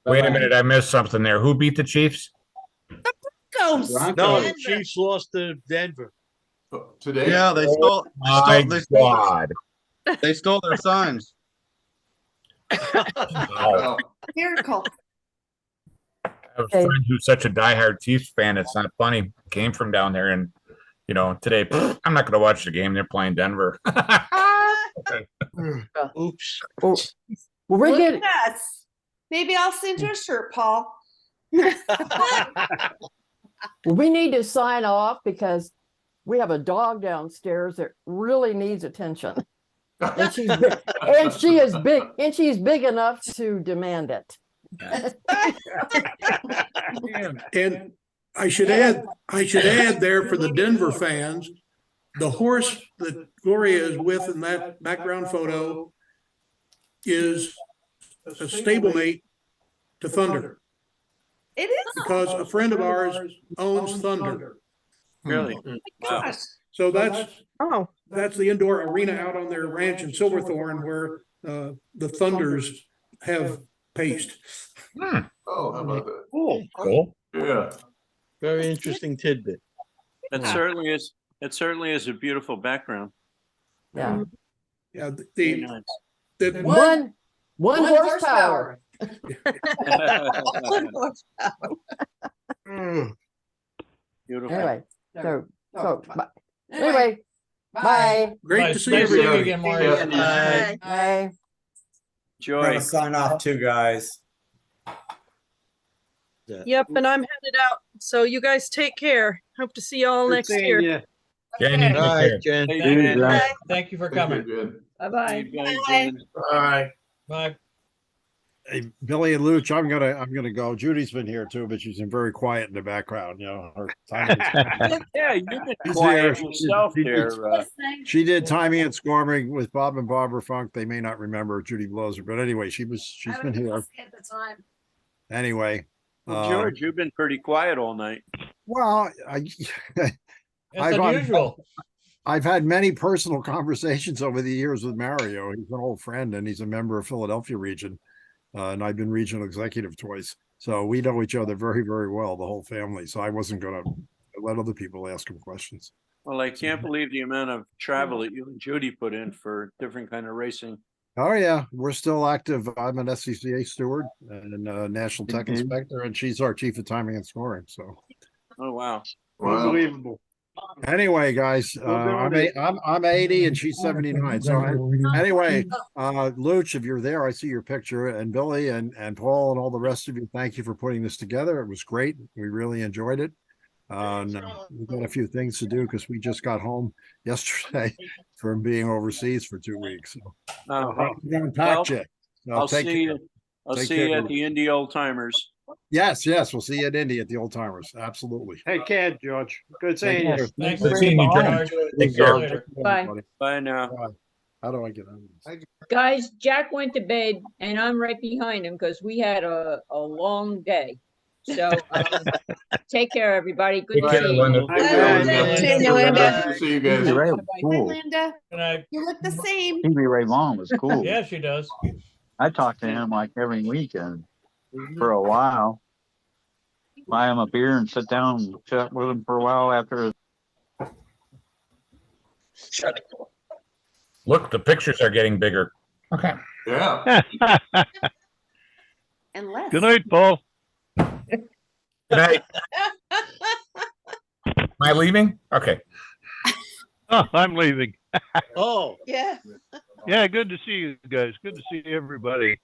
Wait a Bye-bye. minute, I missed something there. Who beat the Chiefs? Goes. Broncos. No, the Chiefs lost to Denver. Today? Yeah, they Oh my God. they stole their signs. Wow. Miracle. I have a friend who's such a diehard Chiefs fan. It's not funny. Came from down there, and today I'm not going to watch the game. They're playing Denver. Oops. Well, we're Look getting. at us. Maybe I'll send you a shirt, Paul. We need to sign off because we have a dog downstairs that really needs attention. And she's big, and she is big, and she's big enough to demand it. And I should add there for the Denver fans, the horse that Gloria is with in that background photo is a stablemate to Thunder. It is. Because a friend of ours owns Thunder. Really? Wow. So that's Oh, the indoor arena out on their ranch in Silverthorne where the Thunders have paced. Oh, how about that? Cool. Cool. Yeah. Very interesting tidbit. It certainly is. It certainly is a beautiful background. yeah. Yeah, Very nice. the One horsepower. Beautiful. Anyway, anyway, bye. Great to see Nice seeing you everybody. again, Mario. Bye. Bye. Joy. Gotta sign off too, guys. Yep, and I'm headed out. So you guys take care. Hope to see you all Good next seeing year. you. Jenny, take All right, care. Jen. Hey, Thank Jen. you. Thank you for Thank coming. you, Jen. Bye-bye. Bye, Jen. All right. Bye. Hey, Billy and Luch, I'm gonna go. Judy's been here too, but she's been very quiet in the background. Her timing. Yeah, you've been She's quiet here. yourself there. She did timing and scoring with Bob and Barbara Funk. They may not remember Judy Bloser, but anyway, she's been here. At the time. Anyway, Well, George, you've been pretty quiet all night. well, It's I've unusual. I've had many personal conversations over the years with Mario. He's an old friend and he's a member of Philadelphia region. And I've been regional executive twice. So we know each other very, very well, the whole family. So I wasn't going to let other people ask him questions. Well, I can't believe the amount of travel that you and Judy put in for different kind of racing. Oh, yeah. We're still active. I'm an SCCA steward and a national tech inspector, and she's our chief of timing and scoring. So, Oh, wow. Unbelievable. anyway, guys, I'm 80 and she's 79. So anyway, Luch, if you're there, I see your picture, and Billy and Paul and all the rest of you. Thank you for putting this together. It was great. We really enjoyed it. We've got a few things to do because we just got home yesterday from being overseas for 2 weeks. So, we're gonna pack you. So I'll take see care. you. I'll Take see care, you at Luch. the Indy Old Timers. Yes, we'll see you at Indy at the Old Timers. Absolutely. Take care, George. Good Thank seeing you. you. Thanks Good for seeing being you, here, George. George. Take See you care. later. Bye. Everybody. Bye now. Bye. How do I get on this? Guys, Jack went to bed and I'm right behind him because we had a long day. So take care, everybody. Good Take to care, see you. Linda. Good to Linda. Good to see you Stevie guys. Ray was Hi, cool. Linda. Good night. You look the same. Stevie Ray Vaughan was cool. Yeah, she does. I talked to him like every weekend for a while. Buy him a beer and sit down and chat with him for a while after. Look, the pictures are getting bigger. Okay. Yeah. And less. Good night, Paul. Good night. Am I leaving? Okay. Oh, I'm leaving. Oh, Yeah. Yeah, good to see you guys. Good to see everybody.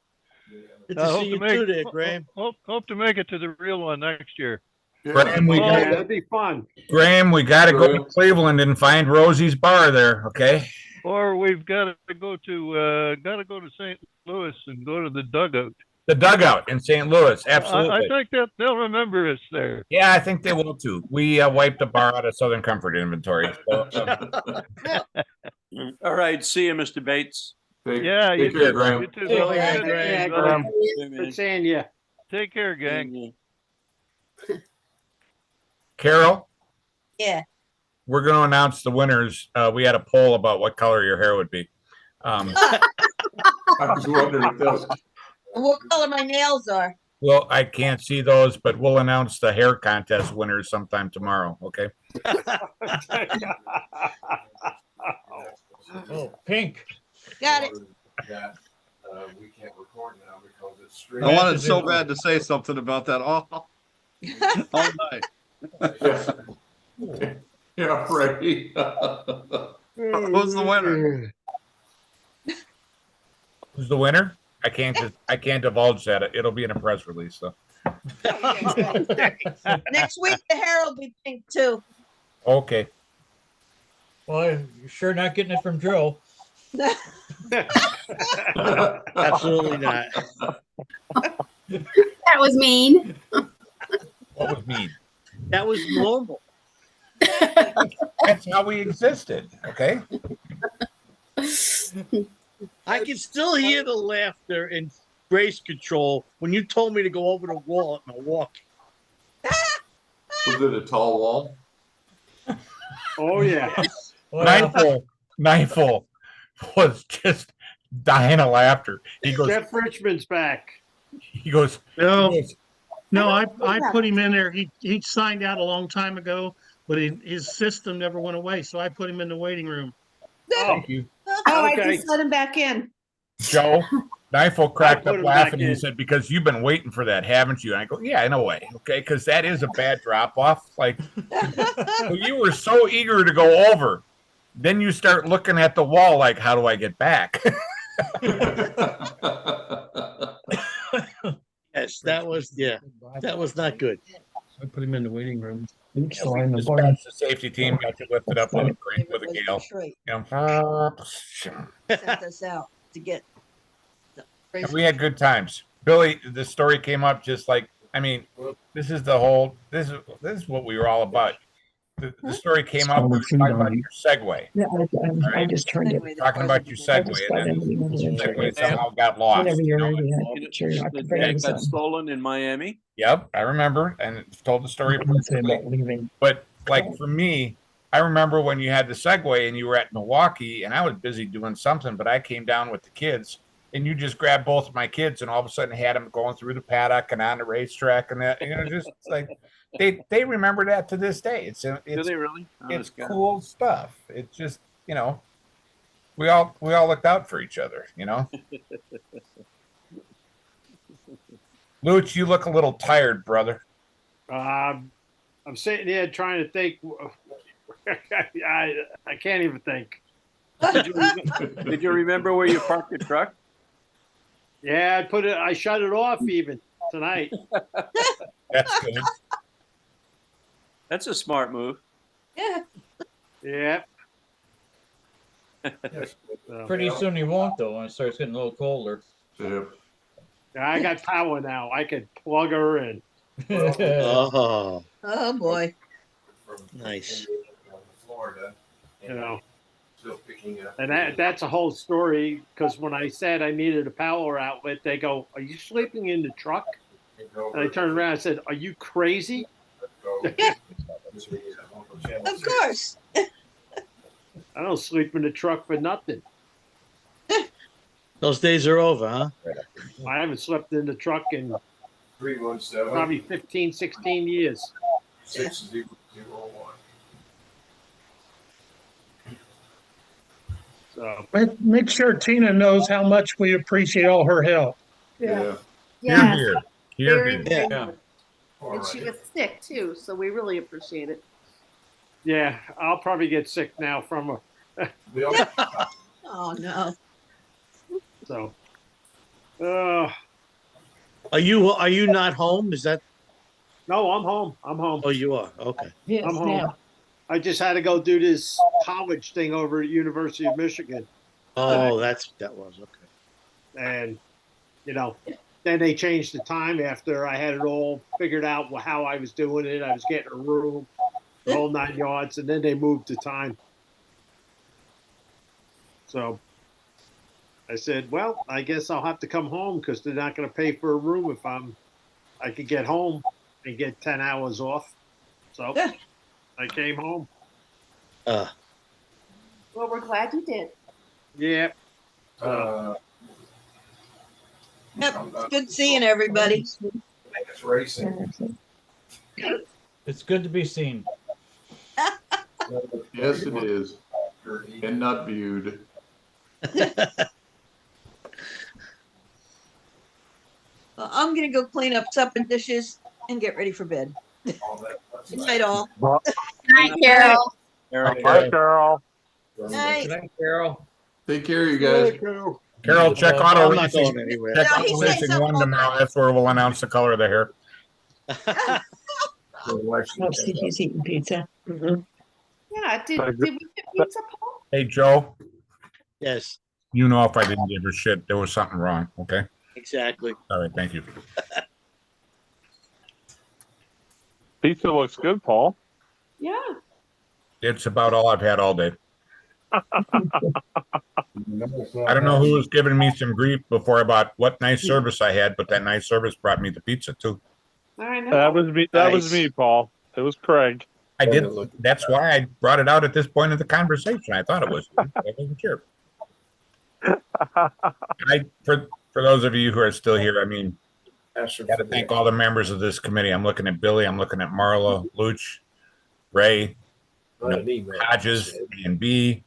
good to see you too there, Graham. Hope to make it to the real one next year. Graham, we Yeah, got that'd be fun. Graham, we got to go to Cleveland and find Rosie's bar there. Okay. Or we've got to go to St. Louis and go to the dugout. The dugout in St. Louis. I Absolutely. think that they'll remember us there. Yeah, I think they will too. We wiped the bar out of Southern Comfort inventory. So, All right. See you, Mr. Bates. Yeah, Take care, Graham. You too, Hey, Billy. yeah, Good yeah, seeing you, brother. Good seeing you. Take care, gang. Carol, Yeah. we're going to announce the winners. We had a poll about what color your hair would be. I was wondering if that was. What color my nails are. Well, I can't see those, but we'll announce the hair contest winners sometime tomorrow. Okay. Oh, pink. Got it. We can't record now because it's I streaming. wanted so bad to say something about that all night. Yeah, Freddie. Who's the winner? Who's the winner? I can't divulge that. It'll be in a press release. So. Next week, the hair will be pink too. Okay. Well, you're sure not getting it from Joe. Absolutely not. That was mean. What was mean? That was normal. That's how we existed. Okay. I can still hear the laughter and grace control when you told me to go over the wall at Milwaukee. Was it a tall wall? Oh yeah. Knifel was just dying of laughter. He goes, Jeff Richmond's back. He goes, No, I put him in there. He signed out a long time ago, but his system never went away, so I put him in the waiting room. Thank you. Oh, Okay. I just let him back in. Joe, Knifel cracked put up him laughing. back He in. said, because you've been waiting for that, haven't you? And I go, yeah, in a way. Okay. Because that is a bad drop off. Like, well, you were so eager to go over. Then you start looking at the wall like, how do I get back? Yes, that was not good. I put him in the waiting room. Dispatched the safety team, got you lifted up with a gale. Detroit You sent us out to get. And we had good times. Billy, the story came up just like, I mean, this is what we were all about. The story came up, we were talking about your Segway. Yeah, I just turned it. Talking about your Segway, and then the Segway somehow got lost. Whenever you're ready, The day got stolen in Miami. Yep, I remember, and told the story. But like for me, I remember when you had the Segway and you were at Milwaukee, and I was busy doing something, but I came down with the kids, and you just grabbed both of my kids, and all of a sudden had them going through the paddock and on the racetrack, and that, just like they remember that to this day. It's Do they really? Oh, it's that's good. cool stuff. It's just we all looked out for each other. Luch, you look a little tired, brother. I'm sitting here trying to think. I can't even think. Did you remember where you parked your truck? Yeah, I shut it off even tonight. That's good. That's a smart move. Yeah. Yeah. Pretty soon he won't, though, when it starts getting a little colder. Yeah, I got power now. I can plug her in. Oh, Oh boy. nice. And that's a whole story, because when I said I needed a power outlet, they go, "Are you sleeping in the truck?" And I turned around and said, "Are you crazy?" Of course. I don't sleep in the truck for nothing. Those days are over, huh? I haven't slept in the truck in probably 15, 16 years. 6001. So Make sure Tina knows how much we appreciate all her help. Yeah. Yes. Here. Very Yeah. much. And she gets sick too, so we really appreciate it. yeah, I'll probably get sick now from her. Oh no. So, Are you not home? Is that? No, I'm home. I'm home. Oh, you are? Okay. Yes, I'm home. now. I just had to go do this college thing over at University of Michigan. Oh, that's what that was. Okay. And, you know, then they changed the time after I had it all figured out how I was doing it. I was getting a room, the whole 9 yards, and then they moved the time. So I said, well, I guess I'll have to come home because they're not going to pay for a room if I could get home and get 10 hours off. So I came home. Well, we're glad you did. Yeah. Yep, it's good seeing everybody. It's racing. It's good to be seen. Yes, it is. And not viewed. Well, I'm gonna go clean up supper dishes and get ready for bed. Good night, all. Night, Carol. Bye, Carol. Night. Good night, Carol. Take care, you guys. Carol, check I'm auto not racing. going anywhere. Check No, auto he stays racing up 1 all tomorrow. night. That's where we'll announce the color of the hair. Oh, see, he's eating pizza. Mm-hmm. Yeah, did we get pizza, Paul? Hey, Joe, Yes, you know if I didn't give a shit, there was something wrong. Okay. exactly. All right. Thank you. Pizza looks good, Paul. Yeah. It's about all I've had all day. I don't know who was giving me some grief before about what nice service I had, but that nice service brought me the pizza too. I know. That was me. That was me, Paul. It was Craig. I did. That's why I brought it out at this point of the conversation. I thought it was. I wasn't sure. For those of you who are still here, I mean, got to thank all the members of this committee. I'm looking at Billy. I'm looking at Marla, Luch, Ray, Hodges, and B,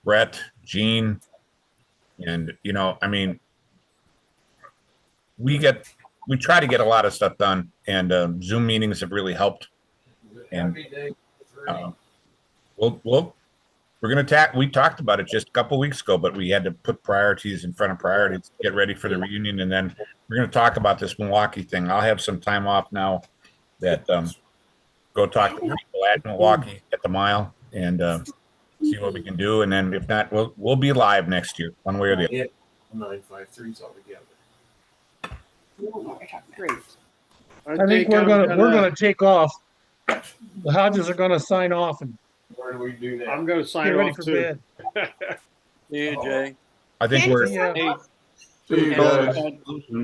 Brett, Gene, and I mean, we try to get a lot of stuff done, and Zoom meetings have really helped. And we're gonna we talked about it just a couple weeks ago, but we had to put priorities in front of priorities to get ready for the reunion, and then we're gonna talk about this Milwaukee thing. I'll have some time off now that go talk to people at Milwaukee at the mile and see what we can do, and then if not, we'll be live next year, one way or the other. 953s altogether. Great. I think we're gonna take off. The Hodges are gonna sign off and Where do we do that? I'm going to get sign ready off for too. bed. See you, Jay. I think we're. Hey, See you guys.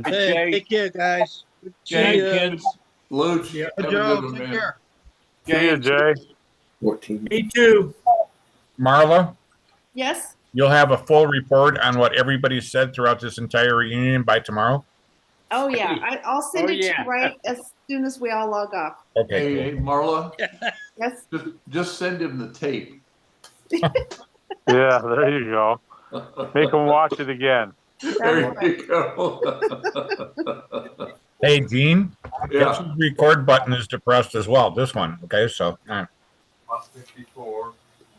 Hey, take care, guys. Jay, kids. Luch, Yeah. have a Joe, good one, take man. care. Jay, Jay. 14. Me too. Marla, Yes. you'll have a full report on what everybody said throughout this entire reunion by tomorrow. Oh yeah. I'll send Oh, it to yeah. you right as soon as we all log off. Okay, Hey, Marla, Yes. just send him the tape. Yeah, there you go. Make them watch it again. There you go. Hey, Gene. Yeah. Guess whose record button is depressed as well? This one. Okay, so. 54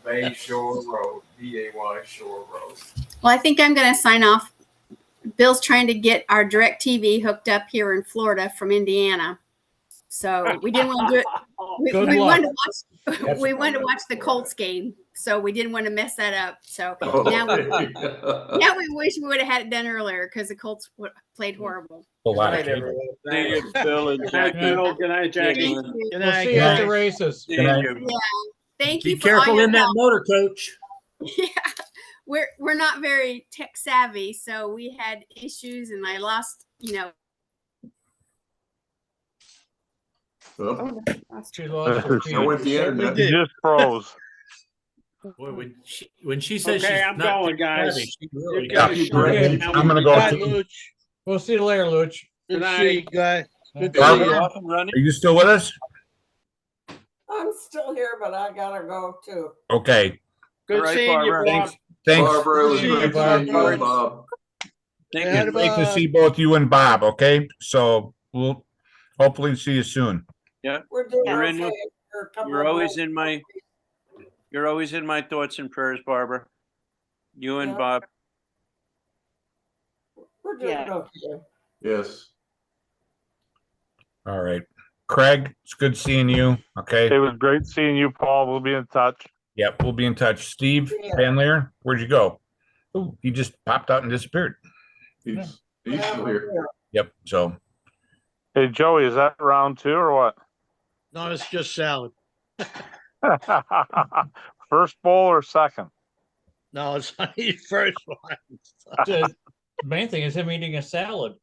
Bay Shore Road, BAY Shore Road. Well, I think I'm going to sign off. Bill's trying to get our DirecTV hooked up here in Florida from Indiana. So we didn't want to do it. We wanted to watch the Colts game. So we didn't want to mess that up. So now we wish we would have had it done earlier because the Colts played horrible. A lot of see you, Bill and Jackie. Good night, Jackie. Thank you. Good We'll night, see you at the guys. races. See you. Yeah. Thank you Be for all careful your in that help. motor, coach. Yeah. We're not very tech savvy, so we had issues and I lost, She lost her feed. I went the internet. did. Just froze. Boy, when she says Okay, she's I'm not going, guys. savvy, she really You got guys it. should Okay, now I'm gonna we- go. Bye, too. Luch. We'll see you later, Luch. Good Good to see you guys. Good to see Barbara? you. Off and running? Are you still with us? I'm still here, but I gotta go too. Okay. Good All right, seeing you, Barbara. Bob. Thanks. Barbara, it was See great you, seeing you, Barbara. Bob. Thank Say you. hi to Great to Bob. see both you and Bob. Okay, so we'll hopefully see you soon. Yeah, We're doing You're in okay. the- for a couple you're of always months. you're always in my thoughts and prayers, Barbara. You and Yeah. Bob. We're doing Yeah. okay. Yes. All right. Craig, it's good seeing you. Okay. It was great seeing you, Paul. We'll be in touch. Yep, we'll be in touch. Steve Van Leer, where'd you go? Oh, he just popped out and disappeared. He's still here. Yep. So, Hey, Joey, is that round 2 or what? No, it's just salad. First bowl or second? No, it's not the first one. The main thing is him eating a salad.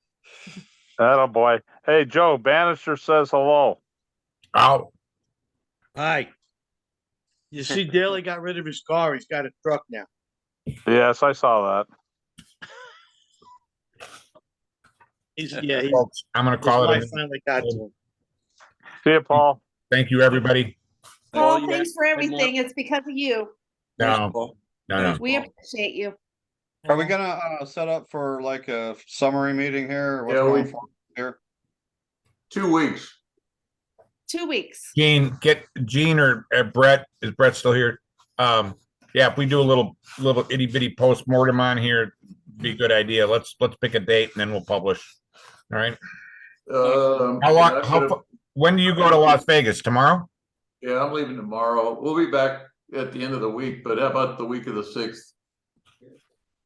Oh boy. Hey, Joe, Bannister says hello. Oh. Hi. You see, Daly got rid of his car. He's got a truck now. Yes, I saw that. Folks, I'm going to call it. I finally got to him. See you, Paul. Thank you, everybody. Paul, thanks for everything. It's because of you. No. We appreciate you. Are we gonna set up for like a summary meeting here? Or what's Yeah, going on here? 2 weeks. 2 weeks. Gene or Brett, is Brett still here? Yeah, if we do a little itty bitty postmortem on here, be a good idea. Let's pick a date and then we'll publish. All right. When do you go to Las Vegas? Tomorrow? Yeah, I'm leaving tomorrow. We'll be back at the end of the week, but how about the week of the 6th?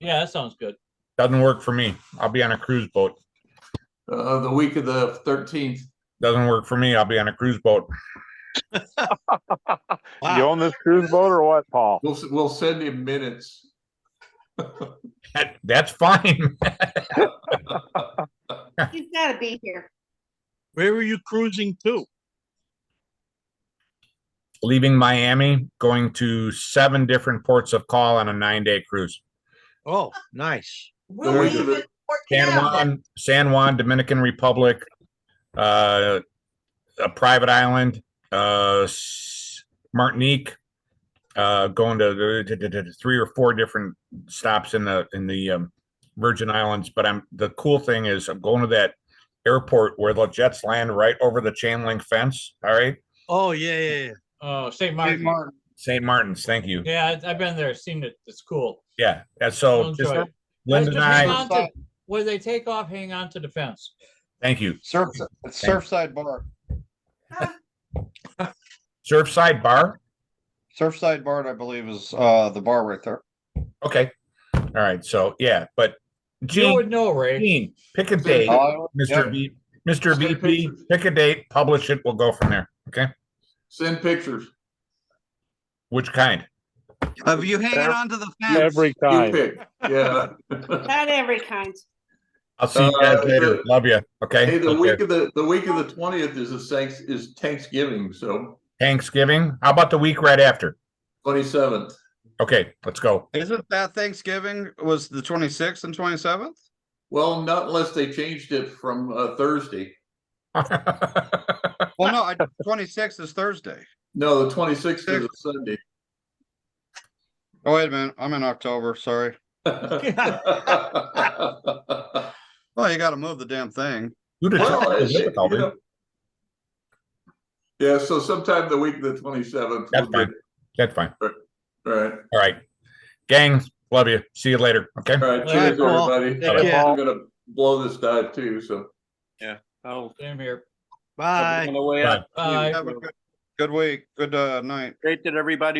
Yeah, that sounds good. Doesn't work for me. I'll be on a cruise boat. The week of the 13th. Doesn't work for me. I'll be on a cruise boat. You own this cruise boat or what, Paul? We'll send him minutes. That's fine. He's got to be here. Where are you cruising to? Leaving Miami, going to 7 different ports of call on a 9-day cruise. Oh, nice. San Juan, Dominican Republic, a private island, Martinique, going to 3 or 4 different stops in the Virgin Islands. But the cool thing is I'm going to that airport where the jets land right over the chain link fence. All right. Oh, yeah. Oh, St. Martin. St. Martin's. Thank you. Yeah, I've been there, seen it. It's cool. Yeah. So Linda and I. When they take off, hang on to the fence. Thank you. Surfside Bar. Surfside Bar? Surfside Bar, I believe, is the bar right there. Okay. All right. So yeah, but You would know, Ray. Gene, pick a date, Mr. VP. Pick a date, publish it. We'll go from there. Okay. Send pictures. Which kind? Of you hanging on to the fence. Every kind. You pick. Yeah. Not every kind. I'll see you guys later. Love you. Okay. Hey, the week of the 20th is Thanksgiving. So Thanksgiving. How about the week right after? 27th. Okay, let's go. Isn't that Thanksgiving was the 26th and 27th? Well, not unless they changed it from Thursday. Well, no, 26th is Thursday. No, the 26th is a Sunday. Oh, wait a minute. I'm in October. Sorry. Well, you got to move the damn thing. Yeah, so sometime the week of the 27th. That's fine. That's fine. All right. All right. Gang, love you. See you later. Okay. All right. Cheers, everybody. Yeah. I'm going to blow this dive too. So, yeah. Oh, same here. Bye. On the way up. Bye. Have a good week. Good night. Great that everybody